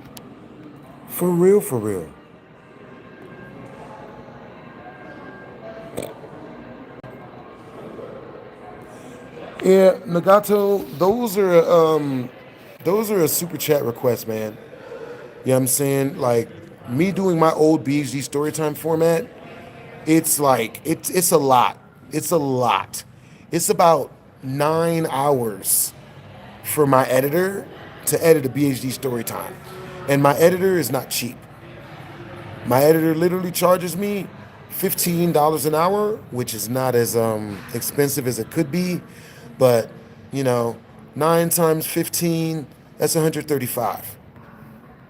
Speaker 1: For real, for real. Yeah, Nagato, those are a super chat request, man. You know what I'm saying? Like me doing my old BHD storytime format, it's like it's a lot. It's a lot. It's about 9 hours for my editor to edit a BHD storytime. And my editor is not cheap. My editor literally charges me $15 an hour, which is not as expensive as it could be, but you know, 9 times 15, that's 135.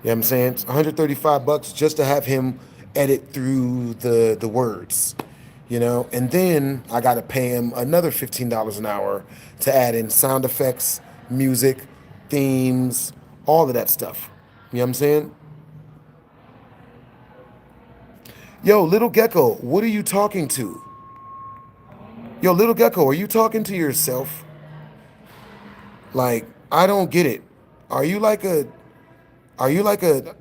Speaker 1: You know what I'm saying? It's 135 bucks just to have him edit through the words, you know? And then I got to pay him another $15 an hour to add in sound effects, music, themes, all of that stuff. You know what I'm saying? Yo, little gecko, what are you talking to? Yo, little gecko, are you talking to yourself? Like, I don't get it. Are you like a Are you like a,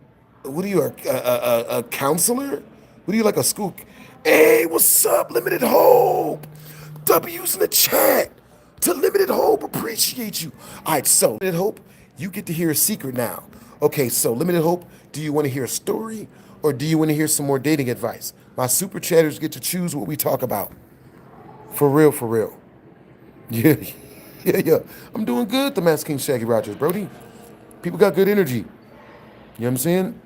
Speaker 1: what are you, a counselor? What are you, like a school? Hey, what's up, Limited Hope? W's in the chat. To Limited Hope, appreciate you. All right, so Limited Hope, you get to hear a secret now. Okay, so Limited Hope, do you want to hear a story or do you want to hear some more dating advice? My super chatters get to choose what we talk about. For real, for real. Yeah, yeah, yeah. I'm doing good, the Mass King Shaggy Rogers, Brody. People got good energy. You know what I'm saying?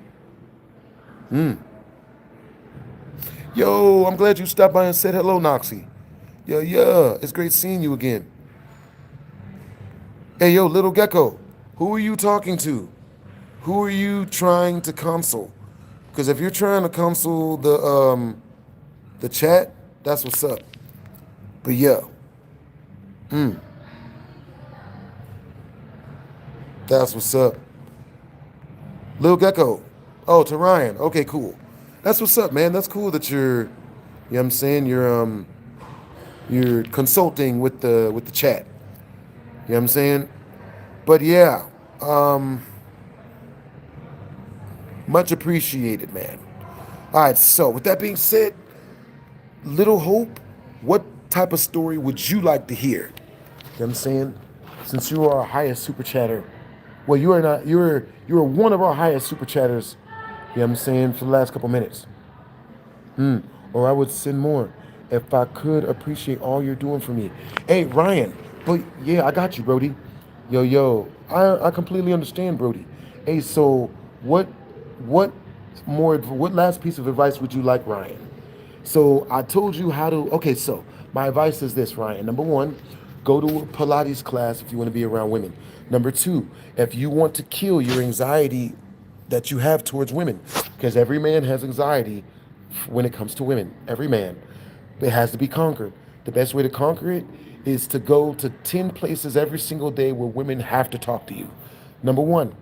Speaker 1: Yo, I'm glad you stopped by and said hello, Noxie. Yeah, yeah, it's great seeing you again. Hey, yo, little gecko, who are you talking to? Who are you trying to console? Because if you're trying to console the chat, that's what's up. But yeah, that's what's up. Little gecko. Oh, to Ryan. Okay, cool. That's what's up, man. That's cool that you're, you know what I'm saying, you're consulting with the chat. You know what I'm saying? But yeah, much appreciated, man. All right, so with that being said, Little Hope, what type of story would you like to hear? You know what I'm saying? Since you are our highest super chatter, well, you are not. You're one of our highest super chatters. You know what I'm saying, for the last couple minutes. Or I would send more if I could appreciate all you're doing for me. Hey, Ryan, but yeah, I got you, Brody. Yo, yo, I completely understand, Brody. Hey, so what what last piece of advice would you like, Ryan? So I told you how to. Okay, so my advice is this, Ryan. Number one, go to a Pilates class if you want to be around women. Number two, if you want to kill your anxiety that you have towards women, because every man has anxiety when it comes to women. Every man, it has to be conquered. The best way to conquer it is to go to 10 places every single day where women have to talk to you. Number one,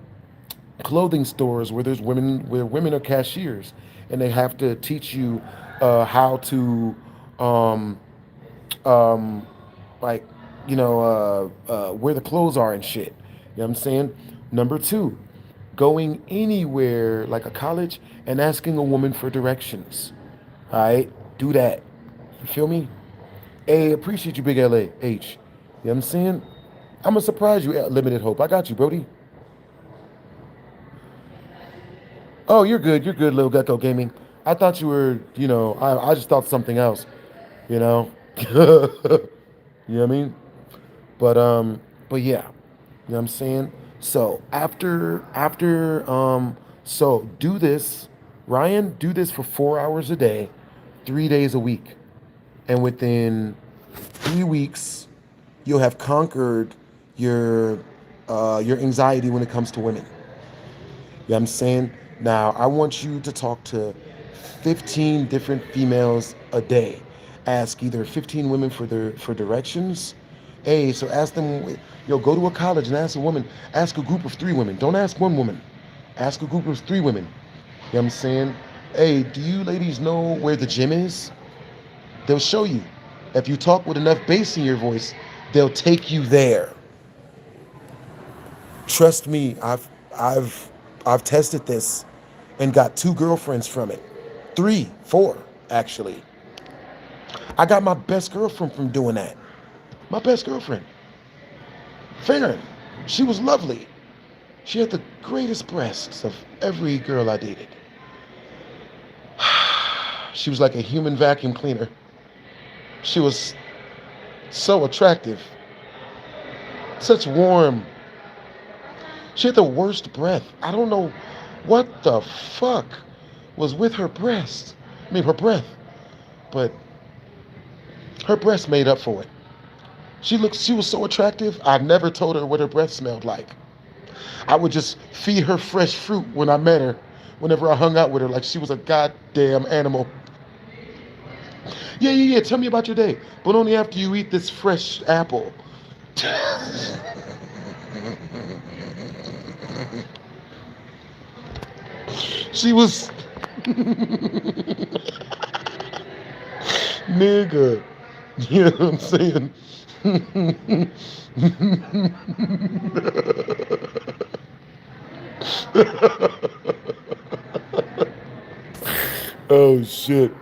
Speaker 1: clothing stores where women are cashiers and they have to teach you how to um, um, like where the clothes are and shit. You know what I'm saying? Number two, going anywhere like a college and asking a woman for directions. All right, do that. You feel me? Hey, appreciate you, big LAH. You know what I'm saying? I'm gonna surprise you at Limited Hope. I got you, Brody. Oh, you're good. You're good, Little Gecko Gaming. I thought you were, I just thought something else, you know? You know what I mean? But yeah, you know what I'm saying? So after So do this, Ryan, do this for 4 hours a day, 3 days a week. And within 3 weeks, you'll have conquered your your anxiety when it comes to women. You know what I'm saying? Now, I want you to talk to 15 different females a day. Ask either 15 women for directions. Hey, so ask them, go to a college and ask a woman, ask a group of 3 women. Don't ask one woman. Ask a group of 3 women. You know what I'm saying? Hey, do you ladies know where the gym is? They'll show you. If you talk with enough bass in your voice, they'll take you there. Trust me, I've tested this and got 2 girlfriends from it. 3, 4, actually. I got my best girlfriend from doing that. My best girlfriend. Farron. She was lovely. She had the greatest breasts of every girl I dated. She was like a human vacuum cleaner. She was so attractive. Such warm. She had the worst breath. I don't know what the fuck was with her breast. I mean, her breath. But her breast made up for it. She was so attractive, I never told her what her breath smelled like. I would just feed her fresh fruit when I met her, whenever I hung out with her, like she was a goddamn animal. Yeah, tell me about your day, but only after you eat this fresh apple. She was... Nigga. You know what I'm saying? Oh shit.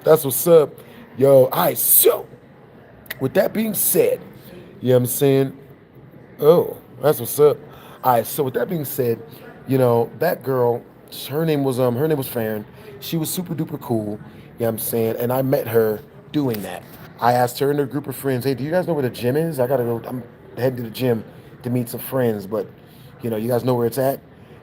Speaker 1: That's what's up. Yo, alright, so with that being said, you know what I'm saying? Oh, that's what's up. Alright, so with that being said, that girl, her name was Farron. She was super duper cool, you know what I'm saying? And I met her doing that. I asked her and her group of friends, hey, do you guys know where the gym is? I'm heading to the gym to meet some friends, but you guys know where it's at?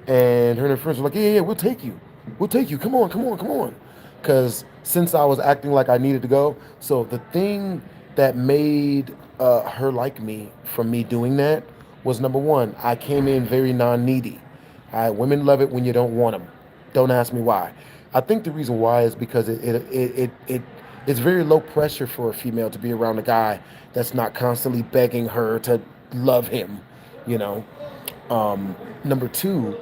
Speaker 1: And her and her friends were like, yeah, we'll take you. We'll take you. Come on, come on, come on. Because since I was acting like I needed to go, so the thing that made her like me from me doing that was number one, I came in very non-needy. Women love it when you don't want them. Don't ask me why. I think the reason why is because it's very low pressure for a female to be around a guy that's not constantly begging her to love him, you know. Number two,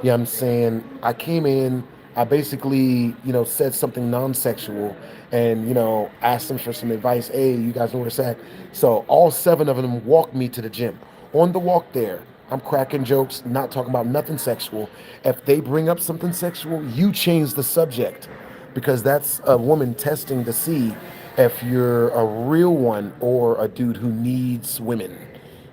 Speaker 1: yeah, I'm saying I came in, I basically, said something non-sexual and, asked them for some advice. Hey, you guys know where it's at. So all 7 of them walked me to the gym. On the walk there, I'm cracking jokes, not talking about nothing sexual. If they bring up something sexual, you change the subject because that's a woman testing to see if you're a real one or a dude who needs women. You know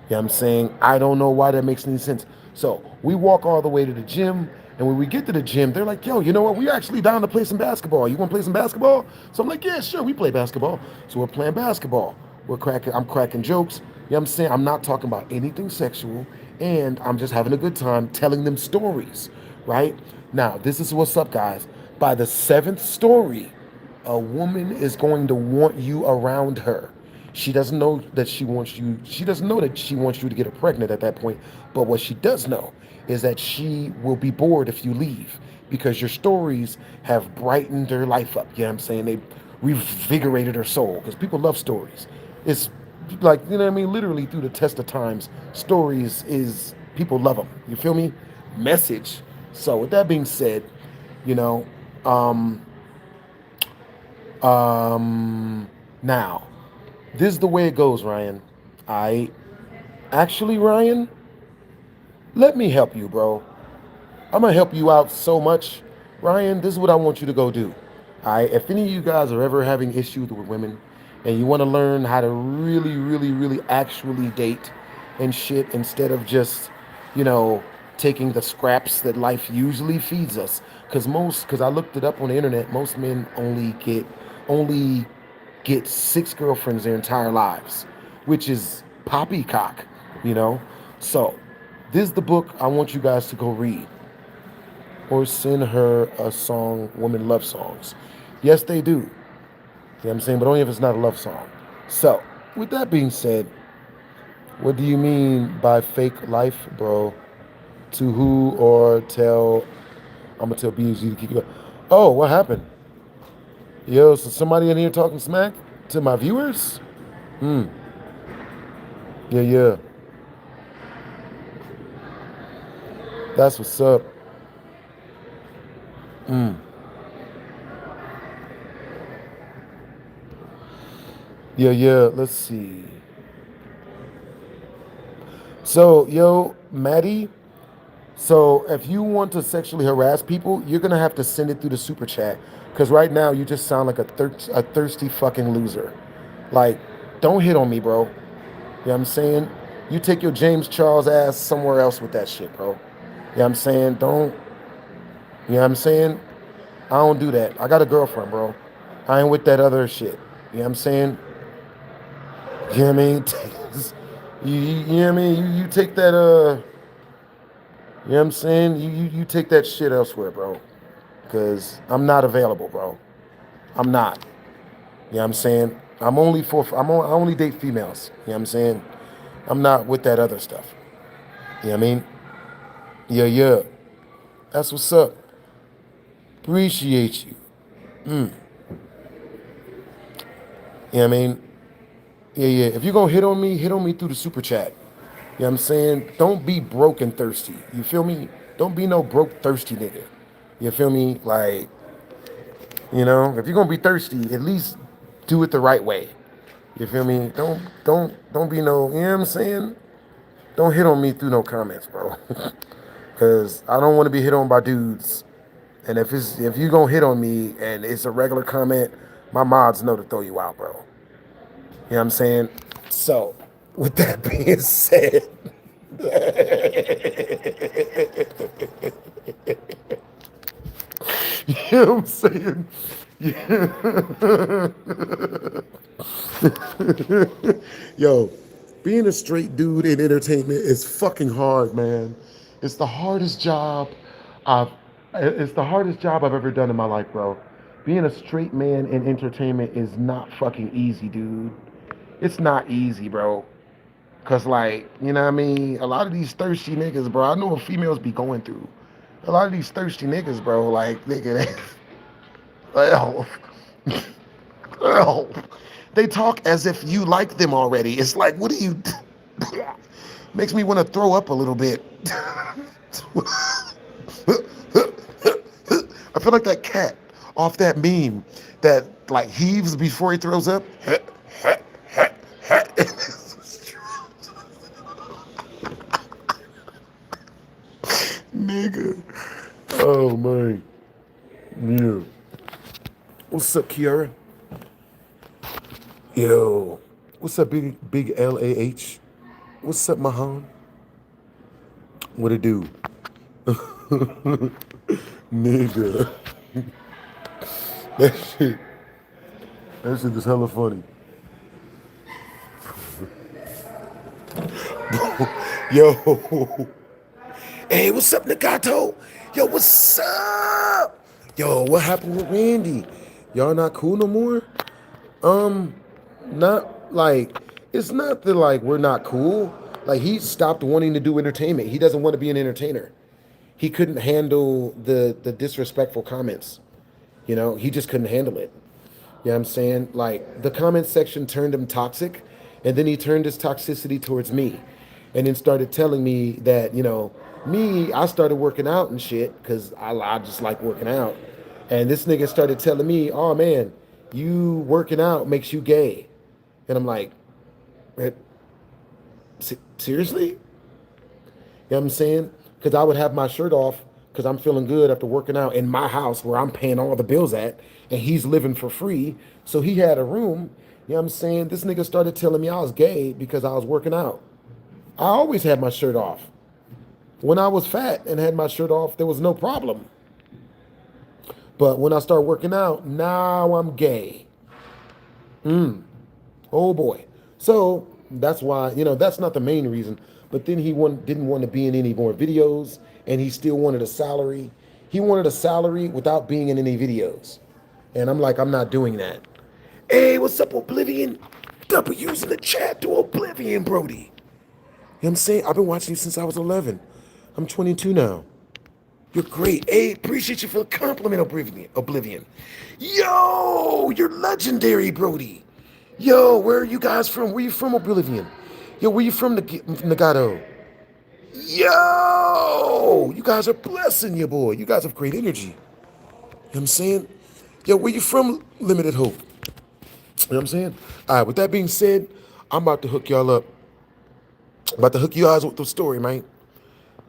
Speaker 1: what I'm saying? I don't know why that makes any sense. So we walk all the way to the gym, and when we get to the gym, they're like, yo, you know what? We're actually down to play some basketball. You want to play some basketball? So I'm like, yeah, sure, we play basketball. So we're playing basketball. I'm cracking jokes. You know what I'm saying? I'm not talking about anything sexual, and I'm just having a good time telling them stories, right? Now, this is what's up, guys. By the 7th story, a woman is going to want you around her. She doesn't know that she wants you. She doesn't know that she wants you to get her pregnant at that point. But what she does know is that she will be bored if you leave because your stories have brightened her life up. You know what I'm saying? They revigorated her soul because people love stories. It's like, you know what I mean? Literally through the test of times, stories is people love them. You feel me? Message. So with that being said, you know, um, now, this is the way it goes, Ryan. Ryan, let me help you, bro. I'm gonna help you out so much. Ryan, this is what I want you to go do. If any of you guys are ever having issues with women and you want to learn how to really, really, really actually date and shit instead of just, you know, taking the scraps that life usually feeds us. Because I looked it up on the internet, most men only get 6 girlfriends their entire lives, which is poppycock, you know. So, this is the book I want you guys to go read. or send her a song, women love songs. Yes, they do. You know what I'm saying? But only if it's not a love song. So, with that being said, what do you mean by fake life, bro? To who or tell? I'm gonna tell BG to keep it up. Oh, what happened? Yo, so somebody in here talking smack to my viewers? Hmm. Yeah, yeah. That's what's up. Hmm. Yeah, yeah. Let's see. So, yo, Maddie. So, if you want to sexually harass people, you're gonna have to send it through the super chat. Cause right now you just sound like a thirsty fucking loser. Like, don't hit on me, bro. You know what I'm saying? You take your James Charles ass somewhere else with that shit, bro. You know what I'm saying? Don't. You know what I'm saying? I don't do that. I got a girlfriend, bro. I ain't with that other shit. You know what I'm saying? You know what I mean? You know what I mean? You take that, you know what I'm saying? You take that shit elsewhere, bro. Because I'm not available, bro. I'm not. You know what I'm saying? I only date females. You know what I'm saying? I'm not with that other stuff. You know what I mean? Yeah, yeah. That's what's up. Appreciate you. You know what I mean? Yeah, yeah. If you're gonna hit on me through the super chat. You know what I'm saying? Don't be broke and thirsty. You feel me? Don't be no broke thirsty nigga. You feel me? Like, you know, if you're gonna be thirsty, at least do it the right way. You feel me? Don't be no, you know what I'm saying? Don't hit on me through no comments, bro. Cause I don't want to be hit on by dudes. And if you gonna hit on me and it's a regular comment, my mods know to throw you out, bro. You know what I'm saying? So, with that being said, you know what I'm saying? Yo, being a straight dude in entertainment is fucking hard, man. It's the hardest job I've it's the hardest job I've ever done in my life, bro. Being a straight man in entertainment is not fucking easy, dude. It's not easy, bro. Cause like, you know what I mean? A lot of these thirsty niggas, bro, I know what females be going through. A lot of these thirsty niggas, bro, like, nigga, well, well, they talk as if you like them already. It's like, what do you? Makes me want to throw up a little bit. I feel like that cat off that meme that like heaves before he throws up. Nigga. Oh man. Yeah. What's up, Kiara? Yo. What's up, big LAH? What's up, Mahan? What it do? Nigga. That shit. That shit is hella funny. Yo. Hey, what's up, Nagato? Yo, what's up? Yo, what happened with Randy? Y'all not cool no more? Not like it's not that like we're not cool. Like he stopped wanting to do entertainment. He doesn't want to be an entertainer. He couldn't handle the disrespectful comments. You know, he just couldn't handle it. You know what I'm saying? Like the comment section turned him toxic, and then he turned his toxicity towards me, and then started telling me that, you know, me, I started working out and shit because I just like working out. And this nigga started telling me, oh man, you working out makes you gay. And I'm like, "Eh, seriously? You know what I'm saying? Because I would have my shirt off because I'm feeling good after working out in my house where I'm paying all the bills at, and he's living for free. So he had a room. You know what I'm saying? This nigga started telling me I was gay because I was working out. I always had my shirt off. When I was fat and had my shirt off, there was no problem. But when I start working out, now I'm gay. Oh boy. So that's why, you know, that's not the main reason. But then he didn't want to be in any more videos, and he still wanted a salary. He wanted a salary without being in any videos. And I'm like, I'm not doing that. Hey, what's up, Oblivion? W's in the chat to Oblivion, Brody. You know what I'm saying? I've been watching you since I was 11. I'm 22 now. You're great. Hey, appreciate you for the compliment, Oblivion. Yo, you're legendary, Brody. Yo, where are you guys from? Where you from, Oblivion? Yo, where you from, Nagato? Yo, you guys are blessing your boy. You guys have great energy. You know what I'm saying? Yo, where you from, Limited Hope? You know what I'm saying? All right, with that being said, I'm about to hook y'all up. I'm about to hook you guys with the story, man. You know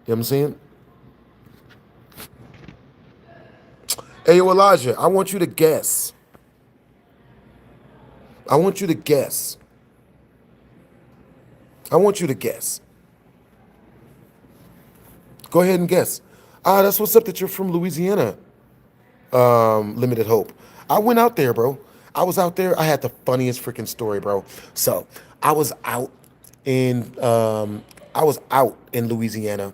Speaker 1: what I'm saying? Hey, yo, Elijah, I want you to guess. I want you to guess. I want you to guess. Go ahead and guess. That's what's up that you're from Louisiana, Limited Hope. I went out there, bro. I was out there. I had the funniest freaking story, bro. So I was out in Louisiana,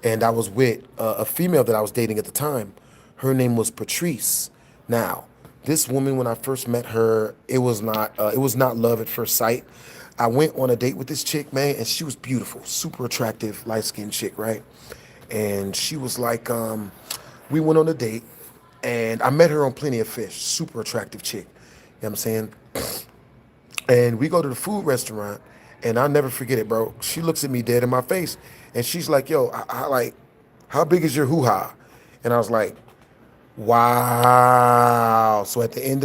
Speaker 1: and I was with a female that I was dating at the time. Her name was Patrice. Now, this woman, when I first met her, it was not love at first sight. I went on a date with this chick, man, and she was beautiful, super attractive, light-skinned chick, right? And she was like, we went on a date, and I met her on Plenty of Fish, super attractive chick, you know what I'm saying? And we go to the food restaurant, and I'll never forget it, bro. She looks at me dead in my face, and she's like, yo, I like, how big is your hoo-ha? And I was like, wow. So at the end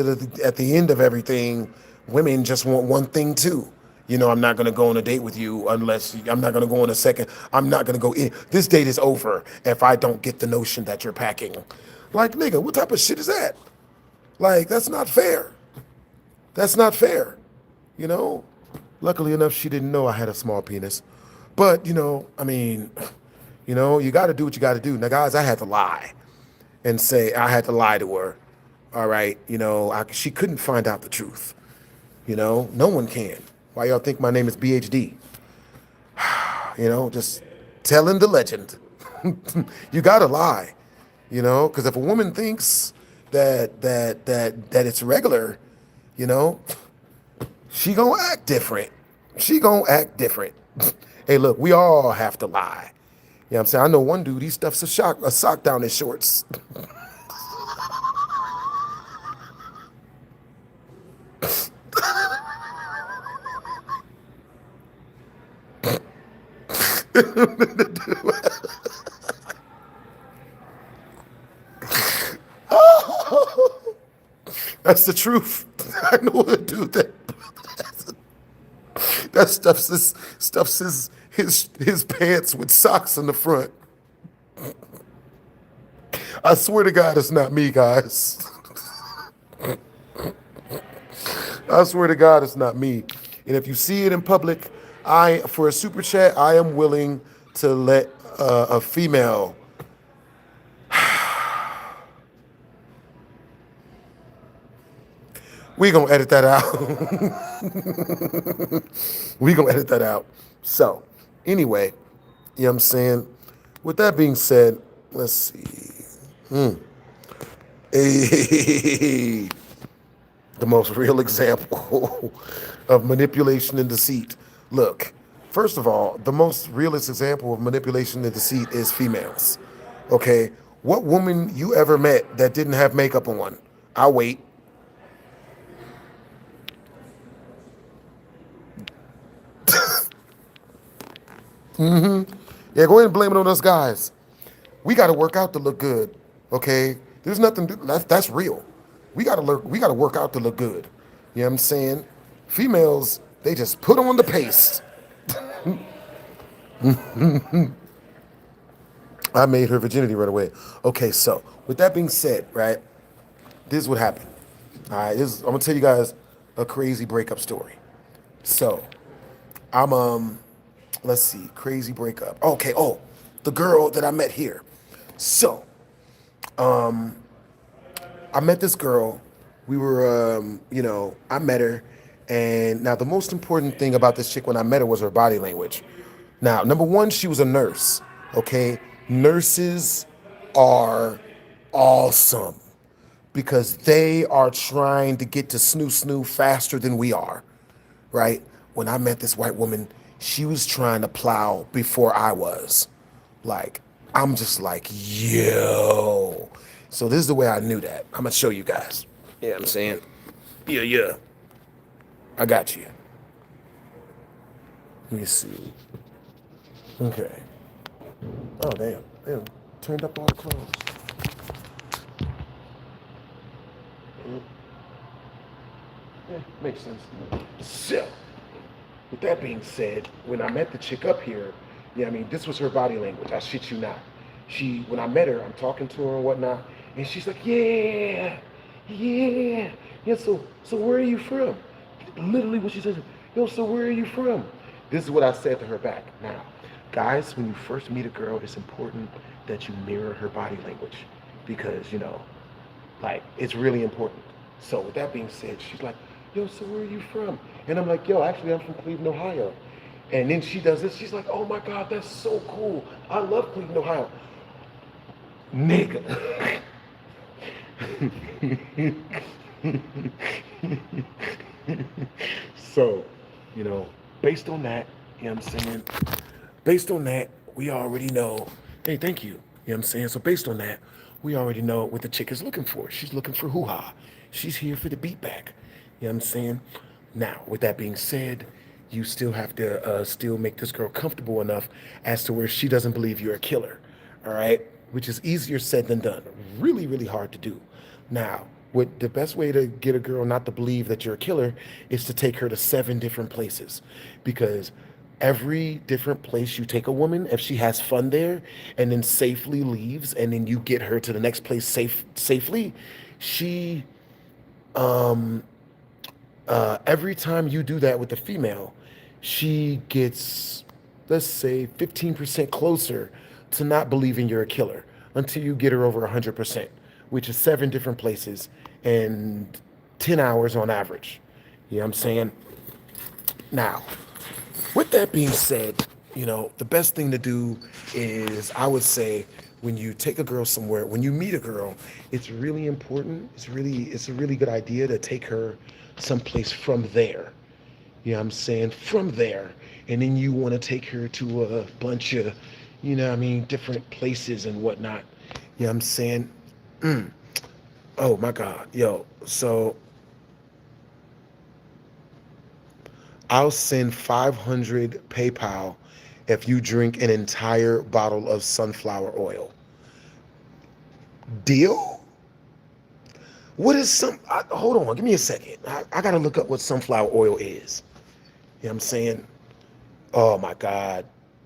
Speaker 1: of everything, women just want one thing too. You know, I'm not gonna go on a date with you unless I'm not gonna go on a second. I'm not gonna go in. This date is over if I don't get the notion that you're packing. Like, nigga, what type of shit is that? Like, that's not fair. That's not fair. You know? Luckily enough, she didn't know I had a small penis. But, you know, I mean, you know, you gotta do what you gotta do. Now, guys, I had to lie and say I had to lie to her. All right, you know, she couldn't find out the truth. You know, no one can. Why y'all think my name is BHD? You know, just telling the legend. You gotta lie, you know, because if a woman thinks that it's regular, you know, she gonna act different. She gonna act different. Hey, look, we all have to lie. You know what I'm saying? I know one dude, he stuffs a sock down his shorts. That's the truth. I know a dude that stuffs his pants with socks in the front. I swear to God, it's not me, guys. I swear to God, it's not me. And if you see it in public, for a super chat, I am willing to let a female. We gonna edit that out. We gonna edit that out. So, anyway, you know what I'm saying? With that being said, let's see. Hey, the most real example of manipulation and deceit. Look, first of all, the most realist example of manipulation and deceit is females. Okay? What woman you ever met that didn't have makeup on? I'll wait. Yeah, go ahead and blame it on us guys. We got to work out to look good, okay? There's nothing, that's real. We got to work out to look good. You know what I'm saying? Females, they just put on the paste. I made her virginity right away. Okay, so with that being said, right, this is what happened. All right, I'm going to tell you guys a crazy breakup story. So, let's see, crazy breakup. Okay, the girl that I met here. So, I met this girl. We were, I met her. And now the most important thing about this chick when I met her was her body language. Now, number one, she was a nurse, okay? Nurses are awesome because they are trying to get to snoo faster than we are, right? When I met this white woman, she was trying to plow before I was. Like, I'm just like, yo. So this is the way I knew that. I'm gonna show you guys. Yeah, you know what I'm saying? Yeah. I got you. Let me see. Okay. Oh, damn. Turned up all the clothes. Yeah, makes sense. So, with that being said, when I met the chick up here, yeah, I mean, this was her body language. I shit you not. When I met her, I'm talking to her and whatnot, and she's like, yeah. So where are you from? Literally what she says, yo, so where are you from? This is what I said to her back. Now, guys, when you first meet a girl, it's important that you mirror her body language because, like, it's really important. So with that being said, she's like, yo, so where are you from? And I'm like, yo, actually, I'm from Cleveland, Ohio. And then she does this. She's like, oh my God, that's so cool. I love Cleveland, Ohio. Nigga. So, based on that, you know what I'm saying? Based on that, we already know, hey, thank you. You know what I'm saying? So based on that, we already know what the chick is looking for. She's looking for hoo-ha. She's here for the beat back. You know what I'm saying? Now, with that being said, you still have to still make this girl comfortable enough as to where she doesn't believe you're a killer. All right? Which is easier said than done. Really, really hard to do. Now, what the best way to get a girl not to believe that you're a killer is to take her to 7 different places. Because every different place you take a woman, if she has fun there and then safely leaves and then you get her to the next place safely, she every time you do that with the female, she gets, let's say, 15% closer to not believing you're a killer until you get her over 100%, which is 7 different places and 10 hours on average. You know what I'm saying? Now, with that being said, the best thing to do is, I would say, when you take a girl somewhere, when you meet a girl, it's really important. It's a really good idea to take her someplace from there. You know what I'm saying? From there. And then you want to take her to a bunch of, different places and whatnot. You know what I'm saying? Oh my God. Yo, so I'll send 500 PayPal if you drink an entire bottle of sunflower oil. Deal? What is hold on, give me a second. I gotta look up what sunflower oil is. You know what I'm saying? Oh my God.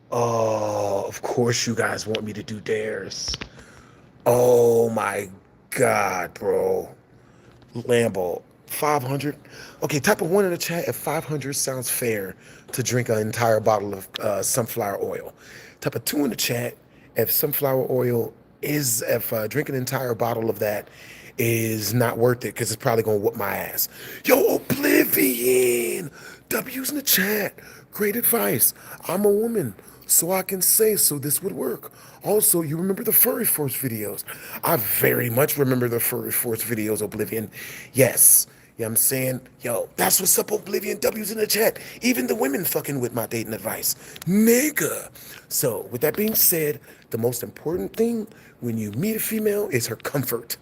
Speaker 1: Oh, of course you guys want me to do dares. Oh my God, bro. Lambo, 500. Okay, type of 1 in the chat if 500 sounds fair to drink an entire bottle of sunflower oil. Type of 2 in the chat if sunflower oil if drinking an entire bottle of that is not worth it because it's probably gonna whoop my ass. Yo, Oblivion, W's in the chat. Great advice. I'm a woman, so I can say so this would work. Also, you remember the Furry Force videos? I very much remember the Furry Force videos, Oblivion. Yes. You know what I'm saying? Yo, that's what's up, Oblivion. W's in the chat. Even the women fucking with my dating advice. Nigga. So, with that being said, the most important thing when you meet a female is her comfort.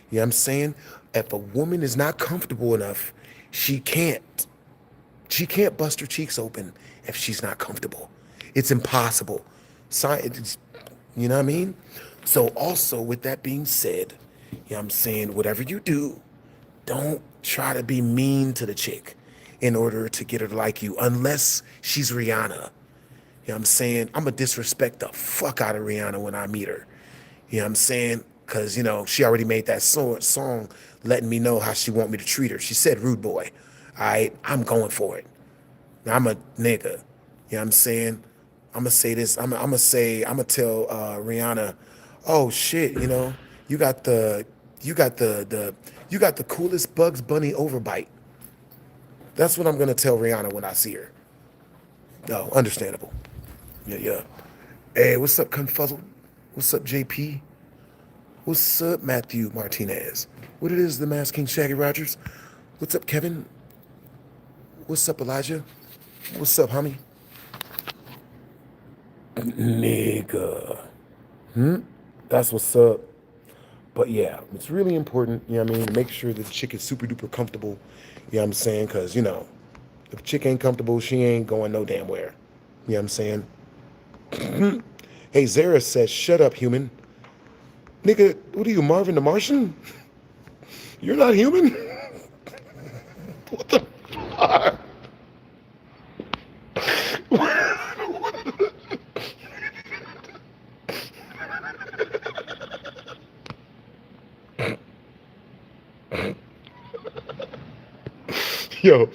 Speaker 1: You know what I'm saying? If a woman is not comfortable enough, she can't bust her cheeks open if she's not comfortable. It's impossible. Science, you know what I mean? So also, with that being said, you know what I'm saying, whatever you do, don't try to be mean to the chick in order to get her to like you, unless she's Rihanna. You know what I'm saying? I'm going to disrespect the fuck out of Rihanna when I meet her. You know what I'm saying? Because, she already made that song letting me know how she want me to treat her. She said rude boy. All right? I'm going for it. I'm a nigga. You know what I'm saying? I'm gonna say this. I'm gonna tell Rihanna, oh shit, you got the coolest Bugs Bunny overbite. That's what I'm gonna tell Rihanna when I see her. No, understandable. Yeah. Hey, what's up, Confuzzled? What's up, JP? What's up, Matthew Martinez? What it is, the Mass King Shaggy Rogers? What's up, Kevin? What's up, Elijah? What's up, homie? Nigga. That's what's up. But yeah, it's really important, you know what I mean, to make sure that the chick is super duper comfortable. You know what I'm saying? Because, you know, if the chick ain't comfortable, she ain't going no damn where. You know what I'm saying? Hey, Zara says, shut up, human. Nigga, what are you, Marvin the Martian? You're not human? What the fuck? Yo,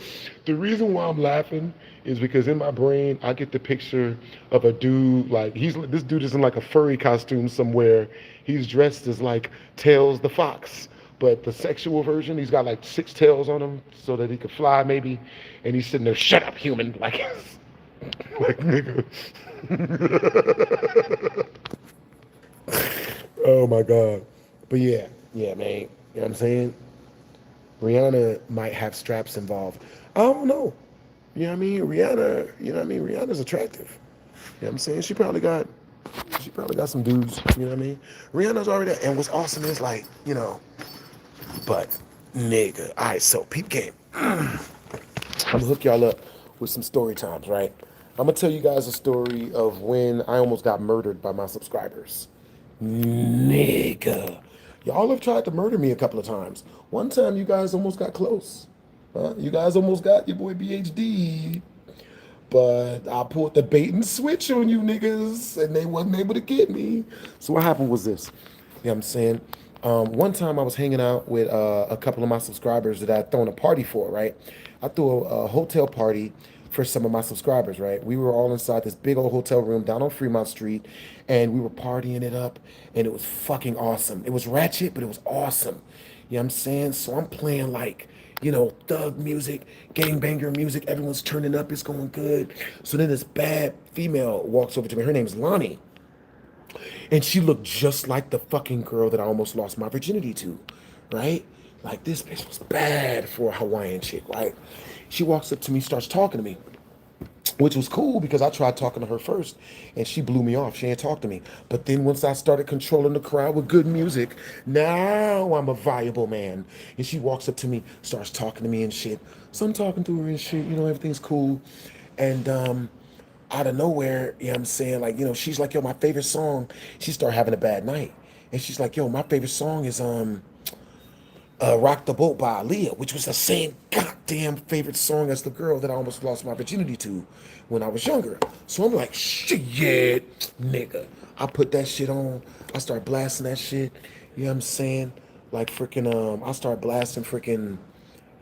Speaker 1: the reason why I'm laughing is because in my brain I get the picture of a dude like this dude is in like a furry costume somewhere. He's dressed as like Tails the fox, but the sexual version he's got like 6 tails on him so that he could fly maybe, and he's sitting there, shut up, human, like like nigga. Oh my god. But yeah, man. You know what I'm saying? Rihanna might have straps involved. I don't know. You know what I mean? Rihanna, you know what I mean? Rihanna's attractive. You know what I'm saying? She probably got some dudes, you know what I mean? Rihanna's already there. And what's awesome is like, you know, but nigga. All right, so peep game. I'm gonna hook y'all up with some story times, right? I'm gonna tell you guys a story of when I almost got murdered by my subscribers. Nigga. Y'all have tried to murder me a couple of times. One time you guys almost got close. Huh? You guys almost got your boy BHD. But I pulled the bait and switch on you niggas, and they wasn't able to get me. So what happened was this. You know what I'm saying? One time I was hanging out with a couple of my subscribers that I'd thrown a party for, right? I threw a hotel party for some of my subscribers, right? We were all inside this big old hotel room down on Fremont Street, and we were partying it up, and it was fucking awesome. It was ratchet, but it was awesome. You know what I'm saying? So I'm playing like, you know, thug music, gangbanger music. Everyone's turning up. It's going good. So then this bad female walks over to me. Her name's Lonnie. And she looked just like the fucking girl that I almost lost my virginity to, right? Like this bitch was bad for a Hawaiian chick, right? She walks up to me, starts talking to me, which was cool because I tried talking to her first and she blew me off. She ain't talked to me. But then once I started controlling the crowd with good music, now I'm a viable man. And she walks up to me, starts talking to me and shit. So I'm talking to her and shit, you know, everything's cool. And out of nowhere, you know what I'm saying? Like, you know, she's like, yo, my favorite song. She started having a bad night. And she's like, yo, my favorite song is Rock the Boat by Aaliyah, which was the same goddamn favorite song as the girl that I almost lost my virginity to when I was younger. So I'm like, shit, nigga. I put that shit on. I start blasting that shit. You know what I'm saying? Like freaking, I start blasting freaking,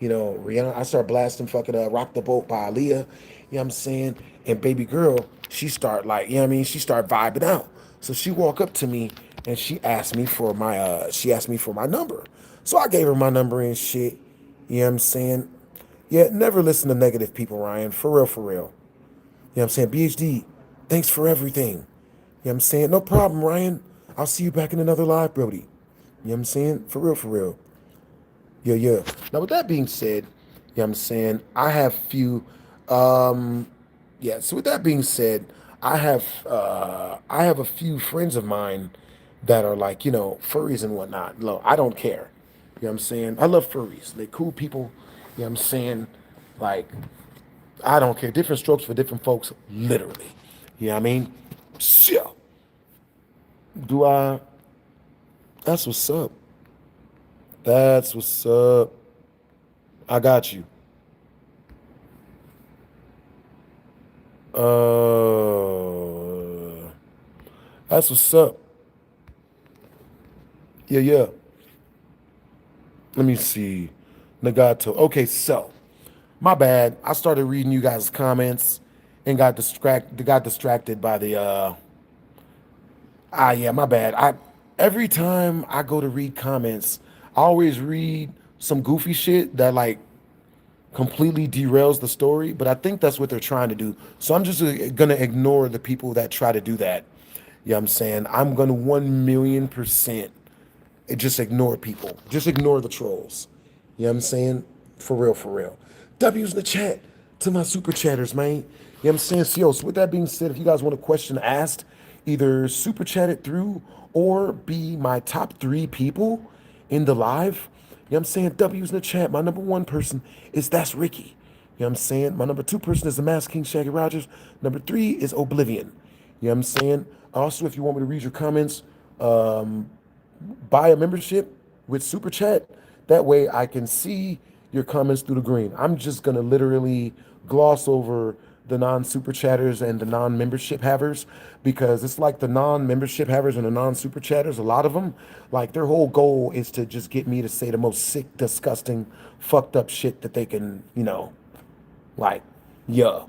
Speaker 1: you know, Rihanna. I start blasting fucking Rock the Boat by Aaliyah. You know what I'm saying? And baby girl, she start like, you know what I mean? She start vibing out. So she walk up to me and she asked me for my number. So I gave her my number and shit. You know what I'm saying? Yeah, never listen to negative people, Ryan. For real, for real. You know what I'm saying? BHD, thanks for everything. You know what I'm saying? No problem, Ryan. I'll see you back in another live, Brody. You know what I'm saying? For real, for real. Yeah. Now, with that being said, you know what I'm saying? So with that being said, I have a few friends of mine that are like, you know, furries and whatnot. Look, I don't care. You know what I'm saying? I love furries. They cool people. You know what I'm saying? Like, I don't care. Different strokes for different folks, literally. You know what I mean? So, do I? That's what's up. That's what's up. I got you. That's what's up. Yeah. Let me see. Nagato. Okay, so my bad. I started reading you guys' comments and got distracted by the yeah, my bad. I Every time I go to read comments, I always read some goofy shit that like completely derails the story, but I think that's what they're trying to do. So I'm just gonna ignore the people that try to do that. You know what I'm saying? I'm gonna 1,000,000% Just ignore people. Just ignore the trolls. You know what I'm saying? For real, for real. W's in the chat to my super chatters, man. You know what I'm saying? So with that being said, if you guys want a question asked, either super chat it through or be my top 3 people in the live. You know what I'm saying? W's in the chat. My number 1 person is That's Ricky. You know what I'm saying? My number 2 person is the Masked King Shaggy Rogers. Number 3 is Oblivion. You know what I'm saying? Also, if you want me to read your comments, buy a membership with super chat. That way I can see your comments through the green. I'm just gonna literally gloss over the non-super chatters and the non-membership havers, because it's like the non-membership havers and the non-super chatters, a lot of them, like their whole goal is to just get me to say the most sick, disgusting, fucked up shit that they can, like, yeah.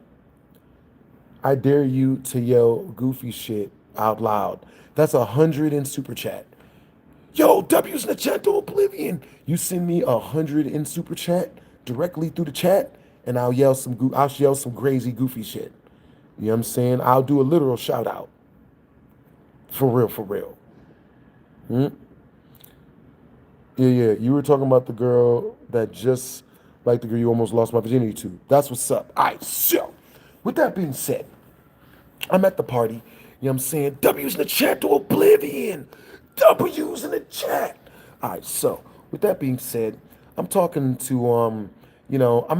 Speaker 1: I dare you to yell goofy shit out loud. That's 100 in super chat. Yo, W's in the chat to Oblivion. You send me 100 in super chat directly through the chat, and I'll yell some crazy goofy shit. You know what I'm saying? I'll do a literal shout out. For real, for real. Hmm? Yeah. You were talking about the girl that just like the girl you almost lost my virginity to. That's what's up. All right, so with that being said, I'm at the party. You know what I'm saying? W's in the chat to Oblivion. W's in the chat. All right, so with that being said, I'm talking to, I'm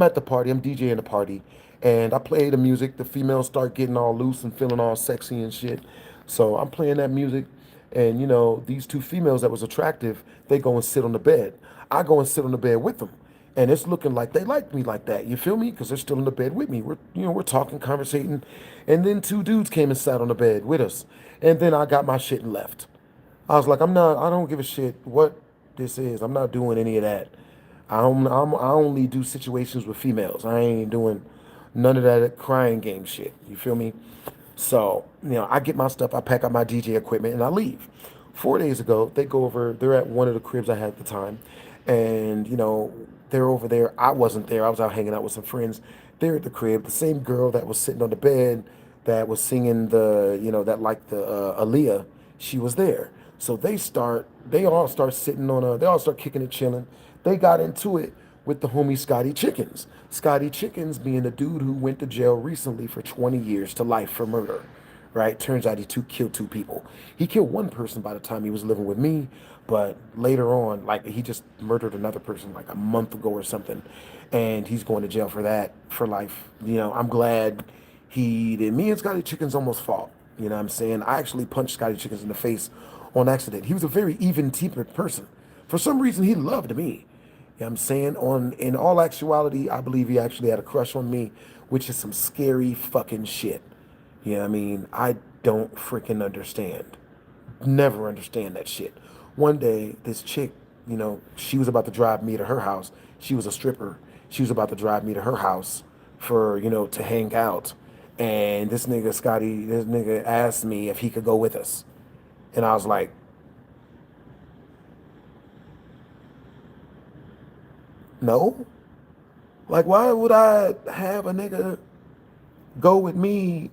Speaker 1: at the party. I'm DJing the party. And I play the music. The females start getting all loose and feeling all sexy and shit. So I'm playing that music. And, these 2 females that was attractive, they go and sit on the bed. I go and sit on the bed with them. And it's looking like they like me like that. You feel me? Because they're still in the bed with me. We're talking, conversating. And then 2 dudes came and sat on the bed with us. And then I got my shit and left. I was like, I don't give a shit what this is. I'm not doing any of that. I only do situations with females. I ain't doing none of that crying game shit. You feel me? So, I get my stuff, I pack up my DJ equipment, and I leave. 4 days ago, they go over, they're at one of the cribs I had at the time. And, they're over there. I wasn't there. I was out hanging out with some friends. They're at the crib. The same girl that was sitting on the bed that was singing that like the Aaliyah, she was there. So they all start sitting they all start kicking it, chilling. They got into it with the homie Scotty Chickens. Scotty Chickens being a dude who went to jail recently for 20 years to life for murder, right? Turns out he killed 2 people. He killed 1 person by the time he was living with me, but later on, like, he just murdered another person like a month ago or something, and he's going to jail for that for life. I'm glad he did. Me and Scotty Chickens almost fought. You know what I'm saying? I actually punched Scotty Chickens in the face on accident. He was a very even-tempered person. For some reason, he loved me. You know what I'm saying? In all actuality, I believe he actually had a crush on me, which is some scary fucking shit. You know what I mean? I don't freaking understand. Never understand that shit. One day, this chick, she was about to drive me to her house. She was a stripper. She was about to drive me to her house for, to hang out. And this nigga asked me if he could go with us. And I was like, no. Like, why would I have a nigga go with me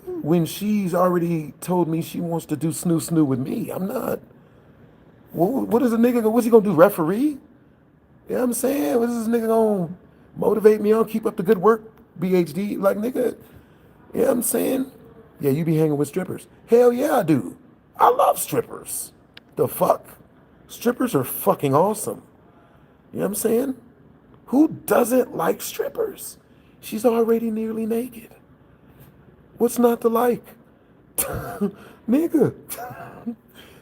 Speaker 1: when she's already told me she wants to do snoo with me? I'm not. What is a nigga? What's he gonna do? Referee? You know what I'm saying? What is this nigga gonna motivate me on? Keep up the good work, BHD? Like, nigga, you know what I'm saying? Yeah, you be hanging with strippers. Hell yeah, I do. I love strippers. The fuck? Strippers are fucking awesome. You know what I'm saying? Who doesn't like strippers? She's already nearly naked. What's not to like? Nigga.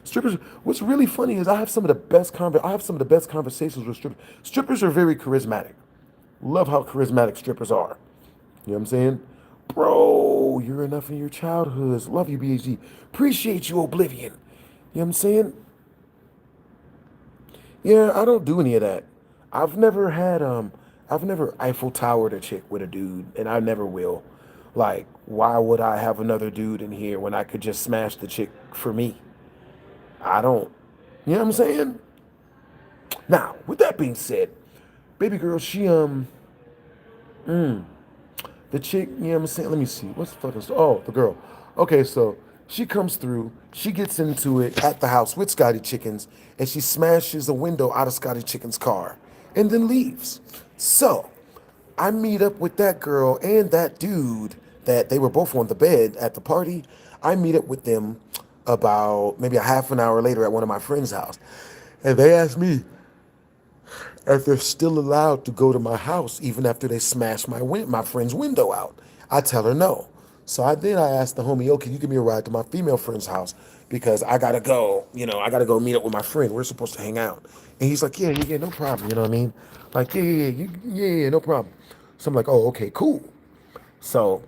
Speaker 1: Strippers. What's really funny is I have some of the best conversations with strippers. Strippers are very charismatic. Love how charismatic strippers are. You know what I'm saying? Bro, you're enough in your childhoods. Love you, BHG. Appreciate you, Oblivion. You know what I'm saying? Yeah, I don't do any of that. I've never Eiffel Towered a chick with a dude, and I never will. Like, why would I have another dude in here when I could just smash the chick for me? I don't. You know what I'm saying? Now, with that being said, baby girl, the chick, you know what I'm saying? Let me see. What's the fucking, oh, the girl. Okay, so She comes through, she gets into it at the house with Scotty Chickens, and she smashes a window out of Scotty Chicken's car and then leaves. So I meet up with that girl and that dude that they were both on the bed at the party. I meet up with them about maybe a half an hour later at one of my friends' house. And they asked me if they're still allowed to go to my house even after they smash my friend's window out. I tell her no. So I asked the homie, yo, can you give me a ride to my female friend's house? Because I gotta go, I gotta go meet up with my friend. We're supposed to hang out. And he's like, yeah, no problem, you know what I mean? Like, yeah, no problem. So I'm like, oh, okay, cool. So,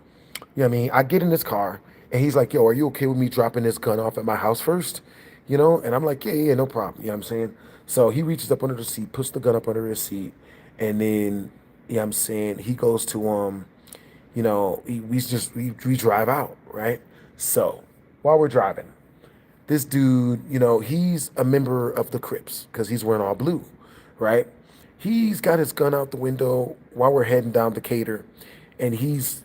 Speaker 1: you know what I mean? I get in this car and he's like, yo, are you okay with me dropping this gun off at my house first? And I'm like, yeah, no problem. You know what I'm saying? So he reaches up under the seat, puts the gun up under his seat, and then, he goes to, we drive out, right? So while we're driving, this dude, he's a member of the Crips because he's wearing all blue, right? He's got his gun out the window while we're heading down Decatur, and he's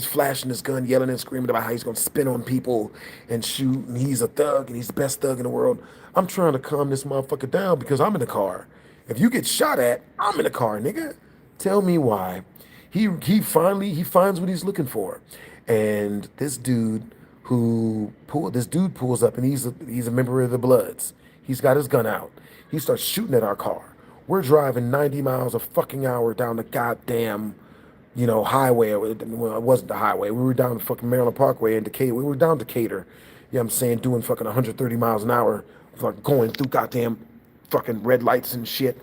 Speaker 1: flashing his gun, yelling and screaming about how he's gonna spin on people and shoot, and he's a thug and he's the best thug in the world. I'm trying to calm this motherfucker down because I'm in the car. If you get shot at, I'm in the car, nigga. Tell me why. He finds what he's looking for, and this dude pulls up, and he's a member of the Bloods. He's got his gun out. He starts shooting at our car. We're driving 90 miles a fucking hour down the goddamn, highway. Well, it wasn't the highway. We were down the fucking Maryland Parkway in Decatur. We were down Decatur. You know what I'm saying? Doing fucking 130 miles an hour, like going through goddamn fucking red lights and shit.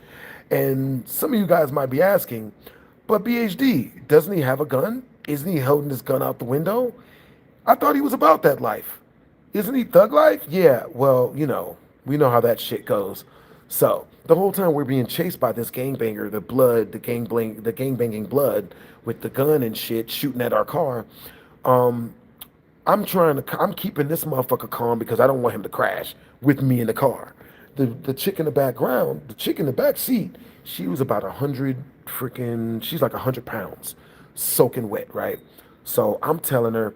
Speaker 1: And some of you guys might be asking, but BHD, doesn't he have a gun? Isn't he holding his gun out the window? I thought he was about that life. Isn't he thug life? Yeah, well, we know how that shit goes. So the whole time we're being chased by this gangbanger, the gangbanging blood with the gun and shit shooting at our car. I'm keeping this motherfucker calm because I don't want him to crash with me in the car. The chick in the back seat, she was about she's like 100 pounds, soaking wet, right? So I'm telling her,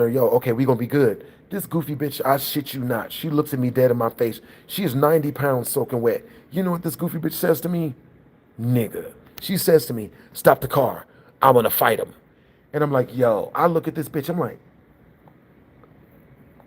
Speaker 1: yo, okay, we gonna be good. This goofy bitch, I shit you not. She looks at me dead in my face. She is 90 pounds soaking wet. You know what this goofy bitch says to me? Nigga. She says to me, stop the car. I'm gonna fight him. And I'm like, yo, I look at this bitch, I'm like,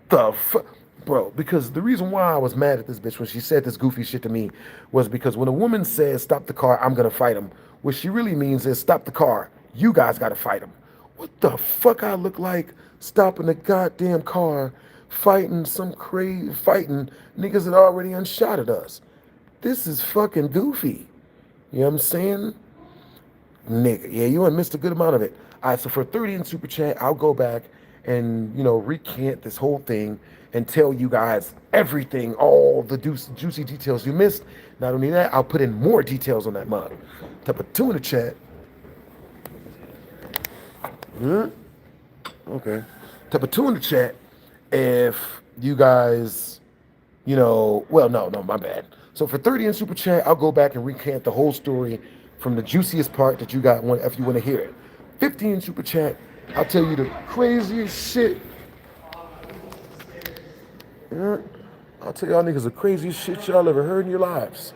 Speaker 1: the fuck? Bro, because the reason why I was mad at this bitch when she said this goofy shit to me was because when a woman says, stop the car, I'm gonna fight him, what she really means is, stop the car, you guys gotta fight him. What the fuck I look like stopping the goddamn car, fighting niggas that already unshot at us? This is fucking goofy. You know what I'm saying? Nigga, yeah, you done missed a good amount of it. All right, so for 30 in Super Chat, I'll go back and, recant this whole thing and tell you guys everything, all the juicy details you missed. Not only that, I'll put in more details on that mug. Type of 2 in the chat. Okay. Type of 2 in the chat if you guys, no, my bad. So for 30 in Super Chat, I'll go back and recant the whole story from the juiciest part that you got if you want to hear it. 50 in Super Chat, I'll tell you the craziest shit. I'll tell y'all niggas the craziest shit y'all ever heard in your lives.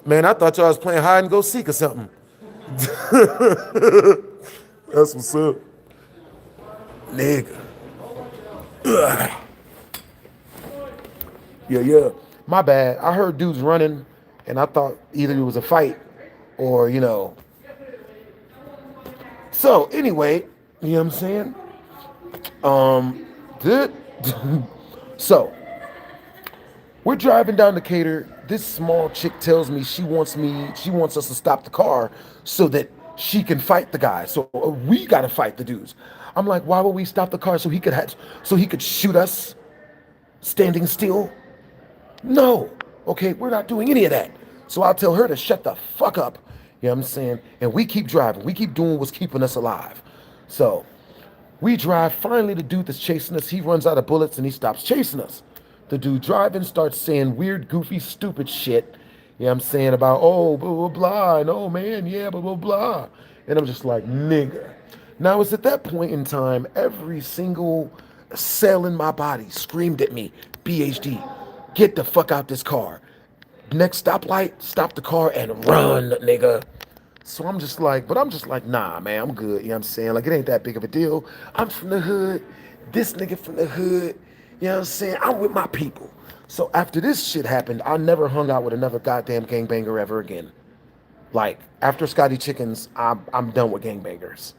Speaker 1: Man, I thought y'all was playing hide and go seek or something. That's what's up. Nigga. Ugh. Yeah. My bad. I heard dudes running, and I thought either it was a fight or, So, anyway, you know what I'm saying? So, we're driving down Decatur. This small chick tells me she wants us to stop the car so that she can fight the guy. So we gotta fight the dudes. I'm like, why would we stop the car so he could shoot us standing still? No. Okay, we're not doing any of that. So I'll tell her to shut the fuck up. You know what I'm saying? And we keep driving. We keep doing what's keeping us alive. So we drive. Finally, the dude that's chasing us, he runs out of bullets and he stops chasing us. The dude driving starts saying weird, goofy, stupid shit. You know what I'm saying? About, oh, blah, blah, blah. And oh, man, yeah, blah, blah, blah. And I'm just like, nigga. Now it's at that point in time, every single cell in my body screamed at me, BHD, get the fuck out this car. Next stoplight, stop the car and run, nigga. So I'm just like, nah, man, I'm good. You know what I'm saying? Like, it ain't that big of a deal. I'm from the hood. This nigga from the hood. You know what I'm saying? I'm with my people. So after this shit happened, I never hung out with another goddamn gangbanger ever again. Like, after Scotty Chickens, I'm done with gangbangers.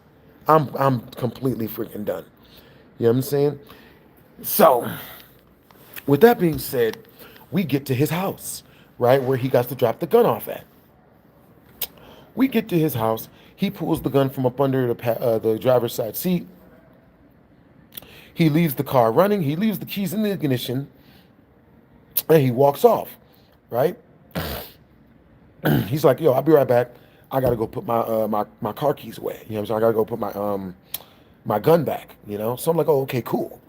Speaker 1: I'm completely freaking done. You know what I'm saying? So, with that being said, we get to his house, right, where he got to drop the gun off at. We get to his house. He pulls the gun from up under the driver's side seat. He leaves the car running. He leaves the keys in the ignition, and he walks off, right? He's like, yo, I'll be right back. I gotta go put my car keys away. You know what I'm saying? I gotta go put my gun back, you know? So I'm like, oh, okay, cool.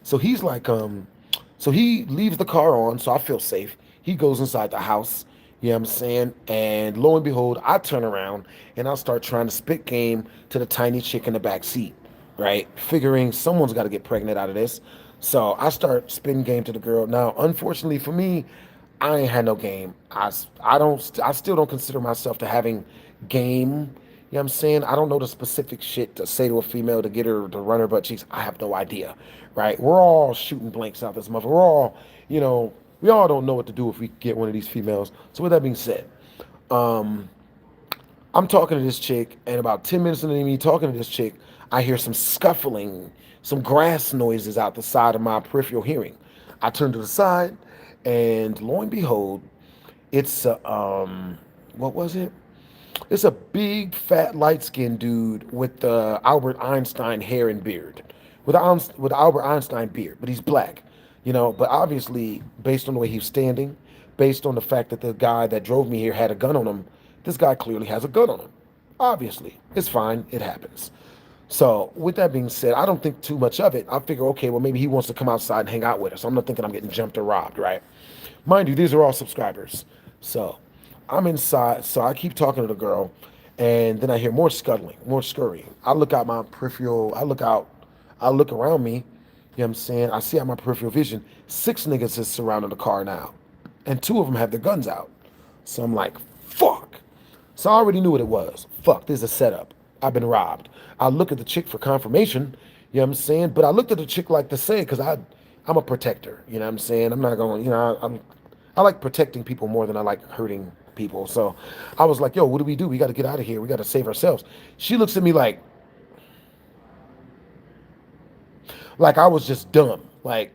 Speaker 1: So he's like, so he leaves the car on, so I feel safe. He goes inside the house, you know what I'm saying? And lo and behold, I turn around and I start trying to spit game to the tiny chick in the back seat, right? Figuring someone's got to get pregnant out of this. So I start spitting game to the girl. Now, unfortunately for me, I ain't had no game. I still don't consider myself to having game. You know what I'm saying? I don't know the specific shit to say to a female to get her to run her butt cheeks. I have no idea, right? We're all shooting blanks out this mother. We're all, you know, we all don't know what to do if we get one of these females. So with that being said, I'm talking to this chick, and about 10 minutes into me talking to this chick, I hear some scuffling, some grass noises out the side of my peripheral hearing. I turn to the side, and lo and behold, it's what was it? It's a big, fat, light-skinned dude with the Albert Einstein hair and beard, with Albert Einstein beard, but he's black, you know. But obviously, based on the way he was standing, based on the fact that the guy that drove me here had a gun on him, this guy clearly has a gun on him. Obviously, it's fine. It happens. So with that being said, I don't think too much of it. I figure, okay, well, maybe he wants to come outside and hang out with us. I'm not thinking I'm getting jumped or robbed, right? Mind you, these are all subscribers. So I'm inside. So I keep talking to the girl, and then I hear more scuttling, more scurrying. I look out my peripheral. I look around me. You know what I'm saying? I see out my peripheral vision, 6 niggas is surrounding the car now, and 2 of them have their guns out. So I'm like, fuck. So I already knew what it was. Fuck, this is a setup. I've been robbed. I look at the chick for confirmation, you know what I'm saying? But I looked at the chick like to say, because I'm a protector, you know what I'm saying? I'm not going, you know, I like protecting people more than I like hurting people. So I was like, yo, what do? We got to get out of here. We got to save ourselves. She looks at me like I was just dumb. Like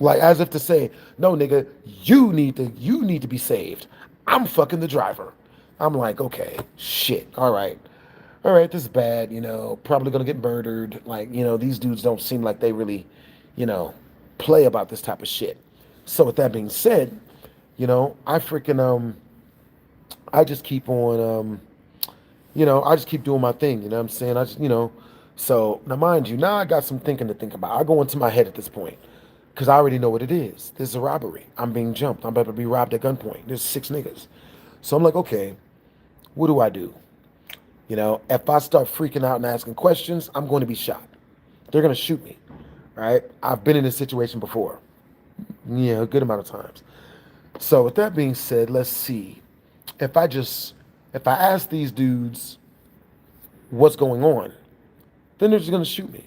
Speaker 1: as if to say, no, nigga, you need to be saved. I'm fucking the driver. I'm like, okay, shit, all right, this is bad, you know, probably gonna get murdered. Like, you know, these dudes don't seem like they really, you know, play about this type of shit. So with that being said, you know, I freaking I just keep on you know, I just keep doing my thing, you know what I'm saying? I just, you know, so now mind you, now I got some thinking to think about. I go into my head at this point, because I already know what it is. This is a robbery. I'm being jumped. I'm about to be robbed at gunpoint. There's 6 niggas. So I'm like, okay, what do I do? You know, if I start freaking out and asking questions, I'm going to be shot. They're going to shoot me, right? I've been in this situation before. Yeah, a good amount of times. So with that being said, let's see. If I ask these dudes what's going on, then they're just going to shoot me.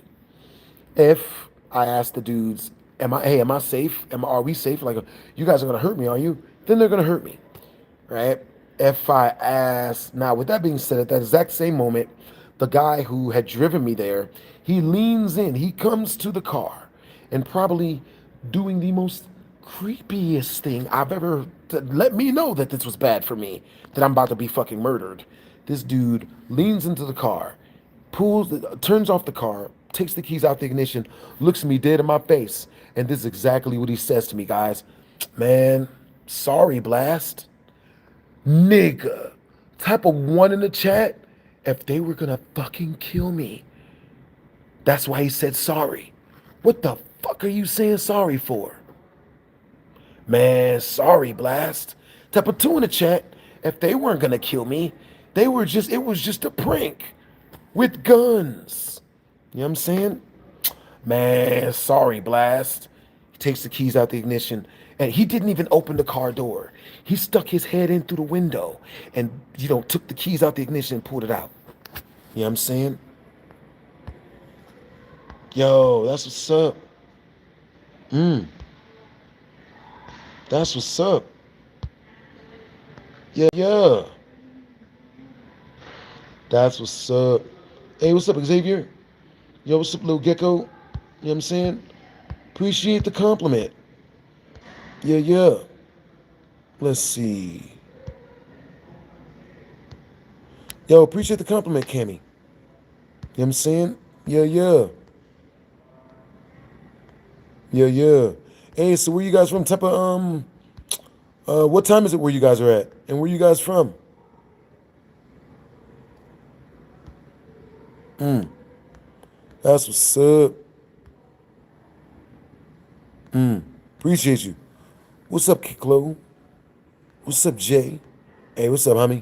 Speaker 1: If I ask the dudes, am I safe? Are we safe? Like, you guys are going to hurt me, are you? Then they're going to hurt me, right? If I ask, now with that being said, at that exact same moment, the guy who had driven me there, he leans in, he comes to the car, and probably doing the most creepiest thing I've ever, to let me know that this was bad for me, that I'm about to be fucking murdered. This dude leans into the car, turns off the car, takes the keys out the ignition, looks me dead in my face, and this is exactly what he says to me, guys. Man, sorry, Blast. Nigga, type of 1 in the chat if they were gonna fucking kill me. That's why he said sorry. What the fuck are you saying sorry for? Man, sorry, Blast. Type of 2 in the chat if they weren't gonna kill me. It was just a prank with guns. You know what I'm saying? Man, sorry, Blast. He takes the keys out the ignition, and he didn't even open the car door. He stuck his head in through the window and, took the keys out the ignition and pulled it out. You know what I'm saying? Yo, that's what's up. That's what's up. Yeah, yeah. That's what's up. Hey, what's up, Xavier? Yo, what's up, little gecko? You know what I'm saying? Appreciate the compliment. Yeah, yeah. Let's see. Yo, appreciate the compliment, Cammy. You know what I'm saying? Yeah, yeah. Yeah, yeah. Hey, so where you guys from? Type of what time is it where you guys are at? And where you guys from? That's what's up. Appreciate you. What's up, Kiklo? What's up, Jay? Hey, what's up, homie?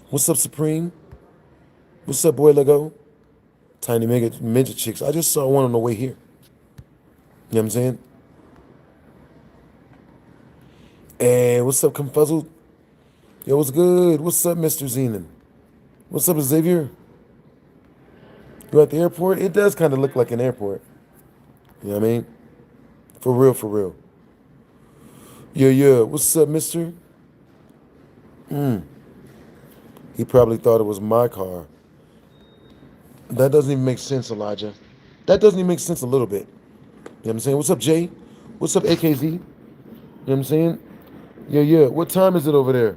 Speaker 1: What's up, Supreme? What's up, boy Lego? Tiny midget chicks. I just saw one on the way here. You know what I'm saying? Hey, what's up, Confuzzled? Yo, what's good? What's up, Mr. Zenon? What's up, Xavier? You at the airport? It does kind of look like an airport. You know what I mean? For real, for real. Yeah, yeah. What's up, mister? He probably thought it was my car. That doesn't even make sense, Elijah. That doesn't even make sense a little bit. You know what I'm saying? What's up, Jay? What's up, AKZ? You know what I'm saying? Yeah, yeah. What time is it over there?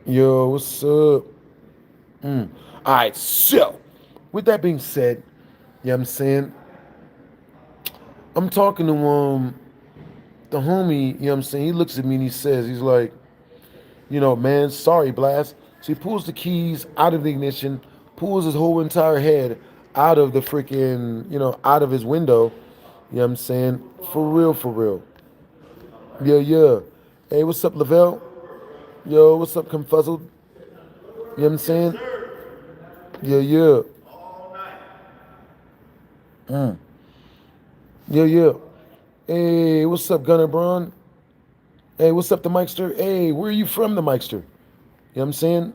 Speaker 1: Yo, what's up? All right, so with that being said, you know what I'm saying? I'm talking to the homie, you know what I'm saying? He looks at me and he says, he's like, man, sorry, Blast. So he pulls the keys out of the ignition, pulls his whole entire head out of the freaking, out of his window. You know what I'm saying? For real, for real. Yeah, yeah. Hey, what's up, Lavelle? Yo, what's up, Confuzzled? You know what I'm saying? Yeah, yeah. Yeah, yeah. Hey, what's up, Gunner Braun? Hey, what's up, the Mikester? Hey, where are you from, the Mikester? You know what I'm saying?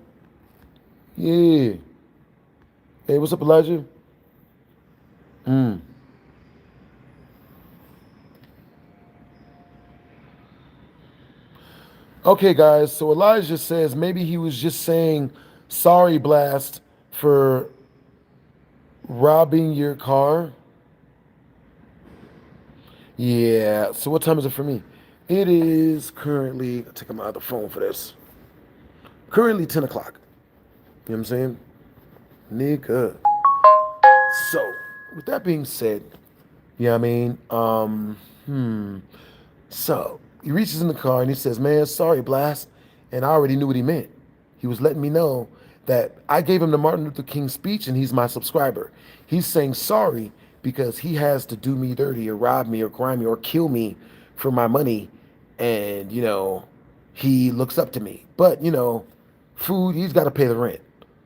Speaker 1: Yeah. Hey, what's up, Elijah? Okay, guys, so Elijah says maybe he was just saying sorry, Blast, for robbing your car. Yeah, so what time is it for me? It is currently, I'll take my other phone for this. Currently 10 o'clock. You know what I'm saying? Nigga. So, with that being said, you know what I mean? So, he reaches in the car and he says, man, sorry, Blast. And I already knew what he meant. He was letting me know that I gave him the Martin Luther King speech and he's my subscriber. He's saying sorry because he has to do me dirty or rob me or crime me or kill me for my money. And, he looks up to me. But, food, he's got to pay the rent.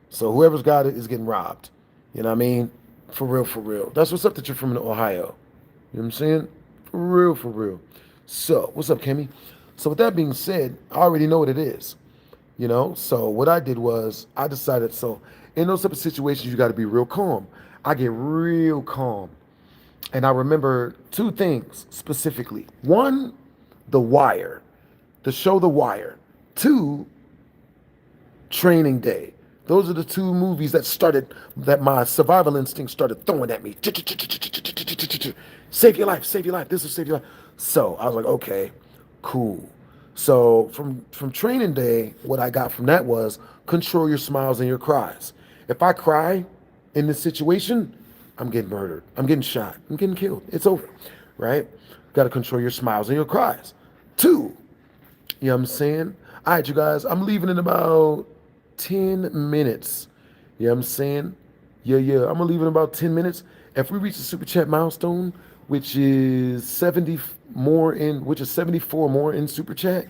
Speaker 1: So whoever's got it is getting robbed. You know what I mean? For real, for real. That's what's up that you're from Ohio. You know what I'm saying? For real, for real. So, what's up, Kimmy? So with that being said, I already know what it is. So what I did was I decided, so in those type of situations, you got to be real calm. I get real calm. And I remember two things specifically. One, The Wire, the show The Wire. Two, Training Day. Those are the two movies that my survival instinct started throwing at me. Save your life, save your life. This will save your life. So I was like, okay, cool. So from Training Day, what I got from that was control your smiles and your cries. If I cry in this situation, I'm getting murdered. I'm getting shot. I'm getting killed. It's over, right? Got to control your smiles and your cries. Two, you know what I'm saying? All right, you guys, I'm leaving in about 10 minutes. You know what I'm saying? Yeah, yeah. I'm going to leave in about 10 minutes. If we reach the super chat milestone, which is 70 more in, which is 74 more in super chat,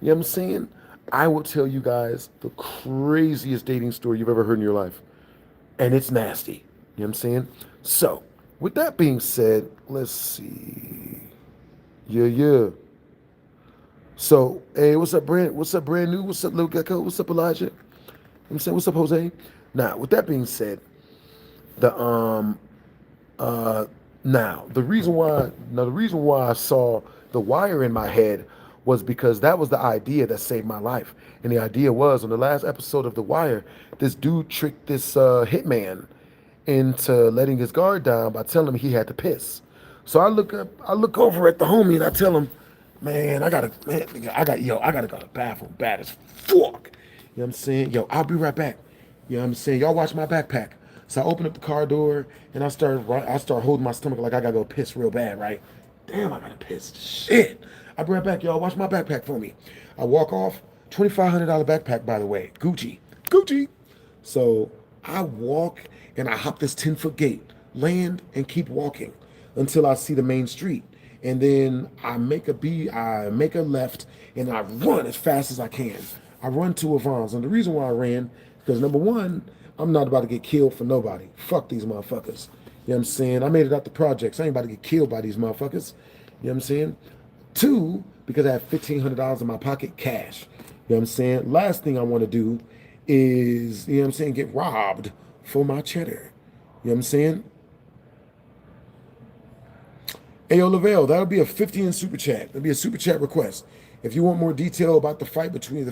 Speaker 1: you know what I'm saying? I will tell you guys the craziest dating story you've ever heard in your life. And it's nasty. You know what I'm saying? So, with that being said, let's see. Yeah. So, hey, what's up, Brent? What's up, Brand New? What's up, Little Gecko? What's up, Elijah? You know what I'm saying? What's up, Jose? Now, with that being said, the uh the reason why I saw the wire in my head was because that was the idea that saved my life. And the idea was, on the last episode of The Wire, this dude tricked this hitman into letting his guard down by telling him he had to piss. So I look over at the homie and I tell him, man, I gotta go to the bathroom bad as fuck. You know what I'm saying? Yo, I'll be right back. You know what I'm saying? Y'all watch my backpack. So I open up the car door and I start holding my stomach like I gotta go piss real bad, right? Damn, I gotta piss. Shit. I'll be right back, y'all. Watch my backpack for me. I walk off. $2,500 backpack, by the way. Gucci. So I walk and I hop this 10-foot gate, land and keep walking until I see the main street. And then I make a left and I run as fast as I can. I run to Avon's. And the reason why I ran, because number one, I'm not about to get killed for nobody. Fuck these motherfuckers. You know what I'm saying? I made it out the projects. I ain't about to get killed by these motherfuckers. You know what I'm saying? Two, because I have $1,500 in my pocket cash. You know what I'm saying? Last thing I want to do is, you know what I'm saying, get robbed for my cheddar. You know what I'm saying? Ayo, Lavelle, that'll be a 50 in super chat. That'll be a super chat request. If you want more detail about the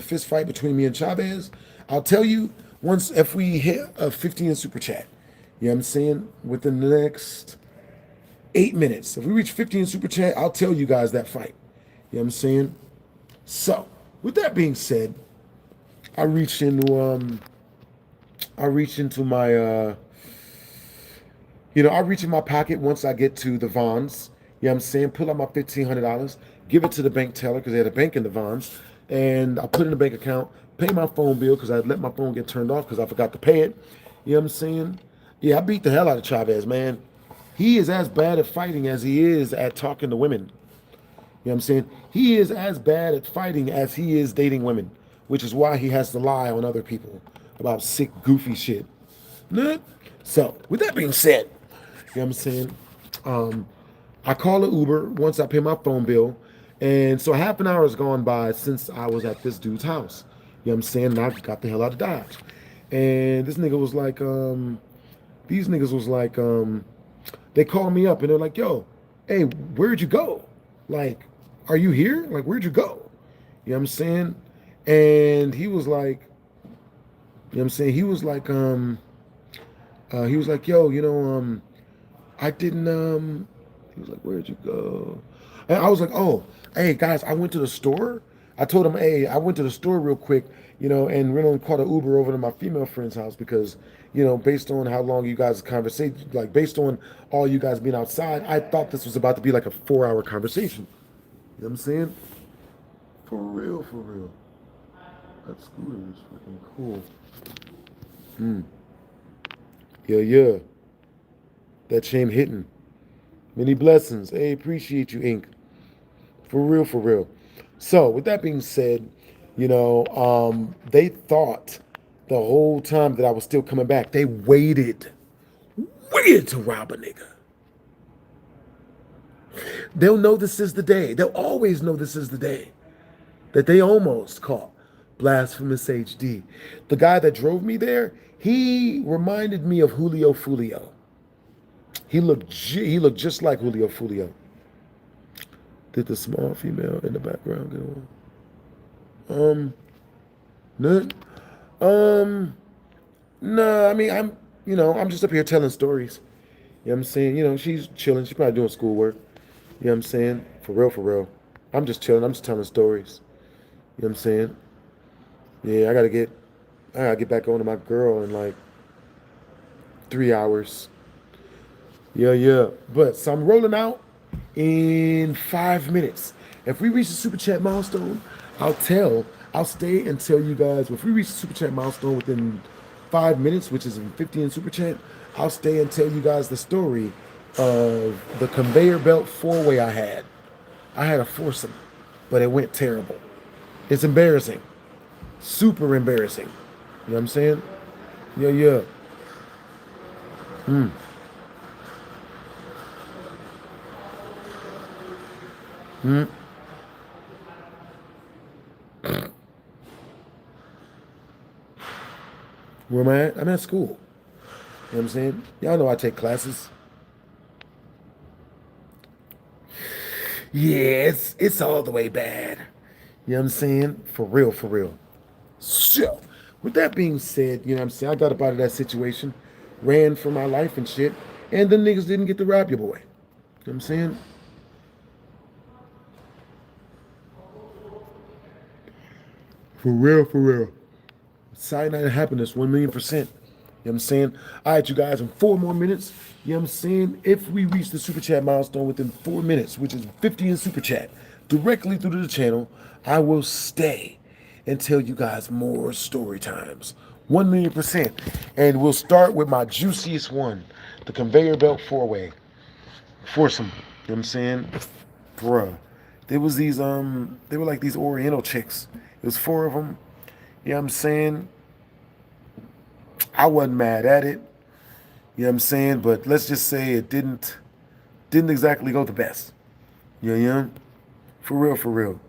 Speaker 1: fist fight between me and Chavez, I'll tell you once if we hit a 50 in super chat. You know what I'm saying? Within the next 8 minutes. If we reach 50 in super chat, I'll tell you guys that fight. You know what I'm saying? So, with that being said, I reach into my I reach in my pocket once I get to the Vons. You know what I'm saying? Pull out my $1,500, give it to the bank teller because they had a bank in the Vons, and I put it in the bank account, pay my phone bill because I let my phone get turned off because I forgot to pay it. You know what I'm saying? Yeah, I beat the hell out of Chavez, man. He is as bad at fighting as he is at talking to women. You know what I'm saying? He is as bad at fighting as he is dating women, which is why he has to lie on other people about sick, goofy shit. So, with that being said, you know what I'm saying? I call an Uber once I pay my phone bill. And so half an hour has gone by since I was at this dude's house. You know what I'm saying? And I got the hell out of Dodge. And this nigga was like, these niggas was like, they called me up and they're like, yo, hey, where'd you go? Like, are you here? Like, where'd you go? You know what I'm saying? And he was like, you know what I'm saying? He was like, yo, I didn't, he was like, where'd you go? And I was like, oh, hey, guys, I went to the store. I told him, hey, I went to the store real quick, and went and caught an Uber over to my female friend's house because, based on how long you guys' conversation, like based on all you guys being outside, I thought this was about to be like a 4-hour conversation. You know what I'm saying? For real. That scooter is freaking cool. Yeah. That chain hitting. Many blessings. Hey, appreciate you, Ink. For real. So, with that being said, they thought the whole time that I was still coming back. They waited to rob a nigga. They'll know this is the day. They'll always know this is the day that they almost caught BlastphamousHD. The guy that drove me there, he reminded me of Julio Fulio. He looked just like Julio Fulio. Did the small female in the background get on? No, I mean, I'm just up here telling stories. You know what I'm saying? She's chilling. She's probably doing schoolwork. You know what I'm saying? For real. I'm just chilling. I'm just telling stories. You know what I'm saying? Yeah, I gotta get back on to my girl in like 3 hours. Yeah. But so I'm rolling out in 5 minutes. If we reach the super chat milestone, I'll stay and tell you guys. If we reach the super chat milestone within 5 minutes, which is 50 in super chat, I'll stay and tell you guys the story of the conveyor belt four-way I had. I had a foursome, but it went terrible. It's embarrassing. Super embarrassing. You know what I'm saying? Yeah, yeah. Where am I at? I'm at school. You know what I'm saying? Y'all know I take classes. Yeah, it's all the way bad. You know what I'm saying? For real, for real. So, with that being said, you know what I'm saying? I got up out of that situation, ran for my life and shit, and the niggas didn't get to rob your boy. You know what I'm saying? For real, for real. Side night of happiness, 1,000,000%. You know what I'm saying? All right, you guys, in 4 more minutes, you know what I'm saying? If we reach the super chat milestone within 4 minutes, which is 50 in super chat, directly through to the channel, I will stay and tell you guys more story times. 1,000,000%. And we'll start with my juiciest one, the conveyor belt four-way. Foursome. You know what I'm saying? Bruh. There was these, they were like these Oriental chicks. It was four of them. You know what I'm saying? I wasn't mad at it. You know what I'm saying? But let's just say it didn't exactly go the best. You know? For real, for real.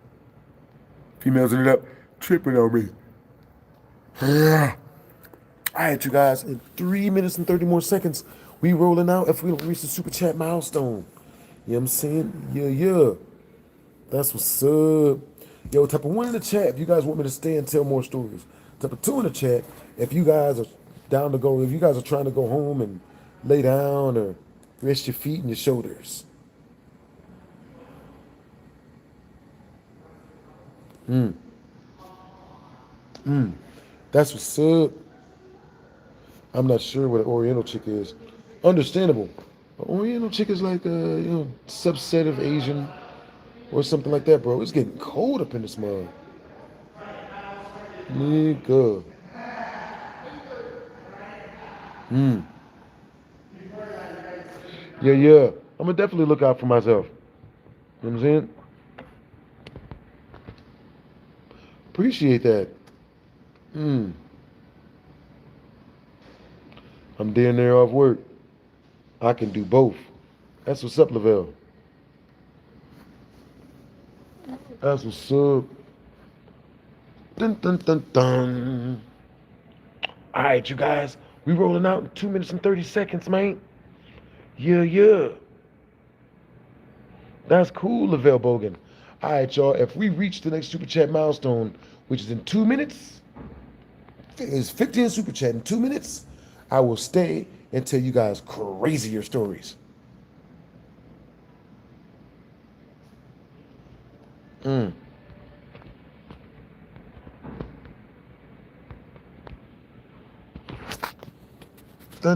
Speaker 1: Females ended up tripping on me. All right, you guys, in 3 minutes and 30 more seconds, we rolling out if we don't reach the super chat milestone. You know what I'm saying? Yeah, yeah. That's what's up. Yo, type of one in the chat if you guys want me to stay and tell more stories. Type of two in the chat if you guys are down to go, if you guys are trying to go home and lay down or rest your feet and your shoulders. That's what's up. I'm not sure what an Oriental chick is. Understandable. An Oriental chick is like a subset of Asian or something like that, bro. It's getting cold up in this mug. Nigga. Yeah, yeah. I'm gonna definitely look out for myself. You know what I'm saying? Appreciate that. I'm there and there off work. I can do both. That's what's up, Lavelle. That's what's up. Dun dun dun dun. All right, you guys. We rolling out in 2 minutes and 30 seconds, man. Yeah, yeah. That's cool, Lavelle Bogan. All right, y'all. If we reach the next super chat milestone, which is in 2 minutes, is 50 in super chat in 2 minutes, I will stay and tell you guys crazier stories. Dun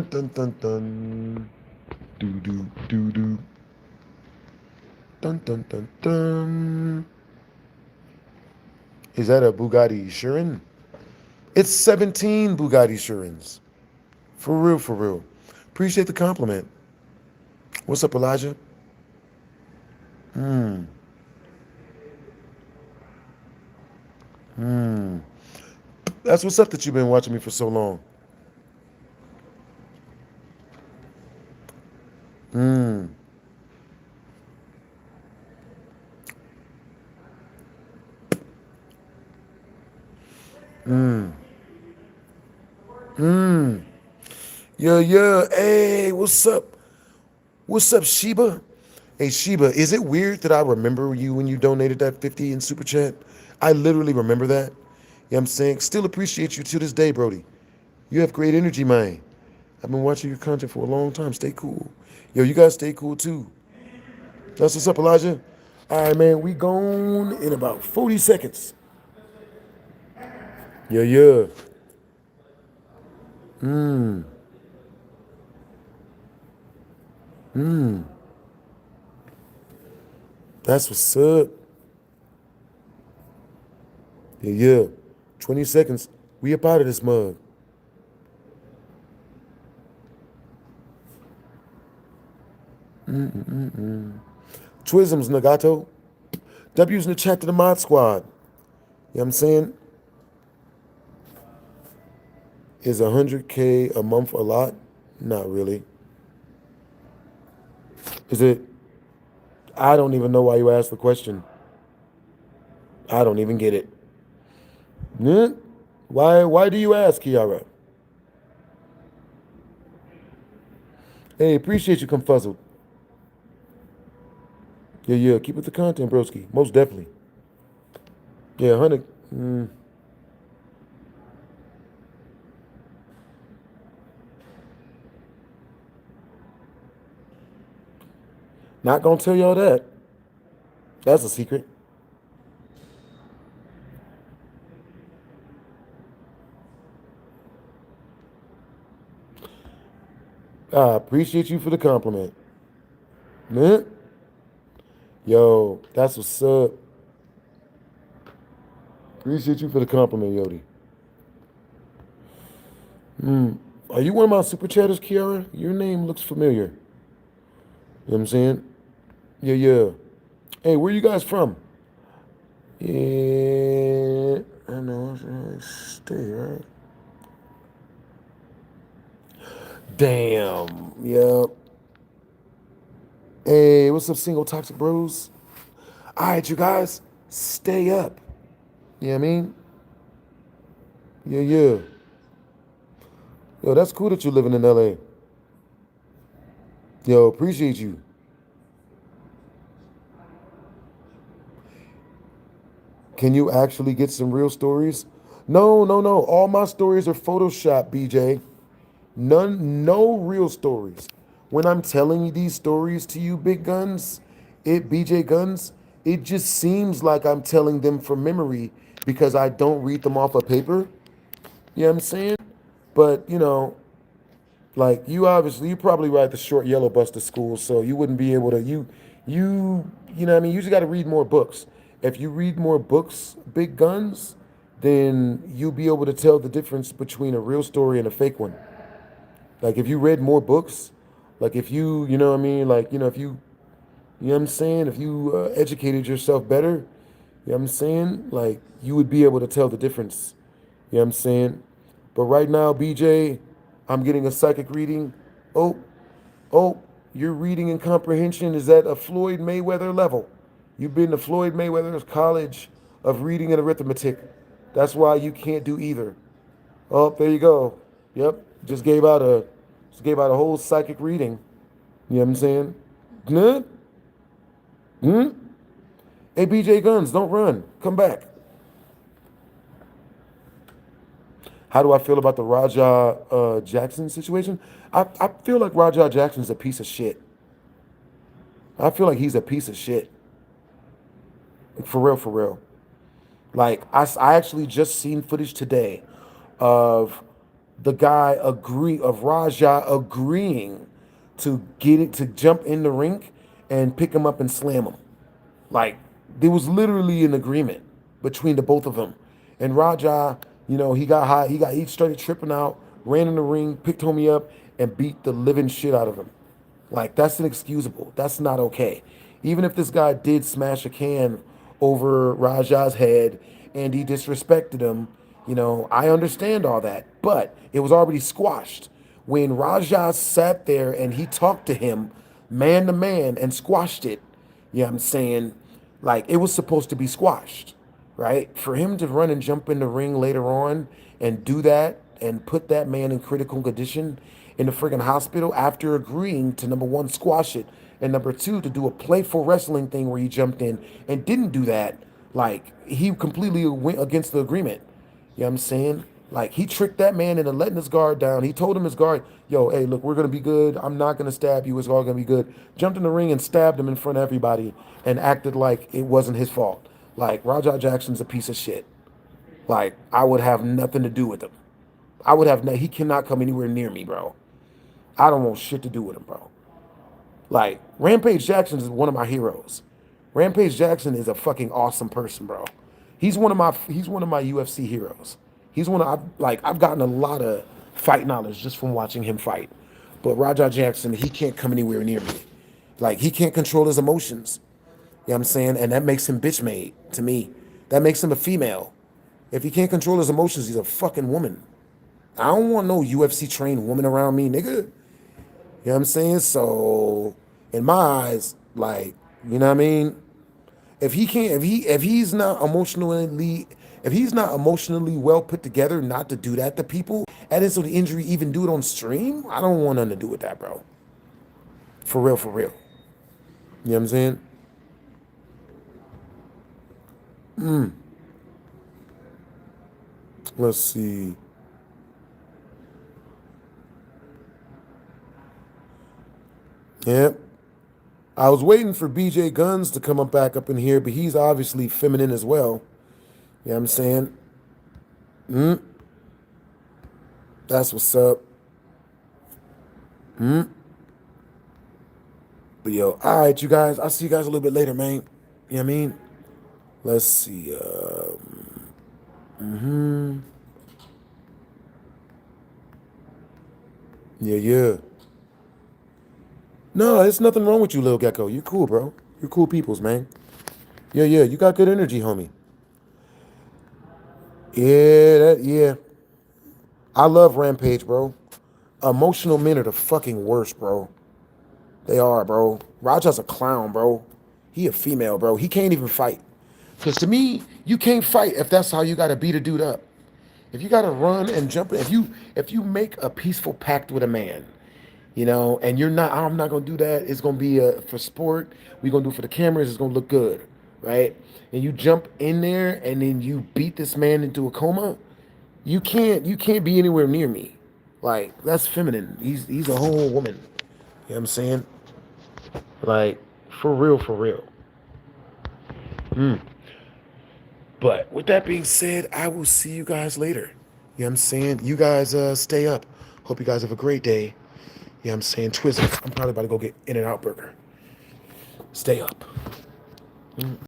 Speaker 1: dun dun dun. Do do do do. Dun dun dun dun. Is that a Bugatti Chiron? It's 17 Bugatti Chirons. For real, for real. Appreciate the compliment. What's up, Elijah? That's what's up that you've been watching me for so long. Yeah, yeah. Hey, what's up? What's up, Sheba? Hey, Sheba, is it weird that I remember you when you donated that 50 in Super Chat? I literally remember that. You know what I'm saying? Still appreciate you to this day, Brody. You have great energy, man. I've been watching your content for a long time. Stay cool. Yo, you guys stay cool, too. That's what's up, Elijah. All right, man. We gone in about 40 seconds. Yeah, yeah. That's what's up. Yeah, yeah. 20 seconds. We up out of this mug. Twisms, Nagato. W's in the chat to the mod squad. You know what I'm saying? Is 100K a month a lot? Not really. Is it? I don't even know why you asked the question. I don't even get it. Yeah? Why do you ask, Kiara? Hey, appreciate you, Confuzzled. Yeah, keep it the content, broski. Most definitely. Yeah, 100. Not gonna tell y'all that. That's a secret. I appreciate you for the compliment. Man. Yo, that's what's up. Appreciate you for the compliment, Yodi. Are you one of my super chatters, Kiara? Your name looks familiar. You know what I'm saying? Yeah. Hey, where you guys from? Yeah, I know. Stay, right? Damn. Yep. Hey, what's up, single toxic bros? All right, you guys, stay up. You know what I mean? Yeah. Yo, that's cool that you're living in LA. Yo, appreciate you. Can you actually get some real stories? No. All my stories are Photoshop, BJ. No real stories. When I'm telling these stories to you, big guns, BJ Guns, it just seems like I'm telling them from memory because I don't read them off of paper. You know what I'm saying? But, like you probably ride the short yellow bus to school, so you wouldn't be able to you know what I mean, you just got to read more books. If you read more books, big guns, then you'll be able to tell the difference between a real story and a fake one. Like if you read more books, like if you know what I mean, like if you know what I'm saying, if you educated yourself better, you know what I'm saying, like you would be able to tell the difference. You know what I'm saying? But right now, BJ, I'm getting a psychic reading. Oh, your reading and comprehension is at a Floyd Mayweather level. You've been to Floyd Mayweather's College of Reading and Arithmetic. That's why you can't do either. Oh, there you go. Yep. Just gave out a whole psychic reading. You know what I'm saying? Good? Hey, BJ Guns, don't run. Come back. How do I feel about the Rajah Jackson situation? I feel like Rajah Jackson's a piece of shit. I feel like he's a piece of shit. For real. Like, I actually just seen footage today of the guy of Rajah agreeing to jump in the rink and pick him up and slam him. Like, there was literally an agreement between the both of them. And Rajah, he got high, he started tripping out, ran in the ring, picked homie up, and beat the living shit out of him. Like, that's inexcusable. That's not okay. Even if this guy did smash a can over Rajah's head and he disrespected him, I understand all that. But it was already squashed. When Rajah sat there and he talked to him man to man and squashed it, you know what I'm saying? Like, it was supposed to be squashed, right? For him to run and jump in the ring later on and do that and put that man in critical condition in the friggin' hospital after agreeing to, number one, squash it, and number two, to do a playful wrestling thing where he jumped in and didn't do that, like, he completely went against the agreement. You know what I'm saying? Like, he tricked that man into letting his guard down. He told him his guard, yo, hey, look, we're going to be good. I'm not going to stab you. It's all going to be good. Jumped in the ring and stabbed him in front of everybody and acted like it wasn't his fault. Like, Rajah Jackson's a piece of shit. Like, I would have nothing to do with him. He cannot come anywhere near me, bro. I don't want shit to do with him, bro. Like, Rampage Jackson is one of my heroes. Rampage Jackson is a fucking awesome person, bro. He's one of my UFC heroes. I've gotten a lot of fight knowledge just from watching him fight. But Rajah Jackson, he can't come anywhere near me. Like, he can't control his emotions. You know what I'm saying? And that makes him bitch made to me. That makes him a female. If he can't control his emotions, he's a fucking woman. I don't want no UFC trained woman around me, nigga. You know what I'm saying? So, in my eyes, like, you know what I mean? If he's not emotionally well put together not to do that to people, and so the injury even do it on stream, I don't want nothing to do with that, bro. For real, for real. You know what I'm saying? Let's see. Yep. I was waiting for BJ Guns to come up back up in here, but he's obviously feminine as well. You know what I'm saying? That's what's up. But yo, all right, you guys. I'll see you guys a little bit later, man. You know what I mean? Let's see. Yeah, yeah. No, there's nothing wrong with you, Lil Gecko. You're cool, bro. You're cool peoples, man. Yeah, yeah. You got good energy, homie. Yeah, yeah. I love Rampage, bro. Emotional men are the fucking worst, bro. They are, bro. Raja's a clown, bro. He a female, bro. He can't even fight. Because to me, you can't fight if that's how you got to beat a dude up. If you got to run and jump, if you make a peaceful pact with a man, you know, and you're not, I'm not gonna do that. It's gonna be for sport. We're gonna do it for the cameras. It's gonna look good, right? And you jump in there and then you beat this man into a coma. You can't be anywhere near me. Like, that's feminine. He's a whole woman. You know what I'm saying? Like, for real, for real. But with that being said, I will see you guys later. You know what I'm saying? You guys stay up. Hope you guys have a great day. You know what I'm saying? Twizzlers. I'm probably about to go get In-N-Out Burger. Stay up.